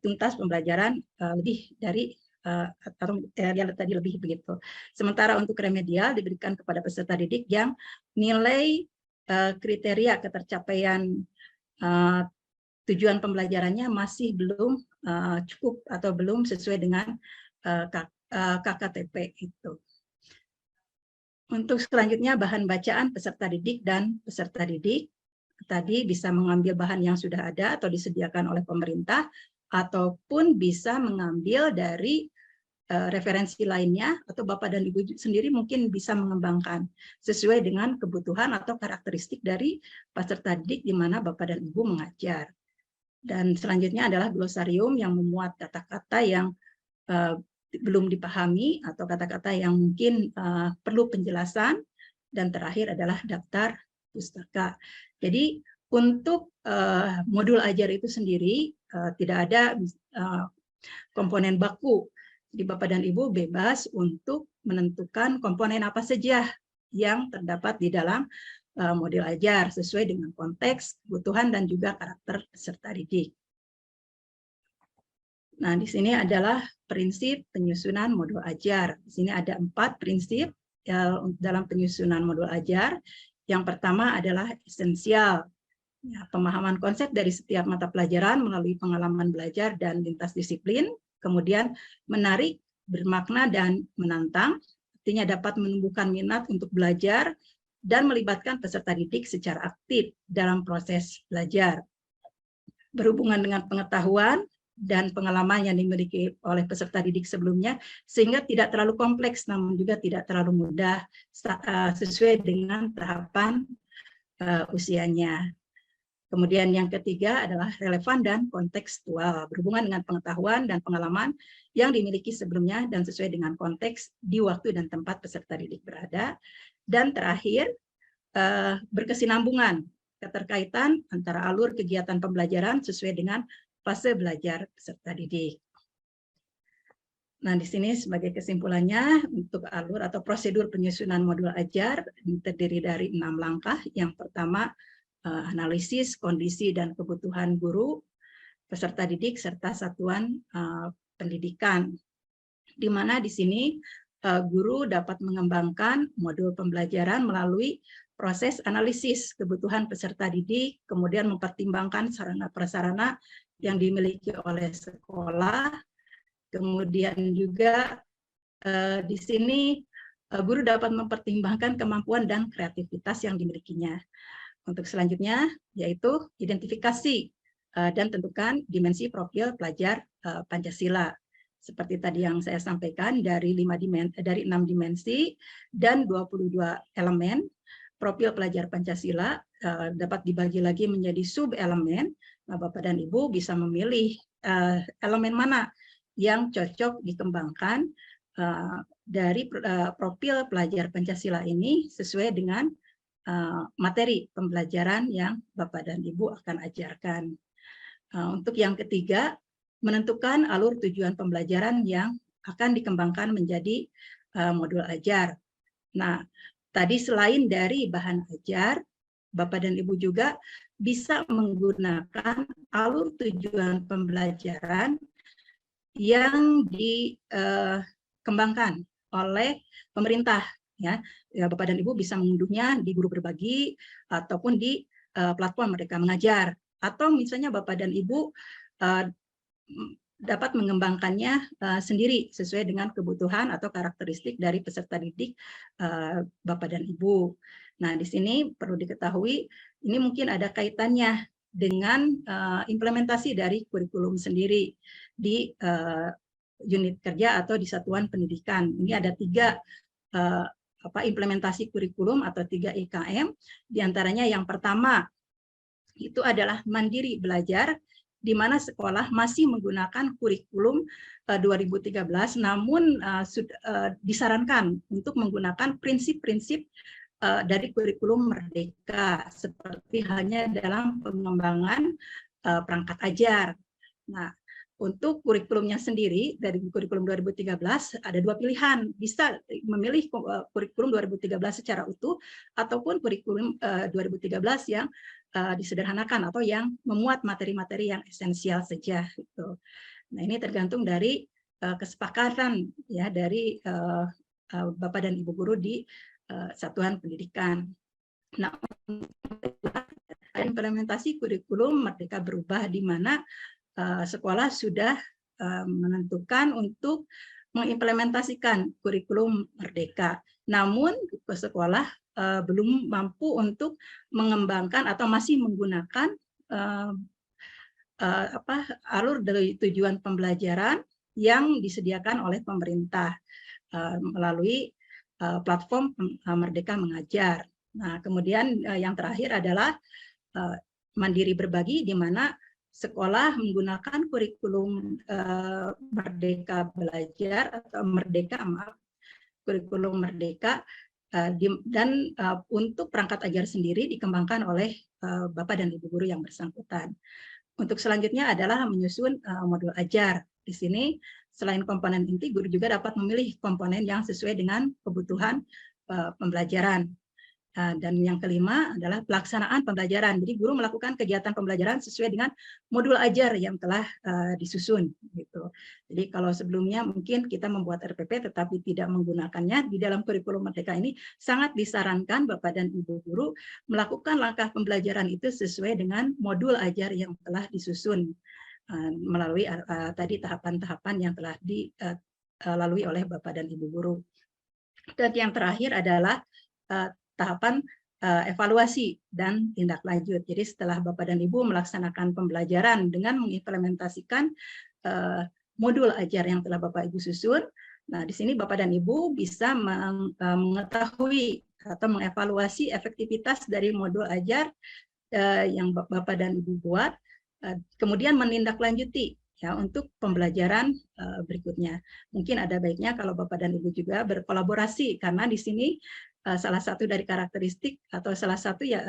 tuntas pembelajaran lebih dari atau tadi lebih begitu. Sementara untuk remedial diberikan kepada peserta didik yang nilai kriteria ketercapaian tujuan pembelajarannya masih belum cukup atau belum sesuai dengan KKTP itu. Untuk selanjutnya bahan bacaan peserta didik dan peserta didik tadi bisa mengambil bahan yang sudah ada atau disediakan oleh pemerintah, ataupun bisa mengambil dari referensi lainnya, atau Bapak dan Ibu sendiri mungkin bisa mengembangkan sesuai dengan kebutuhan atau karakteristik dari peserta didik di mana Bapak dan Ibu mengajar. Dan selanjutnya adalah glosarium yang memuat kata-kata yang belum dipahami atau kata-kata yang mungkin perlu penjelasan, dan terakhir adalah daftar pustaka. Jadi untuk modul ajar itu sendiri tidak ada komponen baku. Jadi Bapak dan Ibu bebas untuk menentukan komponen apa saja yang terdapat di dalam modul ajar sesuai dengan konteks, kebutuhan, dan juga karakter peserta didik. Nah, di sini adalah prinsip penyusunan modul ajar. Di sini ada 4 prinsip dalam penyusunan modul ajar. Yang pertama adalah esensial. Pemahaman konsep dari setiap mata pelajaran melalui pengalaman belajar dan lintas disiplin. Kemudian menarik, bermakna, dan menantang. Artinya dapat menumbuhkan minat untuk belajar dan melibatkan peserta didik secara aktif dalam proses belajar. Berhubungan dengan pengetahuan dan pengalaman yang dimiliki oleh peserta didik sebelumnya, sehingga tidak terlalu kompleks namun juga tidak terlalu mudah, sesuai dengan tahapan usianya. Kemudian yang ketiga adalah relevan dan kontekstual, berhubungan dengan pengetahuan dan pengalaman yang dimiliki sebelumnya dan sesuai dengan konteks di waktu dan tempat peserta didik berada. Dan terakhir, berkesinambungan, keterkaitan antara alur kegiatan pembelajaran sesuai dengan fase belajar peserta didik. Nah, di sini sebagai kesimpulannya, untuk alur atau prosedur penyusunan modul ajar terdiri dari 6 langkah. Yang pertama, analisis kondisi dan kebutuhan guru, peserta didik, serta satuan pendidikan. Di mana di sini guru dapat mengembangkan modul pembelajaran melalui proses analisis kebutuhan peserta didik, kemudian mempertimbangkan sarana-prasarana yang dimiliki oleh sekolah, kemudian juga di sini guru dapat mempertimbangkan kemampuan dan kreativitas yang dimilikinya. Untuk selanjutnya, yaitu identifikasi dan tentukan dimensi profil pelajar Pancasila. Seperti tadi yang saya sampaikan, dari 6 dimensi dan 22 elemen, profil pelajar Pancasila dapat dibagi lagi menjadi sub-elemen. Nah, Bapak dan Ibu bisa memilih elemen mana yang cocok dikembangkan dari profil pelajar Pancasila ini sesuai dengan materi pembelajaran yang Bapak dan Ibu akan ajarkan. Untuk yang ketiga, menentukan alur tujuan pembelajaran yang akan dikembangkan menjadi modul ajar. Nah, tadi selain dari bahan ajar, Bapak dan Ibu juga bisa menggunakan alur tujuan pembelajaran yang dikembangkan oleh pemerintah. Ya, Bapak dan Ibu bisa mengunduhnya di guru berbagi ataupun di platform Merdeka Mengajar, atau misalnya Bapak dan Ibu dapat mengembangkannya sendiri sesuai dengan kebutuhan atau karakteristik dari peserta didik Bapak dan Ibu. Nah, di sini perlu diketahui ini mungkin ada kaitannya dengan implementasi dari kurikulum sendiri di unit kerja atau di satuan pendidikan. Ini ada 3 implementasi kurikulum atau 3 IKM, diantaranya yang pertama itu adalah mandiri belajar, di mana sekolah masih menggunakan kurikulum 2013, namun disarankan untuk menggunakan prinsip-prinsip dari kurikulum Merdeka, seperti halnya dalam pengembangan perangkat ajar. Nah, untuk kurikulumnya sendiri dari kurikulum 2013 ada 2 pilihan, bisa memilih kurikulum 2013 secara utuh ataupun kurikulum 2013 yang disederhanakan atau yang memuat materi-materi yang esensial saja. Gitu. Nah, ini tergantung dari kesepakatan ya dari Bapak dan Ibu guru di satuan pendidikan. Nah, implementasi kurikulum Merdeka berubah di mana sekolah sudah menentukan untuk mengimplementasikan kurikulum Merdeka. Namun sekolah belum mampu untuk mengembangkan atau masih menggunakan alur dari tujuan pembelajaran yang disediakan oleh pemerintah melalui platform Merdeka Mengajar. Nah, kemudian yang terakhir adalah mandiri berbagi, di mana sekolah menggunakan kurikulum Merdeka Belajar atau kurikulum Merdeka dan untuk perangkat ajar sendiri dikembangkan oleh Bapak dan Ibu guru yang bersangkutan. Untuk selanjutnya adalah menyusun modul ajar. Di sini selain komponen inti, guru juga dapat memilih komponen yang sesuai dengan kebutuhan pembelajaran. Dan yang kelima adalah pelaksanaan pembelajaran. Jadi guru melakukan kegiatan pembelajaran sesuai dengan modul ajar yang telah disusun. Gitu. Jadi kalau sebelumnya mungkin kita membuat RPP tetapi tidak menggunakannya, di dalam kurikulum Merdeka ini sangat disarankan Bapak dan Ibu guru melakukan langkah pembelajaran itu sesuai dengan modul ajar yang telah disusun melalui tadi tahapan-tahapan yang telah dilalui oleh Bapak dan Ibu guru. Dan yang terakhir adalah tahapan evaluasi dan tindak lanjut. Jadi setelah Bapak dan Ibu melaksanakan pembelajaran dengan mengimplementasikan modul ajar yang telah Bapak Ibu susun, nah di sini Bapak dan Ibu bisa mengetahui atau mengevaluasi efektivitas dari modul ajar yang Bapak dan Ibu buat, kemudian menindaklanjuti ya untuk pembelajaran berikutnya. Mungkin ada baiknya kalau Bapak dan Ibu juga berkolaborasi, karena di sini salah satu dari karakteristik atau salah satu ya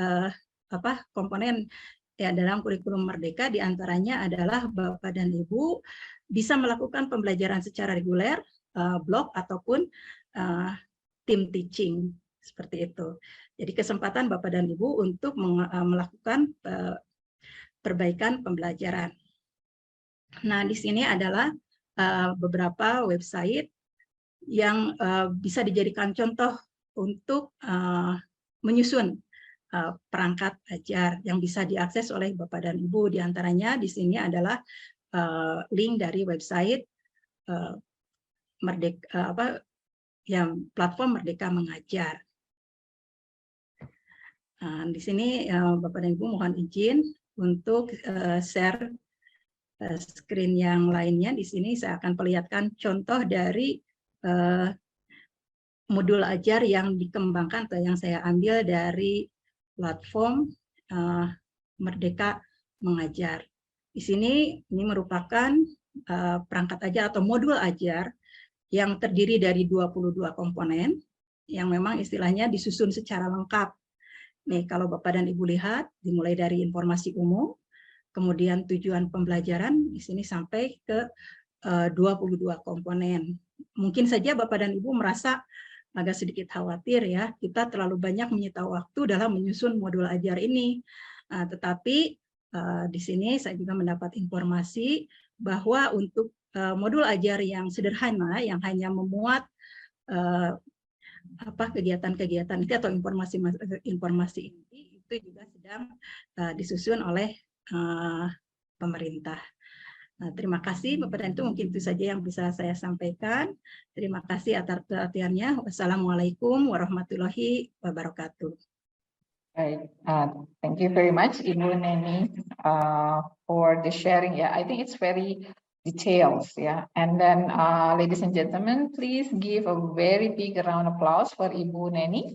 komponen ya dalam kurikulum merdeka diantaranya adalah Bapak dan Ibu bisa melakukan pembelajaran secara reguler, blok ataupun tim teaching seperti itu. Jadi kesempatan Bapak dan Ibu untuk melakukan perbaikan pembelajaran. Nah, di sini adalah beberapa website yang bisa dijadikan contoh untuk menyusun perangkat ajar yang bisa diakses oleh Bapak dan Ibu. Di antaranya di sini adalah link dari website platform Merdeka Mengajar. Di sini Bapak dan Ibu mohon izin untuk share screen yang lainnya. Di sini saya akan perlihatkan contoh dari modul ajar yang dikembangkan atau yang saya ambil dari platform Merdeka Mengajar. Di sini ini merupakan perangkat ajar atau modul ajar yang terdiri dari 22 komponen yang memang istilahnya disusun secara lengkap. Nih, kalau Bapak dan Ibu lihat, dimulai dari informasi umum, kemudian tujuan pembelajaran, di sini sampai ke 22 komponen. Mungkin saja Bapak dan Ibu merasa agak sedikit khawatir ya, kita terlalu banyak menyita waktu dalam menyusun modul ajar ini. Tetapi di sini saya juga mendapat informasi bahwa untuk modul ajar yang sederhana, yang hanya memuat kegiatan-kegiatan itu atau informasi inti itu juga sedang disusun oleh pemerintah. Nah, terima kasih Bapak dan Ibu, mungkin itu saja yang bisa saya sampaikan. Terima kasih atas perhatiannya. Wassalamualaikum warahmatullahi wabarakatuh. Right. Thank you very much, Ibu Neni, for the sharing. Yeah, I think it's very details. Yeah, and then, ladies and gentlemen, please give a very big round of applause for Ibu Neni.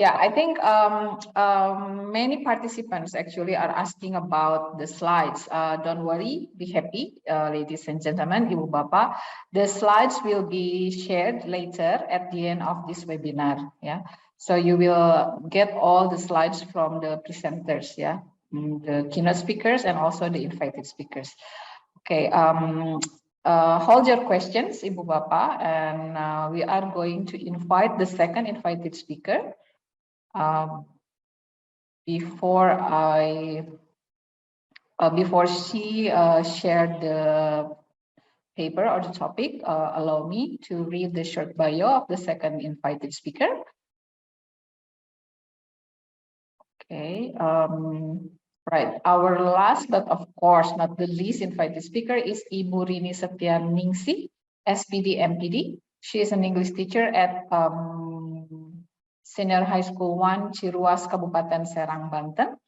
Yeah, I think many participants actually are asking about the slides. Don't worry, be happy, ladies and gentlemen, Ibu Bapak. The slides will be shared later at the end of this webinar. Yeah, so you will get all the slides from the presenters. Yeah, the keynote speakers and also the invited speakers. Okay. Hold your questions, Ibu Bapak, and we are going to invite the second invited speaker. Before she shared the paper or the topic, allow me to read the short bio of the second invited speaker. Okay, right. Our last, but of course not the least invited speaker is Ibu Rini Setianingsih, S.Pd. M.Pd. She is an English teacher at Senior High School 1, Ciruas, Kabupaten Serang, Banten.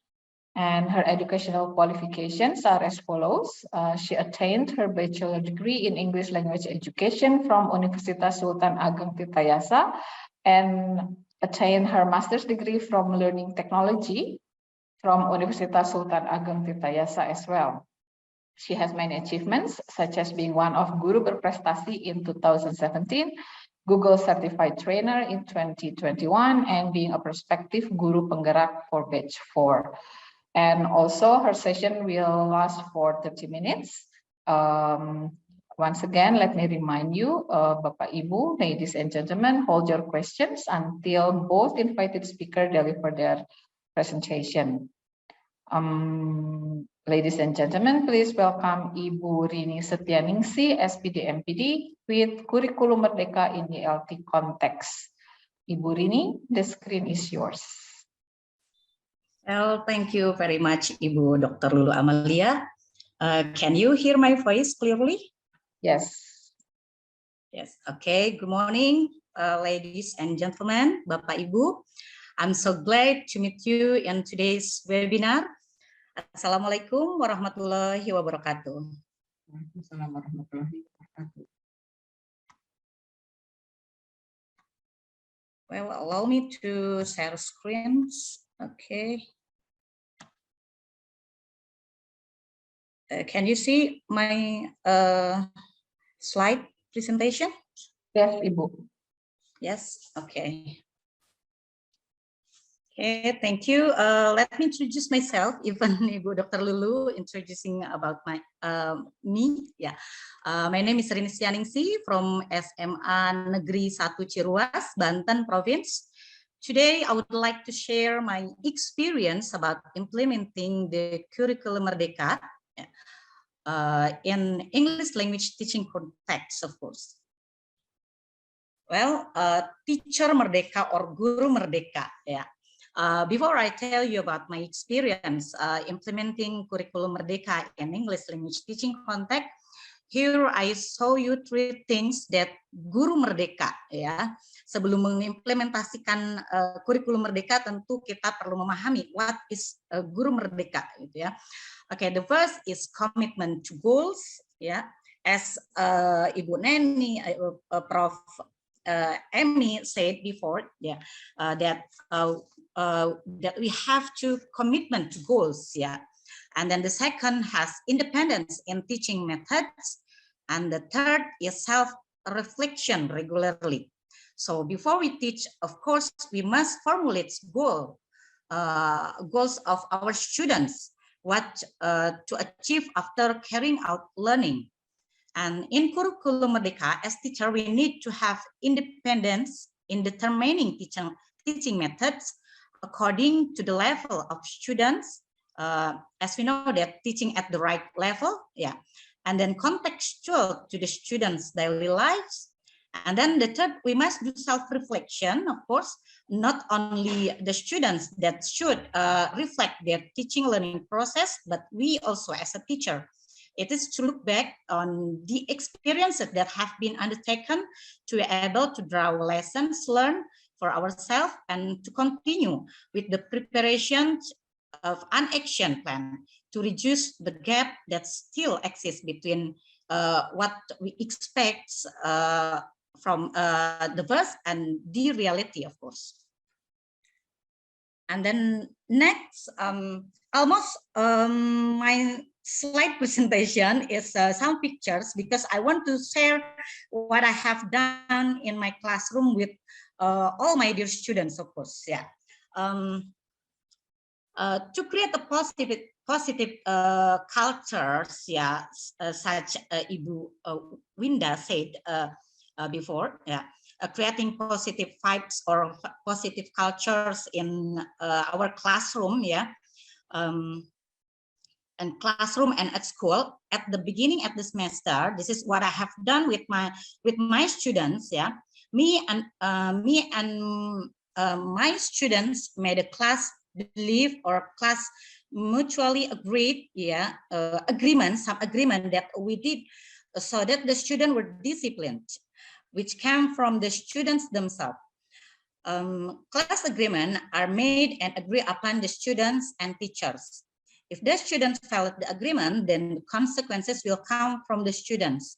And her educational qualifications are as follows. She attained her bachelor degree in English language education from Universitas Sultan Ageng Tirtayasa and attained her master's degree from learning technology from Universitas Sultan Ageng Tirtayasa as well. She has many achievements, such as being one of Guru Berprestasi in 2017, Google Certified Trainer in 2021, and being a prospective Guru Penggerak for Batch 4. And also her session will last for 30 minutes. Once again, let me remind you, Bapak Ibu, ladies and gentlemen, hold your questions until both invited speakers deliver their presentation. Ladies and gentlemen, please welcome Ibu Rini Setianingsih, S.Pd. M.Pd. with Kurikulum Merdeka in the LT context. Ibu Rini, the screen is yours. Well, thank you very much, Ibu Dr. Lulu Amalia. Can you hear my voice clearly? Yes. Yes. Okay. Good morning, ladies and gentlemen, Bapak Ibu. I'm so glad to meet you in today's webinar. Assalamualaikum warahmatullahi wabarakatuh. Waalaikumsalam warahmatullahi wabarakatuh. Well, allow me to share screens. Okay. Can you see my slide presentation? Yes, Ibu. Yes, okay. Okay, thank you. Let me introduce myself, even Ibu Dr. Lulu introducing about me. Yeah, my name is Rini from SMA Negeri 1 Ciruas, Banten Province. Today, I would like to share my experience about implementing the Kurikulum Merdeka in English language teaching context, of course. Well, teacher merdeka or guru merdeka, yeah. Before I tell you about my experience implementing Kurikulum Merdeka in English language teaching context, here I show you 3 things that guru merdeka, ya. Sebelum mengimplementasikan Kurikulum Merdeka, tentu kita perlu memahami what is guru merdeka, gitu ya. Okay, the first is commitment to goals, ya. As Ibu Neni, Prof. Emmy said before, yeah, that we have to commitment to goals, yeah. And then the second has independence in teaching methods, and the third is self-reflection regularly. So before we teach, of course, we must formulate goals of our students, what to achieve after carrying out learning. And in Kurikulum Merdeka, as teacher, we need to have independence in determining teaching methods according to the level of students, as we know that teaching at the right level, yeah, and then contextual to the students' daily lives. And then the third, we must do self-reflection, of course, not only the students that should reflect their teaching learning process, but we also as a teacher. It is to look back on the experiences that have been undertaken to be able to draw lessons learned for ourselves and to continue with the preparation of an action plan to reduce the gap that still exists between what we expect from the verse and the reality, of course. And then next, almost my slide presentation is some pictures because I want to share what I have done in my classroom with all my dear students, of course. Yeah, to create a positive cultures, yeah, such Ibu Winda said before, yeah. Creating positive vibes or positive cultures in our classroom, yeah, and classroom and at school. At the beginning of the semester, this is what I have done with my students, yeah. Me and my students made a class belief or class mutually agreed, yeah, some agreement that we did so that the students were disciplined, which came from the students themselves. Class agreement are made and agreed upon the students and teachers. If the students follow the agreement, then consequences will come from the students.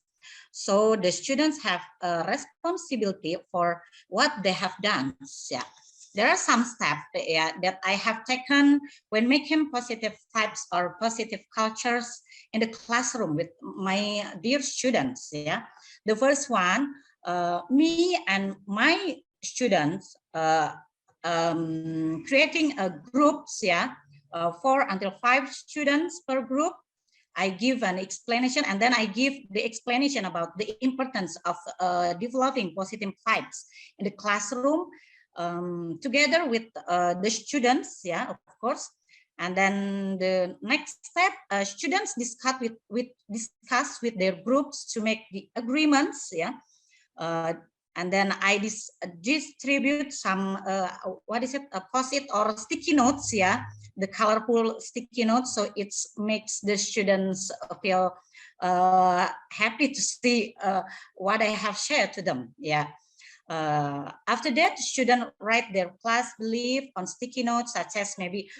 So the students have a responsibility for what they have done. Yeah. There are some steps, yeah, that I have taken when making positive vibes or positive cultures in the classroom with my dear students. Yeah. The first one, me and my students creating a groups, yeah, 4 until 5 students per group. I give an explanation and then I give the explanation about the importance of developing positive vibes in the classroom together with the students, yeah, of course. And then the next step, students discuss with their groups to make the agreements, yeah. And then I distribute some post-it or sticky notes, yeah, the colorful sticky notes, so it makes the students feel happy to see what I have shared to them, yeah. After that, students write their class belief on sticky notes, such as maybe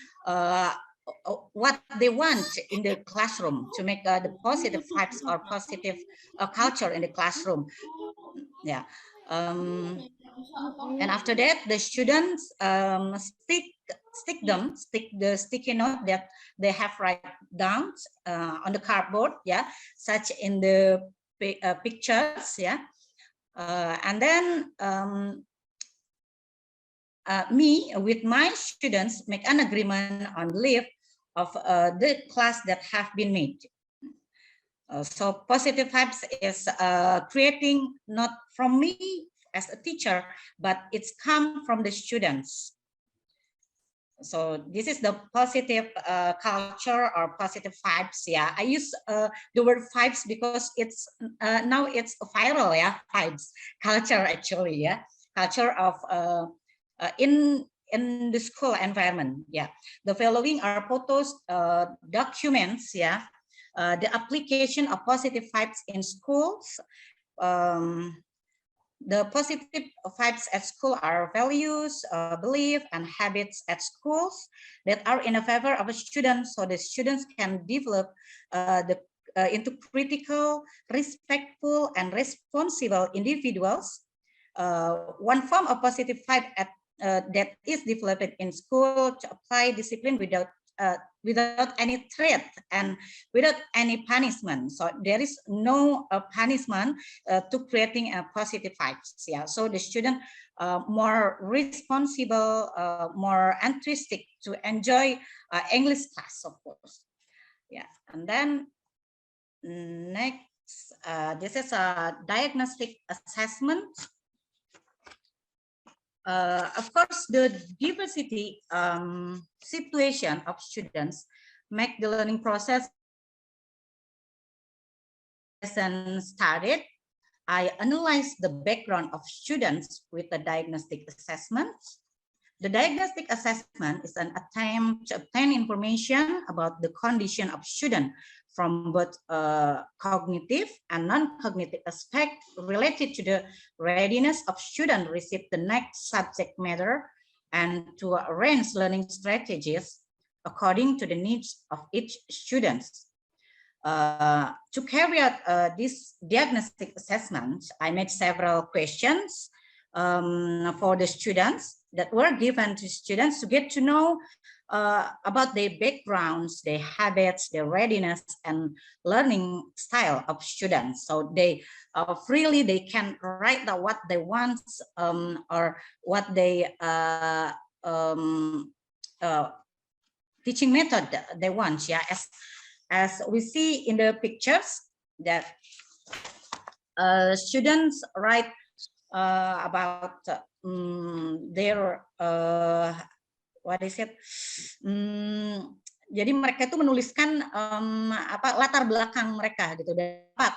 what they want in the classroom to make the positive vibes or positive culture in the classroom. Yeah. And after that, the students stick the sticky note that they have write down on the cardboard, yeah, such in the pictures, yeah. And then me with my students make an agreement on the list of the class that have been made. So positive vibes is creating not from me as a teacher, but it's come from the students. So this is the positive culture or positive vibes. Yeah, I use the word vibes because it's now it's viral. Yeah, vibes culture actually. Yeah, culture of in the school environment. Yeah, the following are photos, documents. Yeah, the application of positive vibes in schools. The positive vibes at school are values, belief, and habits at schools that are in favor of a student, so the students can develop into critical, respectful, and responsible individuals. One form of positive vibe that is developed in school to apply discipline without any threat and without any punishment. So there is no punishment to creating a positive vibes. Yeah, so the student more responsible, more enthusiastic to enjoy English class, of course. Yeah, and then next, this is a diagnostic assessment. Of course, the diversity situation of students make the learning process started. I analyzed the background of students with the diagnostic assessment. The diagnostic assessment is an attempt to obtain information about the condition of student from both cognitive and non-cognitive aspect related to the readiness of student receive the next subject matter and to arrange learning strategies according to the needs of each student. To carry out this diagnostic assessment, I made several questions for the students that were given to students to get to know about their backgrounds, their habits, their readiness, and learning style of students. So they freely they can write down what they want or what they teaching method they want. Yeah, as we see in the pictures that students write about their what is it? Jadi mereka itu menuliskan apa latar belakang mereka gitu, dapat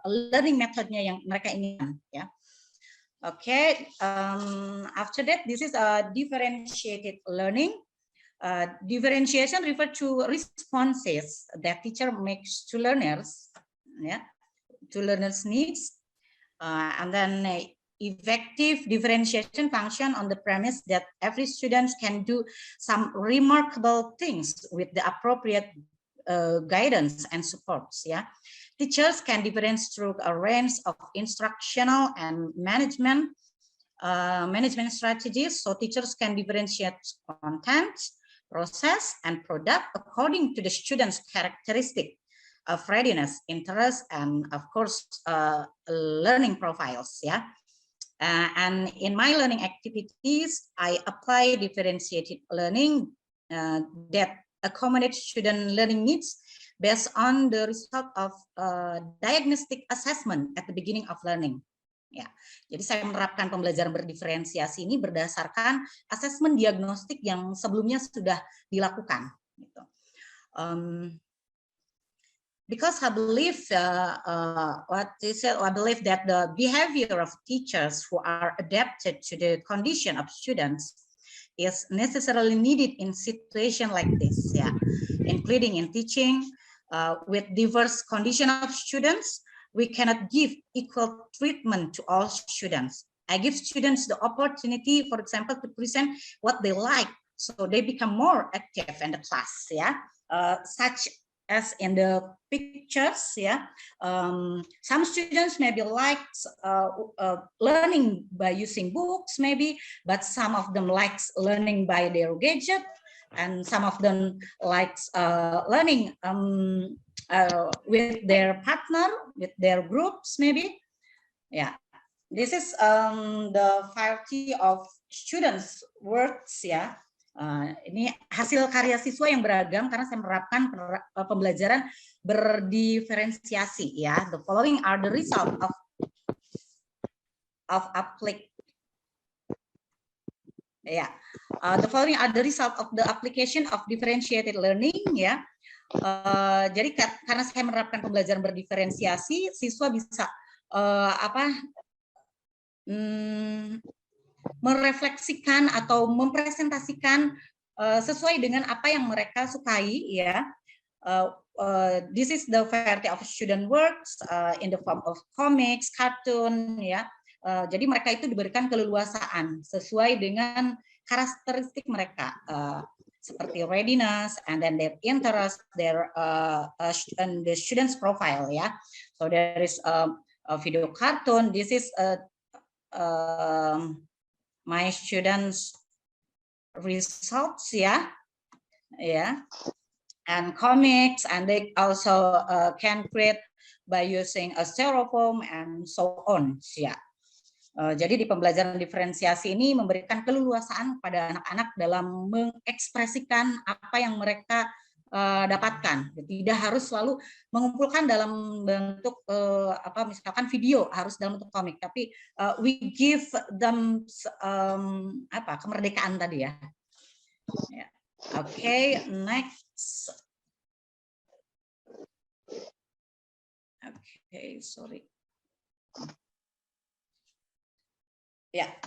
learning methodnya yang mereka inginkan. Ya, okay. After that, this is a differentiated learning. Differentiation refers to responses that teacher makes to learners, yeah, to learners' needs, and then effective differentiation function on the premise that every student can do some remarkable things with the appropriate guidance and supports. Yeah, teachers can differentiate through a range of instructional and management strategies. So teachers can differentiate content, process, and product according to the student's characteristic of readiness, interest, and of course learning profiles. Yeah. And in my learning activities, I apply differentiated learning that accommodates student learning needs based on the result of diagnostic assessment at the beginning of learning. Ya, jadi saya menerapkan pembelajaran berdiferensiasi ini berdasarkan asesmen diagnostik yang sebelumnya sudah dilakukan. Gitu. Because I believe I believe that the behavior of teachers who are adapted to the condition of students is necessarily needed in situations like this, yeah, including in teaching with diverse condition of students. We cannot give equal treatment to all students. I give students the opportunity, for example, to present what they like, so they become more active in the class, yeah, such as in the pictures, yeah. Some students maybe likes learning by using books, maybe, but some of them likes learning by their gadget, and some of them likes learning with their partner, with their groups, maybe. Yeah, this is the variety of students' works, ya. Ini hasil karya siswa yang beragam karena saya menerapkan pembelajaran berdiferensiasi, ya. The following are the result of the following are the result of the application of differentiated learning, ya. Jadi karena saya menerapkan pembelajaran berdiferensiasi, siswa bisa merefleksikan atau mempresentasikan sesuai dengan apa yang mereka sukai, ya. This is the variety of student works in the form of comics, cartoon, ya. Jadi mereka itu diberikan keleluasaan sesuai dengan karakteristik mereka, seperti readiness, and then their interest, their and the students profile, ya. So there is a video cartoon. This is my students' results, yeah, and comics, and they also can create by using a styrofoam and so on, yeah. Jadi di pembelajaran diferensiasi ini memberikan keleluasaan pada anak-anak dalam mengekspresikan apa yang mereka dapatkan. Tidak harus selalu mengumpulkan dalam bentuk misalkan video, harus dalam bentuk komik, tapi we give them kemerdekaan tadi, ya. Oke, next. Oke, sorry.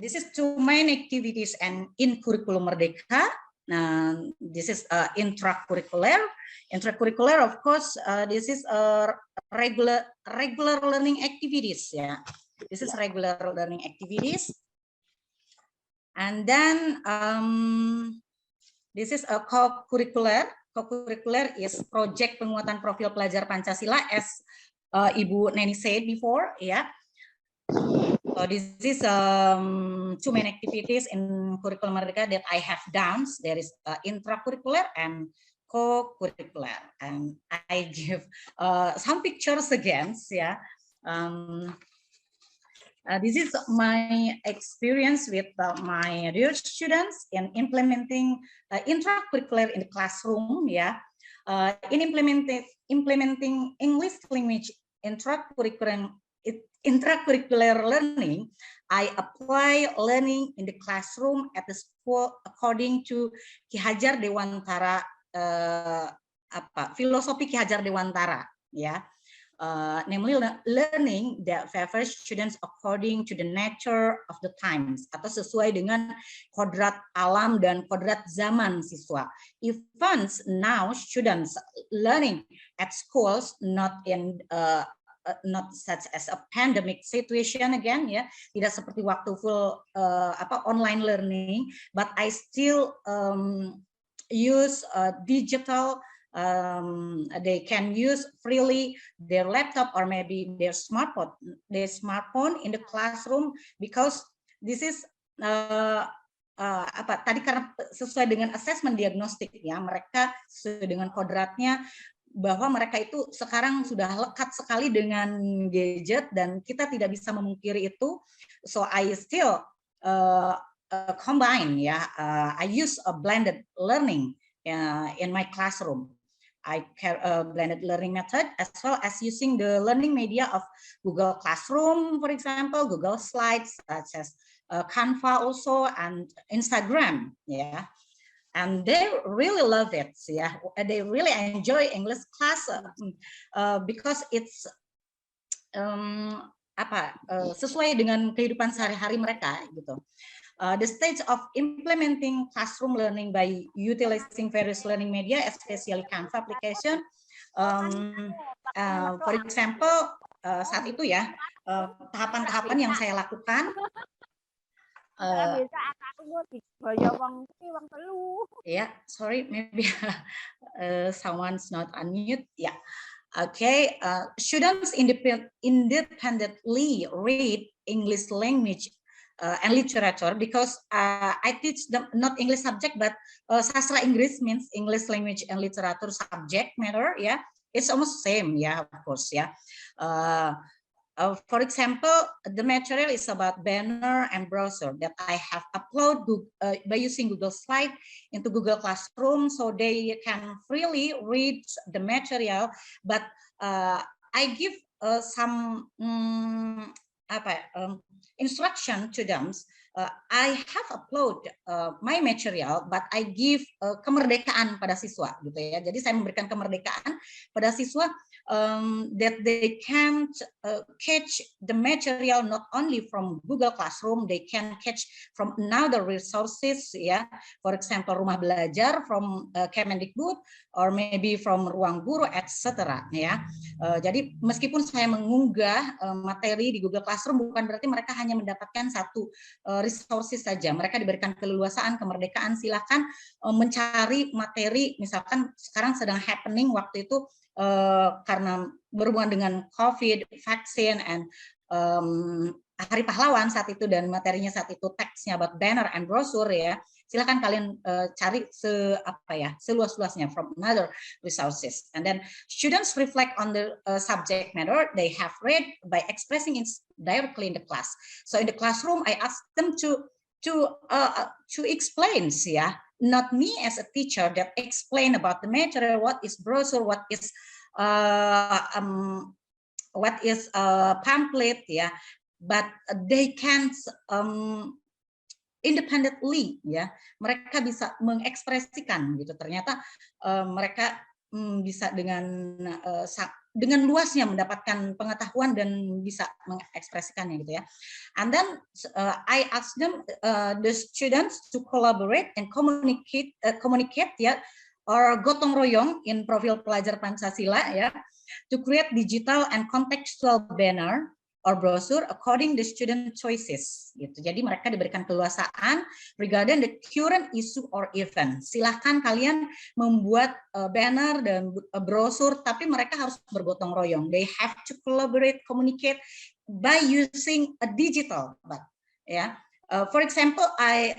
This is two main activities and in Kurikulum Merdeka. This is intracurricular. Intracurricular, of course, this is regular learning activities. Yeah, this is regular learning activities. And then this is a co-curricular. Co-curricular is project penguatan profil pelajar Pancasila, as Ibu Neni said before. Yeah. So this is two main activities in Kurikulum Merdeka that I have done. There is intracurricular and co-curricular, and I give some pictures again. Yeah, this is my experience with my dear students in implementing intracurricular in the classroom. Yeah, in implementing English language intracurricular learning, I apply learning in the classroom at the school according to Ki Hajar Dewantara, filosofi Ki Hajar Dewantara, ya. Namely learning that favors students according to the nature of the times, atau sesuai dengan kodrat alam dan kodrat zaman siswa. Even now students learning at schools not in not such as a pandemic situation again, ya, tidak seperti waktu full online learning, but I still use digital. They can use freely their laptop or maybe their smartphone in the classroom, because this is tadi karena sesuai dengan assessment diagnostik, ya, mereka sesuai dengan kodratnya bahwa mereka itu sekarang sudah lekat sekali dengan gadget dan kita tidak bisa memungkiri itu. So I still combine, ya, I use a blended learning in my classroom. I care blended learning method as well as using the learning media of Google Classroom, for example, Google Slides, such as Canva also, and Instagram, yeah. And they really love it, yeah. They really enjoy English class because it's sesuai dengan kehidupan sehari-hari mereka, gitu. The stage of implementing classroom learning by utilizing various learning media, especially Canva application. For example, saat itu, ya, tahapan-tahapan yang saya lakukan. Yeah, sorry, maybe someone's not unmute. Yeah. Okay, students independently read English language and literature, because I teach them not English subject, but sastra English means English language and literature subject matter. Yeah, it's almost same. Yeah, of course. Yeah. For example, the material is about banner and brochure that I have uploaded by using Google Slide into Google Classroom, so they can freely read the material. But I give some instruction to them. I have upload my material, but I give kemerdekaan pada siswa, gitu ya. Jadi saya memberikan kemerdekaan pada siswa, that they can catch the material not only from Google Classroom, they can catch from another resources, ya. For example, rumah belajar from Kemendikbud, or maybe from ruang guru, etc. Ya. Jadi meskipun saya mengunggah materi di Google Classroom, bukan berarti mereka hanya mendapatkan satu resources saja. Mereka diberikan keleluasaan, kemerdekaan, silahkan mencari materi, misalkan sekarang sedang happening waktu itu karena berhubungan dengan COVID, vaksin, and Hari Pahlawan saat itu, dan materinya saat itu teksnya about banner and brochure, ya. Silahkan kalian cari seluas-luasnya from another resources. And then students reflect on the subject matter they have read by expressing it directly in the class. So in the classroom, I ask them to explain, yeah, not me as a teacher that explain about the material, what is brochure, what is pamphlet, yeah, but they can independently, ya, mereka bisa mengekspresikan gitu. Ternyata mereka bisa dengan luasnya mendapatkan pengetahuan dan bisa mengekspresikannya gitu ya. And then I ask them the students to collaborate and communicate ya, or gotong royong in profil pelajar Pancasila, ya, to create digital and contextual banner or brochure according the student choices, gitu. Jadi mereka diberikan keluasaan regarding the current issue or event. Silahkan kalian membuat banner dan brosur, tapi mereka harus bergotong royong. They have to collaborate, communicate by using a digital, ya. For example, I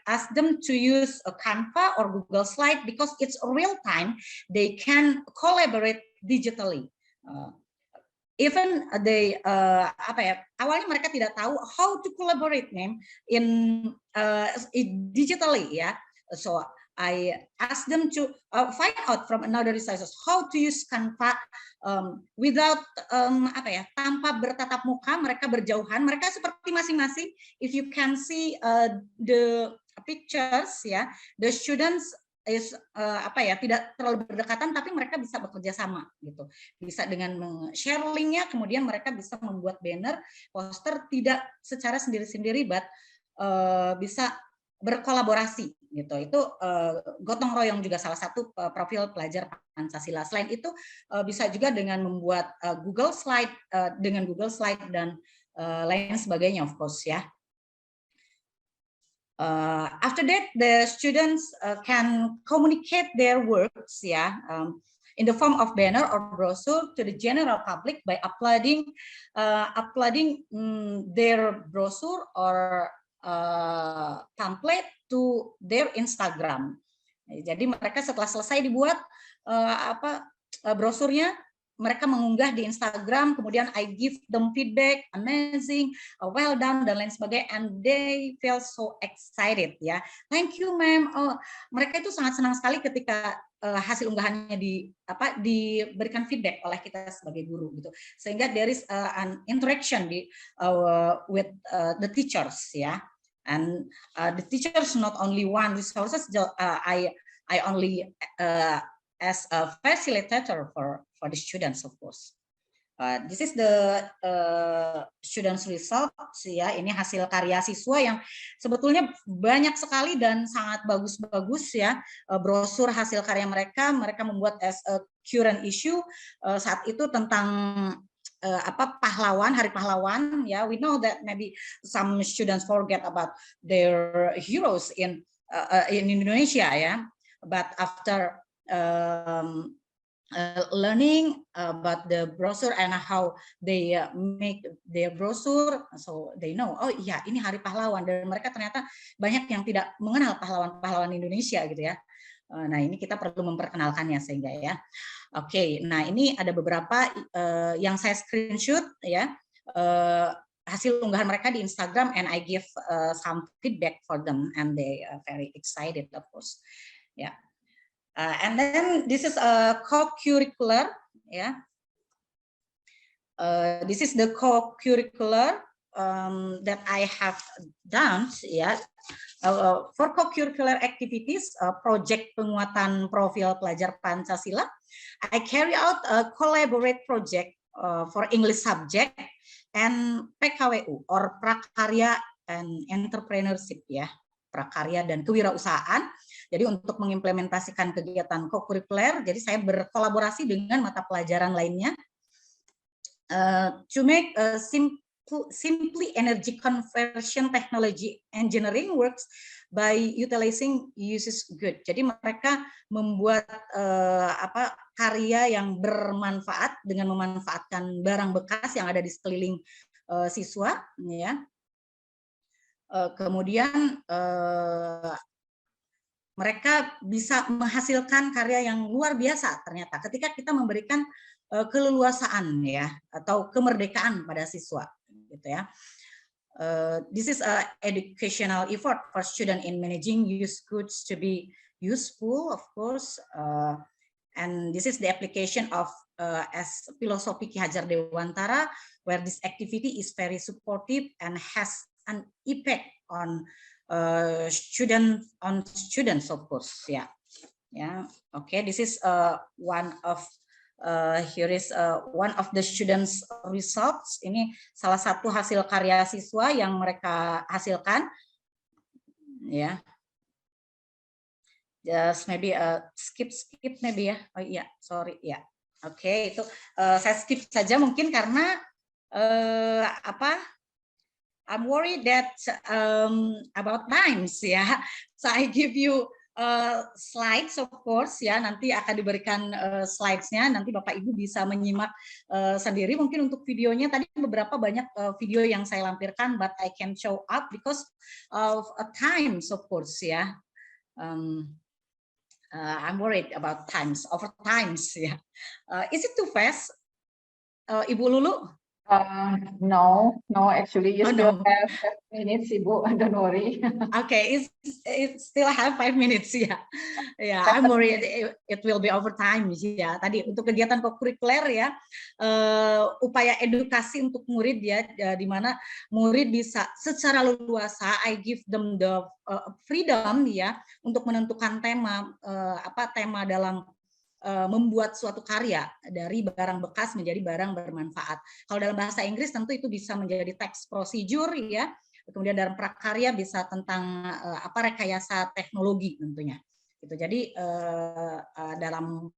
ask them to use a Canva or Google Slide because it's real time. They can collaborate digitally. Even they awalnya mereka tidak tahu how to collaborate in digitally, ya. So I ask them to find out from another resources how to use Canva without tanpa bertatap muka. Mereka berjauhan, mereka seperti masing-masing. If you can see the pictures, ya, the students is tidak terlalu berdekatan, tapi mereka bisa bekerja sama gitu, bisa dengan share linknya, kemudian mereka bisa membuat banner, poster tidak secara sendiri-sendiri, but bisa berkolaborasi gitu. Itu gotong royong juga salah satu profil pelajar Pancasila. Selain itu bisa juga dengan membuat Google Slide dan lain sebagainya, of course, ya. After that, the students can communicate their works, yeah, in the form of banner or brochure to the general public by uploading their brochure or pamphlet to their Instagram. Jadi mereka setelah selesai dibuat brosurnya, mereka mengunggah di Instagram, kemudian I give them feedback, amazing, well done, dan lain sebagainya, and they feel so excited, ya. Thank you, ma'am. Oh, mereka itu sangat senang sekali ketika hasil unggahannya diberikan feedback oleh kita sebagai guru, gitu. Sehingga there is an interaction with the teachers, ya. And the teachers not only one resources. I only as a facilitator for the students, of course. This is the students results, ya. Ini hasil karya siswa yang sebetulnya banyak sekali dan sangat bagus-bagus, ya. Brosur hasil karya mereka membuat as a current issue saat itu tentang pahlawan, Hari Pahlawan. Yeah, we know that maybe some students forget about their heroes in Indonesia. Yeah, but after learning about the brochure and how they make their brochure, so they know, oh iya ini Hari Pahlawan, dan mereka ternyata banyak yang tidak mengenal pahlawan-pahlawan Indonesia gitu ya. Nah ini kita perlu memperkenalkannya sehingga ya. Oke, nah ini ada beberapa yang saya screenshot ya, hasil unggahan mereka di Instagram, and I give some feedback for them, and they are very excited of course. Yeah. And then this is a co-curricular, yeah. This is the co-curricular that I have done, yeah. For co-curricular activities, project penguatan profil pelajar Pancasila, I carry out a collaborate project for English subject and PKWU or prakarya and entrepreneurship, ya, prakarya dan kewirausahaan. Jadi untuk mengimplementasikan kegiatan co-curricular, jadi saya berkolaborasi dengan mata pelajaran lainnya to make simply energy conversion technology engineering works by utilizing uses good. Jadi mereka membuat karya yang bermanfaat dengan memanfaatkan barang bekas yang ada di sekeliling siswa, ya. Kemudian mereka bisa menghasilkan karya yang luar biasa ternyata ketika kita memberikan keleluasaan ya atau kemerdekaan pada siswa gitu ya. This is a educational effort for student in managing used goods to be useful, of course, and this is the application of as philosophy Ki Hajar Dewantara, where this activity is very supportive and has an impact on students, of course. Yeah. Okay, this is one of here is one of the students results. Ini salah satu hasil karya siswa yang mereka hasilkan, ya. Just maybe skip maybe ya. Oh iya, sorry ya. Oke, itu saya skip saja mungkin karena I'm worried that about times ya. So I give you slides of course ya. Nanti akan diberikan slides-nya. Nanti Bapak Ibu bisa menyimak sendiri. Mungkin untuk videonya tadi beberapa banyak video yang saya lampirkan, but I can show up because of times of course ya. I'm worried about times, over times ya. Is it too fast, Ibu Lulu? No, actually you still have 5 minutes, Ibu. Don't worry. Okay, it's still have 5 minutes ya. Yeah, I'm worried it will be overtime ya. Tadi untuk kegiatan co-curricular ya, upaya edukasi untuk murid ya, di mana murid bisa secara leluasa, I give them the freedom ya untuk menentukan tema tema dalam membuat suatu karya dari barang bekas menjadi barang bermanfaat. Kalau dalam bahasa Inggris tentu itu bisa menjadi text procedure ya. Kemudian dalam prakarya bisa tentang rekayasa teknologi tentunya. Gitu. Jadi dalam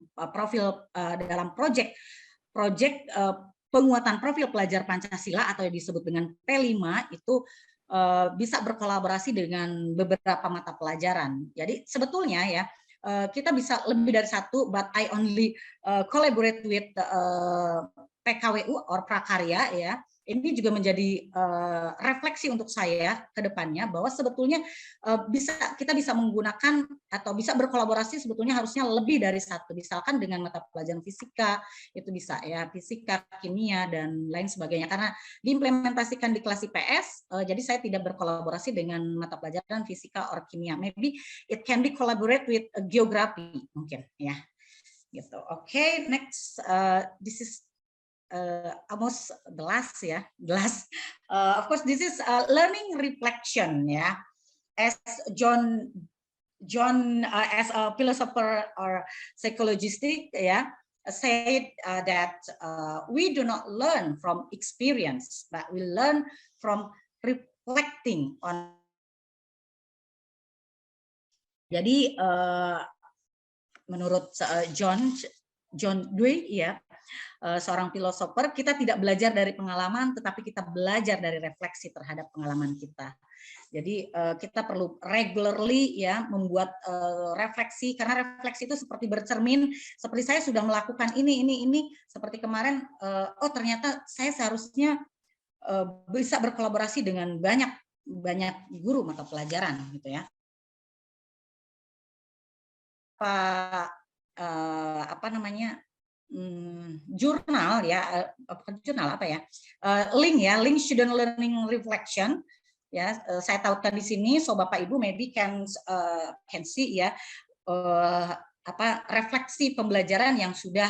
dalam project penguatan profil pelajar Pancasila atau yang disebut dengan P5 itu bisa berkolaborasi dengan beberapa mata pelajaran. Jadi sebetulnya ya kita bisa lebih dari satu, but I only collaborate with PKWU or prakarya ya. Ini juga menjadi refleksi untuk saya ke depannya bahwa sebetulnya kita bisa menggunakan atau bisa berkolaborasi sebetulnya harusnya lebih dari satu. Misalkan dengan mata pelajaran fisika itu bisa ya, fisika, kimia dan lain sebagainya. Karena diimplementasikan di kelas IPS, jadi saya tidak berkolaborasi dengan mata pelajaran fisika or kimia. Maybe it can be collaborate with geography mungkin ya. Gitu. Okay, next this is almost the last ya, of course this is learning reflection ya. As John as a philosopher or psychologist ya said that we do not learn from experience, but we learn from reflecting on. Jadi menurut John Dewey ya, seorang filosofer, kita tidak belajar dari pengalaman, tetapi kita belajar dari refleksi terhadap pengalaman kita. Jadi kita perlu regularly ya membuat refleksi, karena refleksi itu seperti bercermin, seperti saya sudah melakukan ini, seperti kemarin, oh ternyata saya seharusnya bisa berkolaborasi dengan banyak guru mata pelajaran gitu ya. Apa namanya, jurnal ya, bukan jurnal apa ya, link student learning reflection ya, saya tautkan di sini, so Bapak Ibu maybe can see ya, apa refleksi pembelajaran yang sudah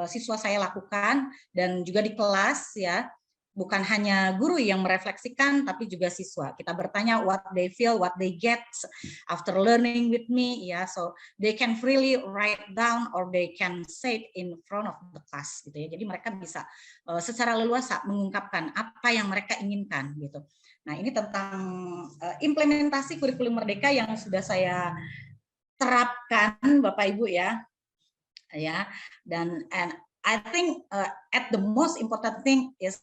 siswa saya lakukan, dan juga di kelas ya, bukan hanya guru yang merefleksikan, tapi juga siswa. Kita bertanya what they feel, what they get after learning with me, ya. So they can freely write down or they can say it in front of the class, gitu ya. Jadi mereka bisa secara leluasa mengungkapkan apa yang mereka inginkan, gitu. Nah, ini tentang implementasi kurikulum merdeka yang sudah saya terapkan, Bapak Ibu ya. Dan I think at the most important thing is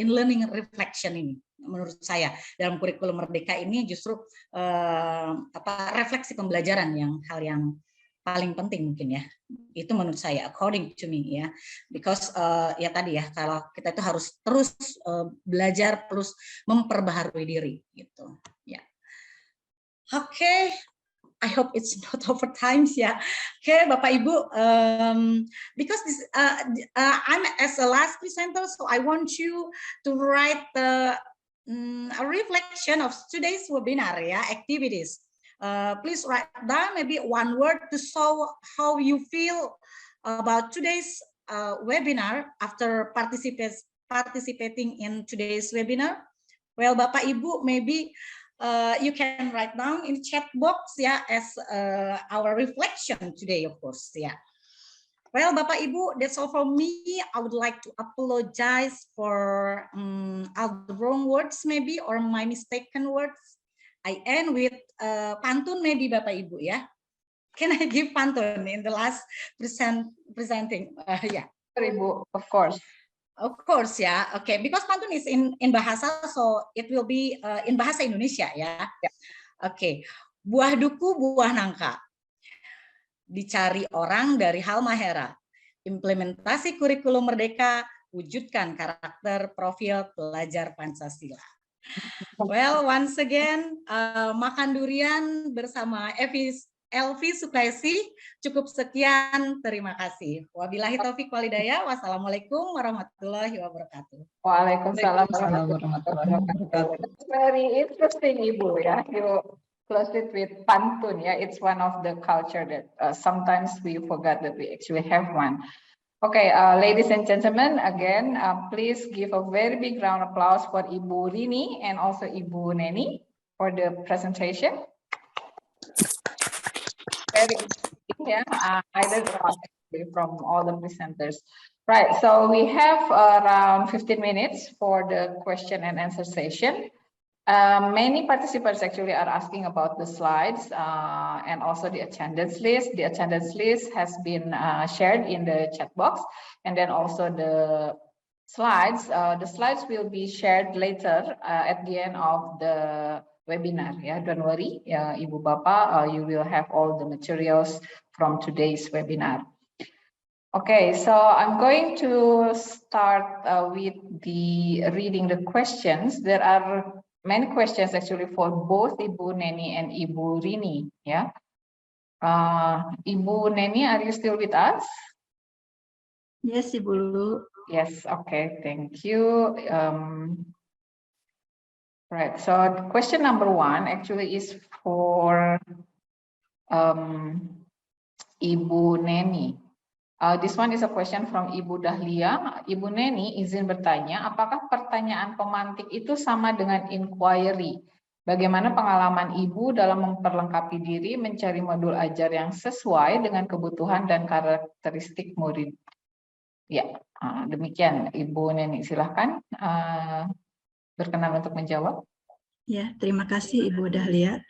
in learning reflection ini, menurut saya dalam kurikulum merdeka ini justru refleksi pembelajaran hal yang paling penting mungkin ya, itu menurut saya according to me ya, because ya tadi ya, kalau kita itu harus terus belajar, terus memperbaharui diri gitu ya. Oke. I hope it's not over times ya. Okay, Bapak Ibu, because this, I'm as a last presenter, so I want you to write a reflection of today's webinar ya, activities. Please write down maybe one word to show how you feel about today's webinar after participating in today's webinar. Well, Bapak Ibu, maybe you can write down in chat box ya, as our reflection today, of course ya. Well, Bapak Ibu, that's all from me. I would like to apologize for all the wrong words maybe, or my mistaken words. I end with pantun maybe, Bapak Ibu ya. Can I give pantun in the last presenting? Yeah. Ibu, of course. Of course ya, okay. Because pantun is in bahasa, so it will be in bahasa Indonesia ya. Okay. Buah duku, buah nangka. Dicari orang dari hal mahera. Implementasi kurikulum merdeka, wujudkan karakter profil pelajar Pancasila. Well, once again, makan durian bersama Elvi Sukaisi. Cukup sekian, terima kasih. Wabillahi taufiq walhidayah. Wassalamualaikum warahmatullahi wabarakatuh. Waalaikumsalam warahmatullahi wabarakatuh. Very interesting, Ibu ya. You closed it with pantun ya. It's one of the culture that sometimes we forgot that we actually have one. Okay, ladies and gentlemen, again, please give a very big round of applause for Ibu Rini and also Ibu Neni for the presentation. Very interesting, yeah. I learned a lot from all the presenters. Right, so we have around 15 minutes for the question and answer session. Many participants actually are asking about the slides and also the attendance list. The attendance list has been shared in the chat box, and then also the slides. The slides will be shared later at the end of the webinar. Yeah, don't worry, Ibu Bapak, you will have all the materials from today's webinar. Okay, so I'm going to start with reading the questions. There are many questions actually for both Ibu Neni and Ibu Rini. Yeah, Ibu Neni, are you still with us? Yes, Ibu. Yes. Okay. Thank you. Right. So question number one actually is for Ibu Neni. This one is a question from Ibu Dahlia. Ibu Neni izin bertanya, apakah pertanyaan pemantik itu sama dengan inquiry? Bagaimana pengalaman Ibu dalam memperlengkapi diri mencari modul ajar yang sesuai dengan kebutuhan dan karakteristik murid? Ya, demikian Ibu Neni. Silahkan berkenan untuk menjawab. Ya, terima kasih Ibu Dahlia.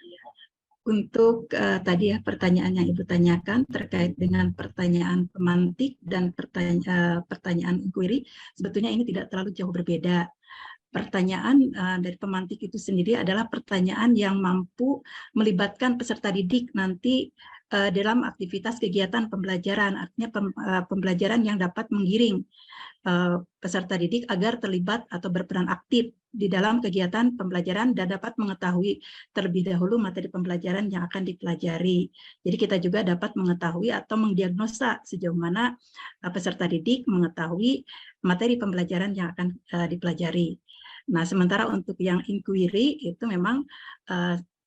untuk tadi ya pertanyaan yang Ibu tanyakan terkait dengan pertanyaan pemantik dan pertanyaan inquiry, sebetulnya ini tidak terlalu jauh berbeda. Pertanyaan dari pemantik itu sendiri adalah pertanyaan yang mampu melibatkan peserta didik nanti dalam aktivitas kegiatan pembelajaran, artinya pembelajaran yang dapat menggiring peserta didik agar terlibat atau berperan aktif di dalam kegiatan pembelajaran dan dapat mengetahui terlebih dahulu materi pembelajaran yang akan dipelajari. Jadi kita juga dapat mengetahui atau mendiagnosa sejauh mana peserta didik mengetahui materi pembelajaran yang akan dipelajari. Nah, sementara untuk yang inquiry itu memang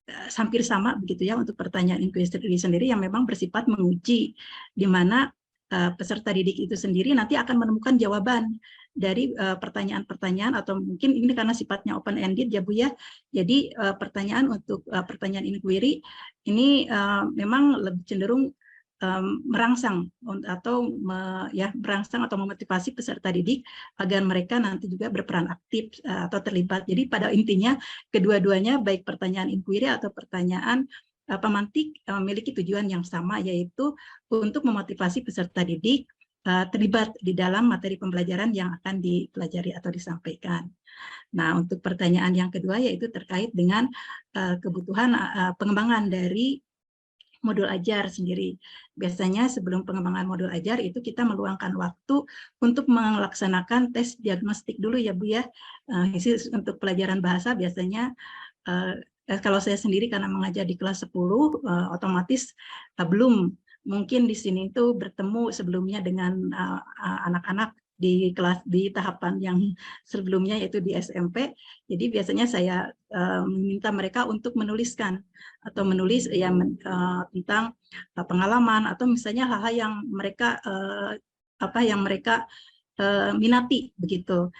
hampir sama begitu ya, untuk pertanyaan inquiry sendiri yang memang bersifat menguji, di mana peserta didik itu sendiri nanti akan menemukan jawaban dari pertanyaan-pertanyaan, atau mungkin ini karena sifatnya open-ended ya Bu ya, jadi pertanyaan untuk pertanyaan inquiry ini memang lebih cenderung merangsang atau merangsang atau memotivasi peserta didik agar mereka nanti juga berperan aktif atau terlibat. Jadi pada intinya kedua-duanya, baik pertanyaan inquiry atau pertanyaan pemantik, memiliki tujuan yang sama, yaitu untuk memotivasi peserta didik terlibat di dalam materi pembelajaran yang akan dipelajari atau disampaikan. Nah, untuk pertanyaan yang kedua yaitu terkait dengan kebutuhan pengembangan dari modul ajar sendiri. Biasanya sebelum pengembangan modul ajar itu kita meluangkan waktu untuk melaksanakan tes diagnostik dulu ya Bu ya. Untuk pelajaran bahasa biasanya kalau saya sendiri karena mengajar di kelas 10, otomatis belum mungkin di sini itu bertemu sebelumnya dengan anak-anak di kelas di tahapan yang sebelumnya yaitu di SMP. Jadi biasanya saya meminta mereka untuk menuliskan atau menulis ya tentang pengalaman atau misalnya hal-hal yang mereka minati begitu.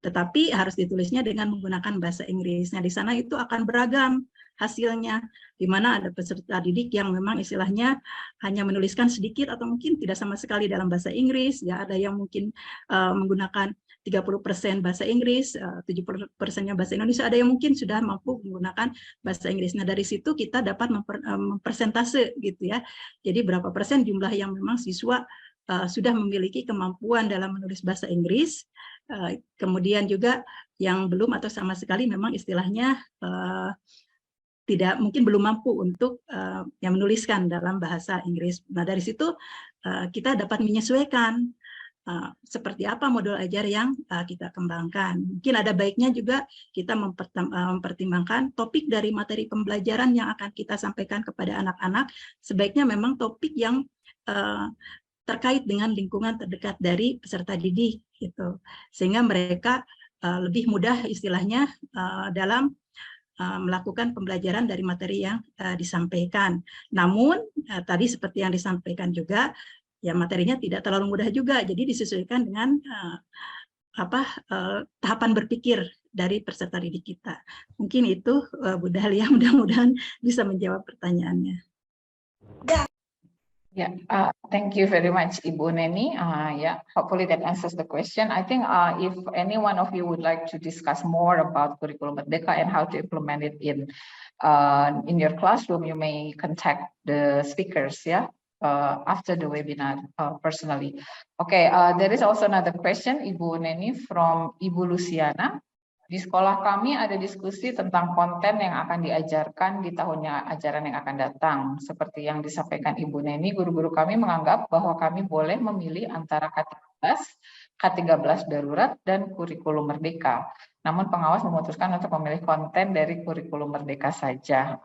Tetapi harus ditulisnya dengan menggunakan bahasa Inggris. Nah, di sana itu akan beragam hasilnya, di mana ada peserta didik yang memang istilahnya hanya menuliskan sedikit atau mungkin tidak sama sekali dalam bahasa Inggris, ya ada yang mungkin menggunakan 30% bahasa Inggris, 70%-nya bahasa Indonesia, ada yang mungkin sudah mampu menggunakan bahasa Inggris. Nah, dari situ kita dapat mempersentase gitu ya. Jadi berapa persen jumlah yang memang siswa sudah memiliki kemampuan dalam menulis bahasa Inggris, kemudian juga yang belum atau sama sekali memang istilahnya tidak mungkin belum mampu untuk yang menuliskan dalam bahasa Inggris. Nah, dari situ kita dapat menyesuaikan seperti apa modul ajar yang kita kembangkan. Mungkin ada baiknya juga kita mempertimbangkan topik dari materi pembelajaran yang akan kita sampaikan kepada anak-anak, sebaiknya memang topik yang terkait dengan lingkungan terdekat dari peserta didik, gitu, sehingga mereka lebih mudah istilahnya dalam melakukan pembelajaran dari materi yang disampaikan. Namun tadi seperti yang disampaikan juga, ya materinya tidak terlalu mudah juga, jadi disesuaikan dengan tahapan berpikir dari peserta didik kita. Mungkin itu Bu Dahlia, mudah-mudahan bisa menjawab pertanyaannya. Yeah, thank you very much, Ibu Neni. Yeah, hopefully that answers the question. I think if any one of you would like to discuss more about Kurikulum Merdeka and how to implement it in your classroom, you may contact the speakers, yeah, after the webinar personally. Okay, there is also another question, Ibu Neni, from Ibu Luciana. Di sekolah kami ada diskusi tentang konten yang akan diajarkan di tahunnya ajaran yang akan datang. Seperti yang disampaikan Ibu Neni, guru-guru kami menganggap bahwa kami boleh memilih antara K13, K13 darurat, dan kurikulum merdeka. Namun pengawas memutuskan untuk memilih konten dari kurikulum merdeka saja.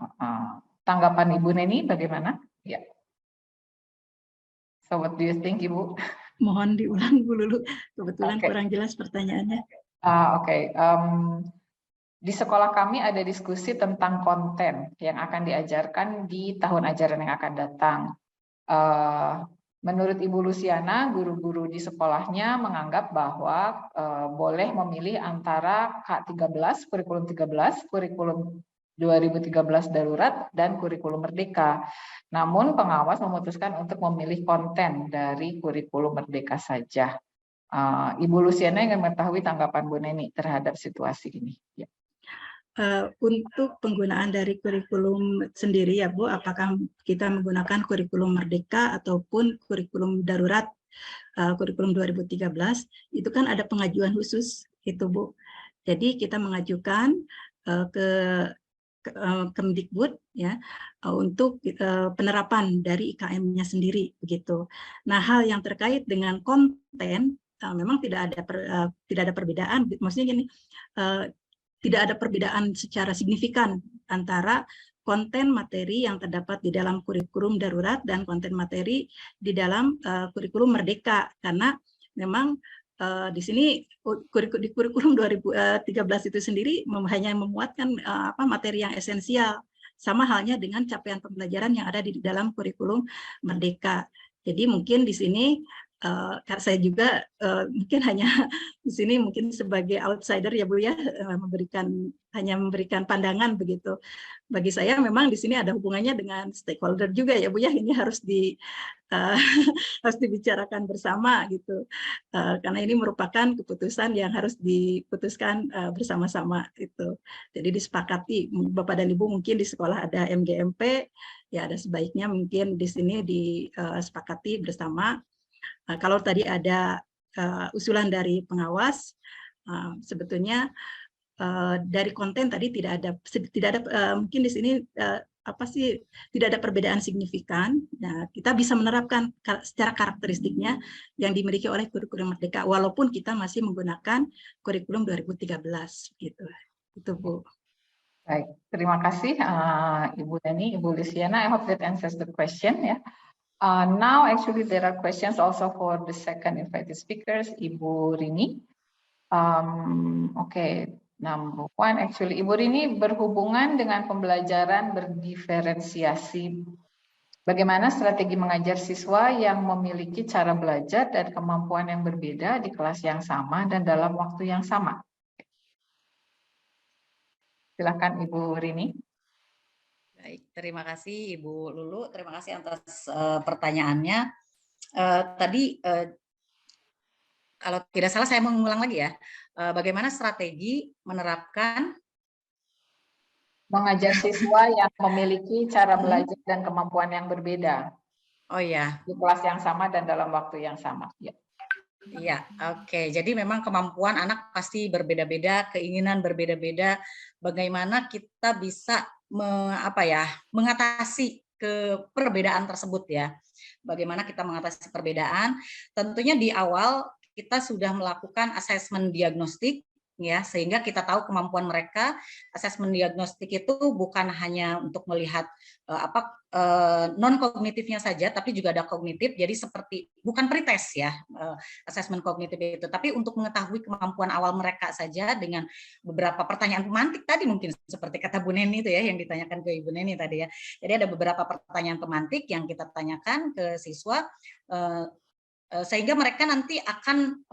Tanggapan Ibu Neni bagaimana? Ya. So what do you think, Ibu? Mohon diulang dulu, kebetulan kurang jelas pertanyaannya. Oke. Di sekolah kami ada diskusi tentang konten yang akan diajarkan di tahun ajaran yang akan datang. Menurut Ibu Luciana, guru-guru di sekolahnya menganggap bahwa boleh memilih antara K13, kurikulum 13, kurikulum 2013 darurat, dan kurikulum merdeka. Namun pengawas memutuskan untuk memilih konten dari kurikulum merdeka saja. Ibu Luciana ingin mengetahui tanggapan Bu Neni terhadap situasi ini. Ya. untuk penggunaan dari kurikulum sendiri ya Bu, apakah kita menggunakan kurikulum merdeka ataupun kurikulum darurat, kurikulum 2013, itu kan ada pengajuan khusus itu Bu. Jadi kita mengajukan ke Kemdikbud ya untuk penerapan dari IKM-nya sendiri begitu. Nah, hal yang terkait dengan konten memang tidak ada perbedaan, maksudnya gini, tidak ada perbedaan secara signifikan antara konten materi yang terdapat di dalam kurikulum darurat dan konten materi di dalam kurikulum merdeka, karena memang di sini di kurikulum 2013 itu sendiri hanya memuatkan materi yang esensial, sama halnya dengan capaian pembelajaran yang ada di dalam kurikulum merdeka. Jadi mungkin di sini saya juga mungkin hanya di sini mungkin sebagai outsider ya Bu ya, hanya memberikan pandangan begitu. Bagi saya memang di sini ada hubungannya dengan stakeholder juga ya Bu ya, ini harus harus dibicarakan bersama gitu, karena ini merupakan keputusan yang harus diputuskan bersama-sama itu. Jadi disepakati Bapak dan Ibu, mungkin di sekolah ada MGMP ya, ada sebaiknya mungkin di sini disepakati bersama. Kalau tadi ada usulan dari pengawas, sebetulnya dari konten tadi tidak ada mungkin di sini tidak ada perbedaan signifikan. Nah, kita bisa menerapkan secara karakteristiknya yang dimiliki oleh kurikulum merdeka, walaupun kita masih menggunakan kurikulum 2013 gitu. Itu Bu. Baik, terima kasih Ibu Rini, Ibu Luciana. I hope that answers the question ya. Now actually there are questions also for the second invited speakers, Ibu Rini. Okay, number one actually Ibu Rini, berhubungan dengan pembelajaran berdiferensiasi, bagaimana strategi mengajar siswa yang memiliki cara belajar dan kemampuan yang berbeda di kelas yang sama dan dalam waktu yang sama? Silakan Ibu Rini. Baik, terima kasih Ibu Lulu, terima kasih atas pertanyaannya. Tadi kalau tidak salah saya mengulang lagi ya, bagaimana strategi menerapkan mengajar siswa yang memiliki cara belajar dan kemampuan yang berbeda. Oh ya, di kelas yang sama dan dalam waktu yang sama. Ya. Iya, oke. Jadi memang kemampuan anak pasti berbeda-beda, keinginan berbeda-beda. Bagaimana kita bisa mengatasi perbedaan tersebut ya? Bagaimana kita mengatasi perbedaan? Tentunya di awal kita sudah melakukan asesmen diagnostik ya, sehingga kita tahu kemampuan mereka. Asesmen diagnostik itu bukan hanya untuk melihat non kognitifnya saja, tapi juga ada kognitif. Jadi seperti bukan pretest ya, asesmen kognitif itu, tapi untuk mengetahui kemampuan awal mereka saja dengan beberapa pertanyaan pemantik tadi, mungkin seperti kata Bu Neni itu ya, yang ditanyakan ke Ibu Neni tadi ya. Jadi ada beberapa pertanyaan pemantik yang kita tanyakan ke siswa, sehingga mereka nanti akan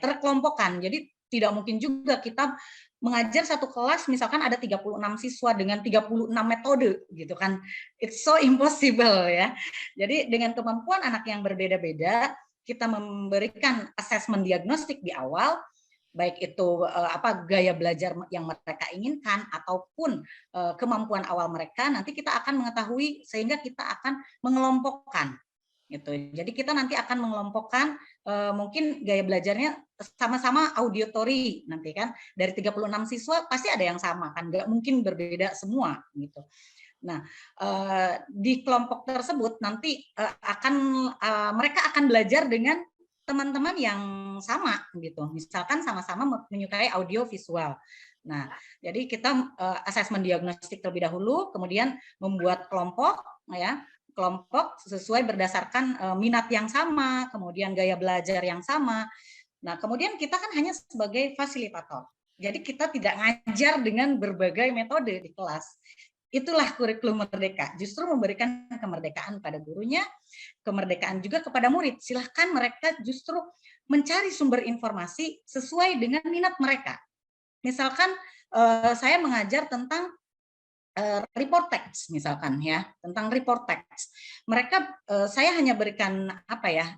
terkelompokkan. Jadi tidak mungkin juga kita mengajar satu kelas misalkan ada 36 siswa dengan 36 metode gitu kan. It's so impossible ya. Jadi dengan kemampuan anak yang berbeda-beda, kita memberikan asesmen diagnostik di awal, baik itu gaya belajar yang mereka inginkan ataupun kemampuan awal mereka, nanti kita akan mengetahui sehingga kita akan mengelompokkan gitu. Jadi kita nanti akan mengelompokkan mungkin gaya belajarnya sama-sama auditory nanti kan, dari 36 siswa pasti ada yang sama kan, nggak mungkin berbeda semua gitu. Nah, di kelompok tersebut nanti mereka akan belajar dengan teman-teman yang sama gitu. Misalkan sama-sama menyukai audio visual. Nah, jadi kita asesmen diagnostik terlebih dahulu, kemudian membuat kelompok ya. Kelompok sesuai berdasarkan minat yang sama, kemudian gaya belajar yang sama. Nah, kemudian kita kan hanya sebagai fasilitator. Jadi kita tidak ngajar dengan berbagai metode di kelas. Itulah kurikulum merdeka, justru memberikan kemerdekaan pada gurunya, kemerdekaan juga kepada murid. Silahkan mereka justru mencari sumber informasi sesuai dengan minat mereka. Misalkan saya mengajar tentang report text misalkan ya, tentang report text. Mereka saya hanya berikan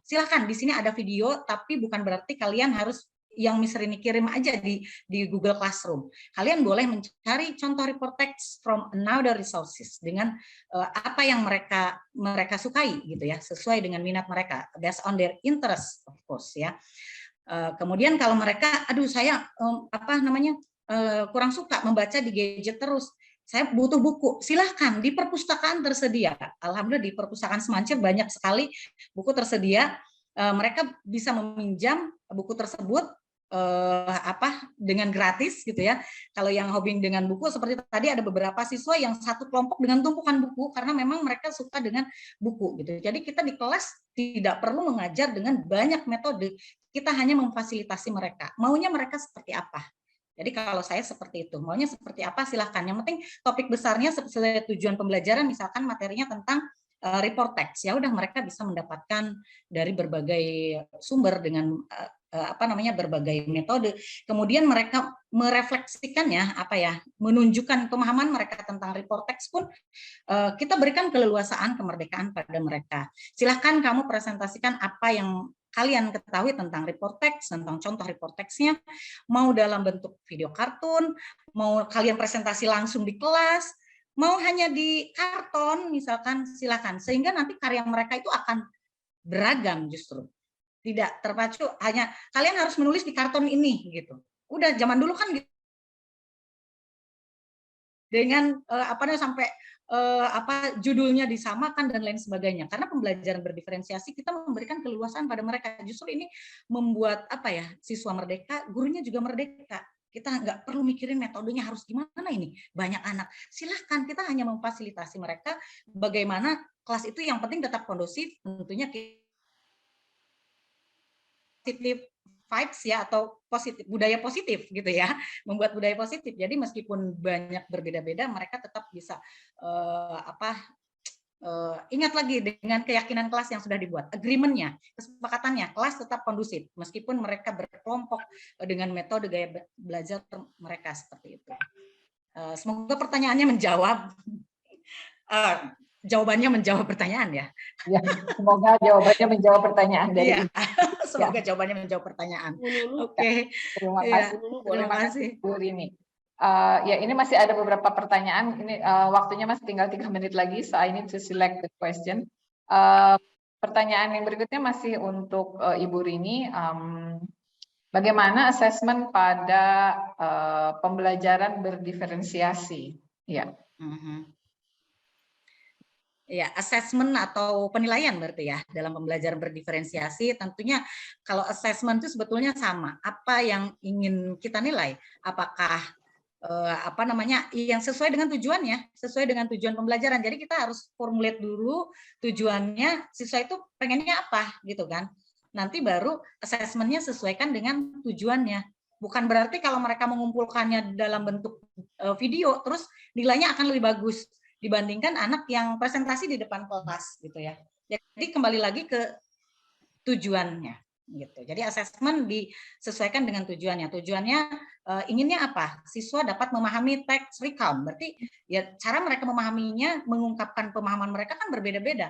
silakan di sini ada video, tapi bukan berarti kalian harus yang Miss Rini kirim aja di Google Classroom. Kalian boleh mencari contoh report text from another resources dengan apa yang mereka sukai gitu ya, sesuai dengan minat mereka, based on their interest of course ya. Kemudian kalau mereka, aduh saya kurang suka membaca di gadget terus, saya butuh buku, silahkan di perpustakaan tersedia. Alhamdulillah di perpustakaan Semancir banyak sekali buku tersedia. Mereka bisa meminjam buku tersebut dengan gratis gitu ya. Kalau yang hobi dengan buku seperti tadi ada beberapa siswa yang satu kelompok dengan tumpukan buku karena memang mereka suka dengan buku gitu. Jadi kita di kelas tidak perlu mengajar dengan banyak metode, kita hanya memfasilitasi mereka. Maunya mereka seperti apa? Jadi kalau saya seperti itu, maunya seperti apa silahkan. Yang penting topik besarnya sesuai tujuan pembelajaran, misalkan materinya tentang report text, ya udah mereka bisa mendapatkan dari berbagai sumber dengan berbagai metode. Kemudian mereka merefleksikannya, menunjukkan pemahaman mereka tentang report text pun kita berikan keleluasaan, kemerdekaan pada mereka. Silahkan kamu presentasikan apa yang kalian ketahui tentang report text, tentang contoh report text-nya, mau dalam bentuk video kartun, mau kalian presentasi langsung di kelas, mau hanya di karton misalkan, silakan. Sehingga nanti karya mereka itu akan beragam justru. Tidak terpacu hanya kalian harus menulis di karton ini gitu. Udah zaman dulu kan gitu. Dengan sampai judulnya disamakan dan lain sebagainya. Karena pembelajaran berdiferensiasi kita memberikan keleluasaan pada mereka. Justru ini membuat siswa merdeka, gurunya juga merdeka. Kita nggak perlu mikirin metodenya harus gimana ini. Banyak anak. Silahkan, kita hanya memfasilitasi mereka bagaimana kelas itu yang penting tetap kondusif, tentunya positif vibes ya, atau positif, budaya positif gitu ya, membuat budaya positif. Jadi meskipun banyak berbeda-beda, mereka tetap bisa ingat lagi dengan keyakinan kelas yang sudah dibuat, agreement-nya, kesepakatannya, kelas tetap kondusif meskipun mereka berkelompok dengan metode gaya belajar mereka seperti itu. Semoga pertanyaannya menjawab. Jawabannya menjawab pertanyaan ya. Ya, semoga jawabannya menjawab pertanyaan dari semoga jawabannya menjawab pertanyaan. Oke. Terima kasih. Terima kasih Bu Rini. Ya, ini masih ada beberapa pertanyaan. Ini waktunya masih tinggal 3 menit lagi, so I need to select the question. Pertanyaan yang berikutnya masih untuk Ibu Rini. Bagaimana asesmen pada pembelajaran berdiferensiasi? Ya. Ya, asesmen atau penilaian berarti ya dalam pembelajaran berdiferensiasi. Tentunya kalau asesmen itu sebetulnya sama. Apa yang ingin kita nilai? Apakah yang sesuai dengan tujuannya, sesuai dengan tujuan pembelajaran. Jadi kita harus formulate dulu tujuannya, siswa itu pengennya apa gitu kan. Nanti baru asesmennya sesuaikan dengan tujuannya. Bukan berarti kalau mereka mengumpulkannya dalam bentuk video, terus nilainya akan lebih bagus dibandingkan anak yang presentasi di depan kelas gitu ya. Jadi kembali lagi ke tujuannya gitu. Jadi asesmen disesuaikan dengan tujuannya. Tujuannya inginnya apa? Siswa dapat memahami teks recount. Berarti ya cara mereka memahaminya, mengungkapkan pemahaman mereka kan berbeda-beda.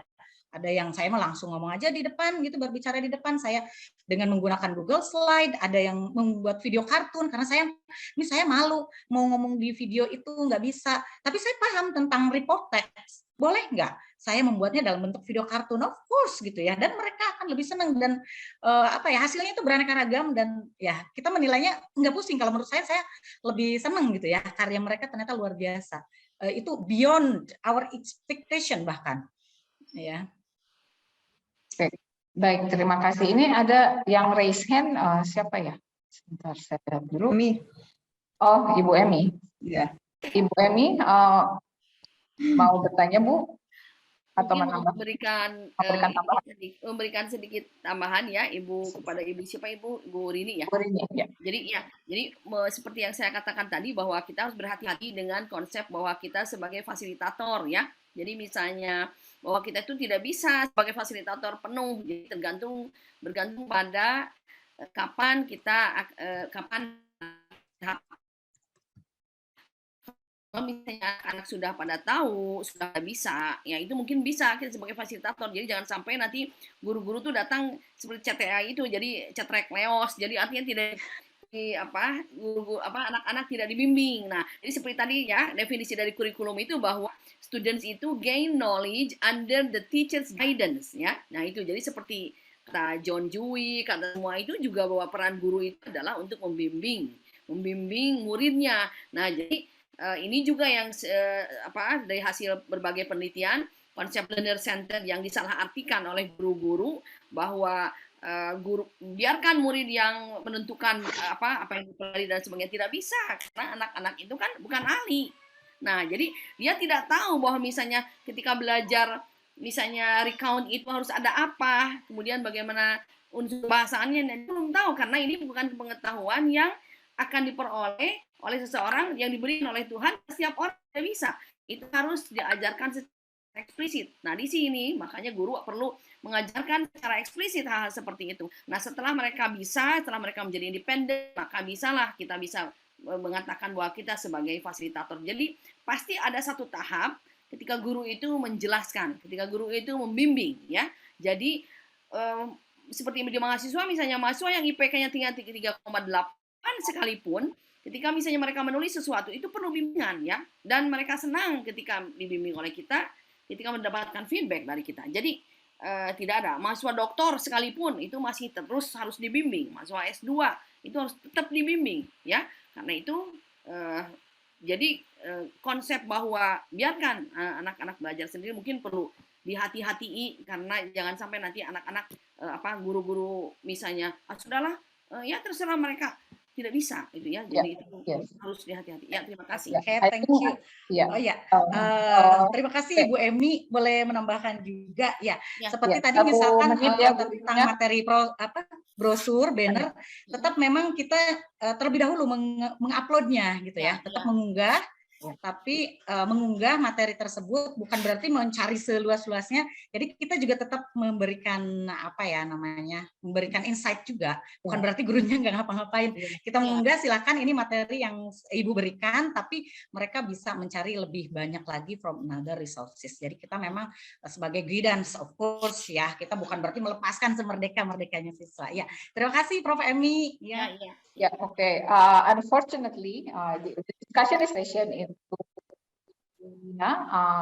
Ada yang saya langsung ngomong aja di depan gitu, berbicara di depan, saya dengan menggunakan Google Slide, ada yang membuat video kartun karena saya malu mau ngomong di video itu nggak bisa, tapi saya paham tentang report text, boleh nggak saya membuatnya dalam bentuk video kartun? Of course gitu ya, dan mereka akan lebih senang dan hasilnya itu beraneka ragam dan ya kita menilainya nggak pusing. Kalau menurut saya lebih senang gitu ya, karya mereka ternyata luar biasa, itu beyond our expectation bahkan ya. Oke, baik, terima kasih. Ini ada yang raise hand, siapa ya? Sebentar, saya lihat dulu. Oh, Ibu Emi. Ya. Ibu Emi, mau bertanya, Bu? Atau menambah? Memberikan sedikit tambahan ya, Ibu, kepada Ibu siapa Ibu? Ibu Rini ya. Bu Rini, ya. Jadi seperti yang saya katakan tadi bahwa kita harus berhati-hati dengan konsep bahwa kita sebagai fasilitator ya. Jadi misalnya bahwa kita itu tidak bisa sebagai fasilitator penuh, jadi bergantung pada kapan Kalau misalnya anak sudah pada tahu, sudah bisa, ya itu mungkin bisa kita sebagai fasilitator. Jadi jangan sampai nanti guru-guru tuh datang seperti CTA itu, jadi cetrek leos, jadi artinya tidak anak-anak tidak dibimbing. Nah, jadi seperti tadi ya definisi dari kurikulum itu bahwa students itu gain knowledge under the teacher's guidance ya. Nah, itu jadi seperti kata John Dewey, kata semua itu juga bahwa peran guru itu adalah untuk membimbing muridnya. Nah, jadi ini juga yang dari hasil berbagai penelitian konsep learner center yang disalahartikan oleh guru-guru bahwa guru biarkan murid yang menentukan apa yang dipelajari dan sebagainya, tidak bisa karena anak-anak itu kan bukan ahli. Nah, jadi dia tidak tahu bahwa misalnya ketika belajar misalnya recount itu harus ada apa, kemudian bagaimana unsur bahasannya, dia belum tahu karena ini bukan pengetahuan yang akan diperoleh oleh seseorang yang diberikan oleh Tuhan. Setiap orang tidak bisa, itu harus diajarkan secara eksplisit. Nah, di sini makanya guru perlu mengajarkan secara eksplisit hal-hal seperti itu. Nah, setelah mereka menjadi independen, maka kita bisa mengatakan bahwa kita sebagai fasilitator. Jadi pasti ada satu tahap ketika guru itu menjelaskan, ketika guru itu membimbing, ya. Jadi seperti di mahasiswa, misalnya mahasiswa yang IPK-nya tinggal 3,8 sekalipun, ketika misalnya mereka menulis sesuatu itu perlu bimbingan, ya. Dan mereka senang ketika dibimbing oleh kita, ketika mendapatkan feedback dari kita. Jadi tidak ada mahasiswa doktor sekalipun itu masih terus harus dibimbing, mahasiswa S2 itu harus tetap dibimbing, ya. Karena itu jadi konsep bahwa biarkan anak-anak belajar sendiri mungkin perlu dihati-hatii, karena jangan sampai nanti anak-anak guru-guru misalnya sudahlah ya terserah mereka, tidak bisa itu ya. Jadi itu harus dihati-hati. Ya, terima kasih. Oke, thank you. Oh ya, terima kasih Ibu Emi, boleh menambahkan juga ya. Seperti tadi misalkan tentang materi brosur, banner, tetap memang kita terlebih dahulu menguploadnya gitu ya, tetap mengunggah. Tapi mengunggah materi tersebut bukan berarti mencari seluas-luasnya. Jadi kita juga tetap memberikan memberikan insight juga. Bukan berarti gurunya nggak ngapa-ngapain. Kita mengunggah, silakan ini materi yang Ibu berikan, tapi mereka bisa mencari lebih banyak lagi from another resources. Jadi kita memang sebagai guidance, of course ya, kita bukan berarti melepaskan semerdeka-merdekanya siswa. Ya, terima kasih Prof. Emi. Ya. Yeah, okay. Unfortunately, the discussion session is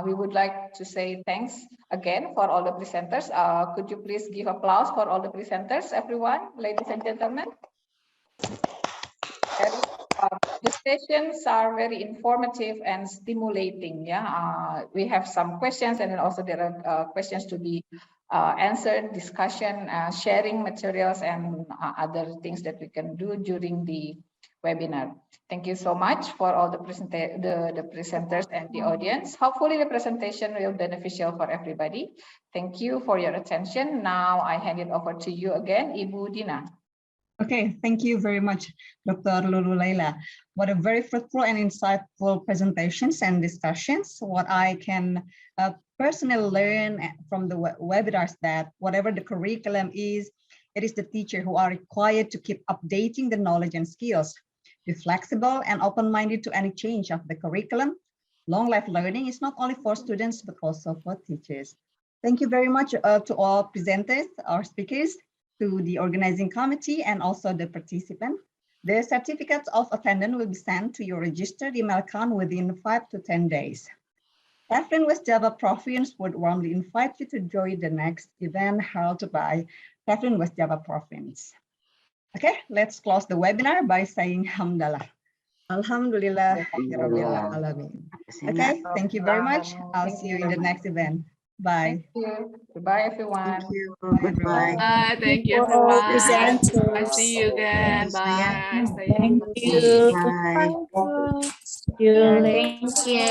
we would like to say thanks again for all the presenters. Could you please give applause for all the presenters, everyone, ladies and gentlemen? The sessions are very informative and stimulating. Yeah, we have some questions, and then also there are questions to be answered, discussion, sharing materials, and other things that we can do during the webinar. Thank you so much for all the presenters and the audience. Hopefully the presentation will be beneficial for everybody. Thank you for your attention. Now I hand it over to you again, Ibu Dina. Okay, thank you very much, Dr. Lulu Laila. What a very fruitful and insightful presentations and discussions. What I can personally learn from the webinars that whatever the curriculum is, it is the teacher who are required to keep updating the knowledge and skills. Be flexible and open-minded to any change of the curriculum. Long life learning is not only for students, but also for teachers. Thank you very much to all presenters, our speakers, to the organizing committee, and also the participant. The certificates of attendance will be sent to your registered email account within 5 to 10 days. TEFLIN West Java Province would warmly invite you to join the next event held by TEFLIN West Java Province. Okay, let's close the webinar by saying Hamdalah. Alhamdulillah. Okay, thank you very much. I'll see you in the next event. Bye. Thank you. Goodbye, everyone. Thank you. Goodbye. Thank you, everyone. I see you again. Bye. Thank you. Bye. Thank you.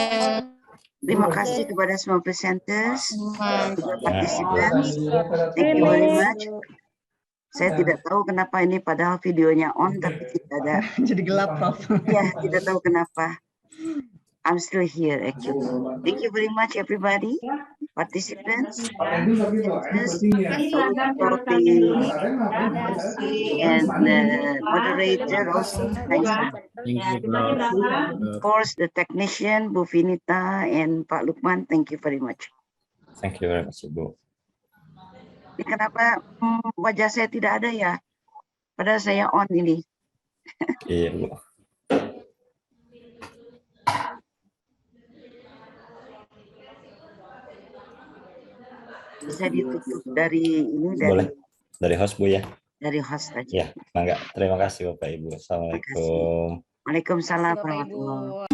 Terima kasih kepada semua presenters, juga participants. Thank you very much. Saya tidak tahu kenapa ini padahal videonya on, tapi tidak ada. Jadi gelap, Prof. Ya, tidak tahu kenapa. I'm still here actually. Thank you very much everybody, participants, and the moderator also. Thanks. Of course, the technician, Bu Vinita and Pak Lukman, thank you very much. Thank you very much, Ibu. Ini kenapa wajah saya tidak ada ya? Padahal saya on ini. Iya, Bu. Bisa ditutup dari ini Boleh. Dari host, Bu, ya? Dari host aja. Ya, mangga. Terima kasih, Bapak Ibu. Assalamualaikum. Waalaikumsalam warahmatullahi wabarakatuh.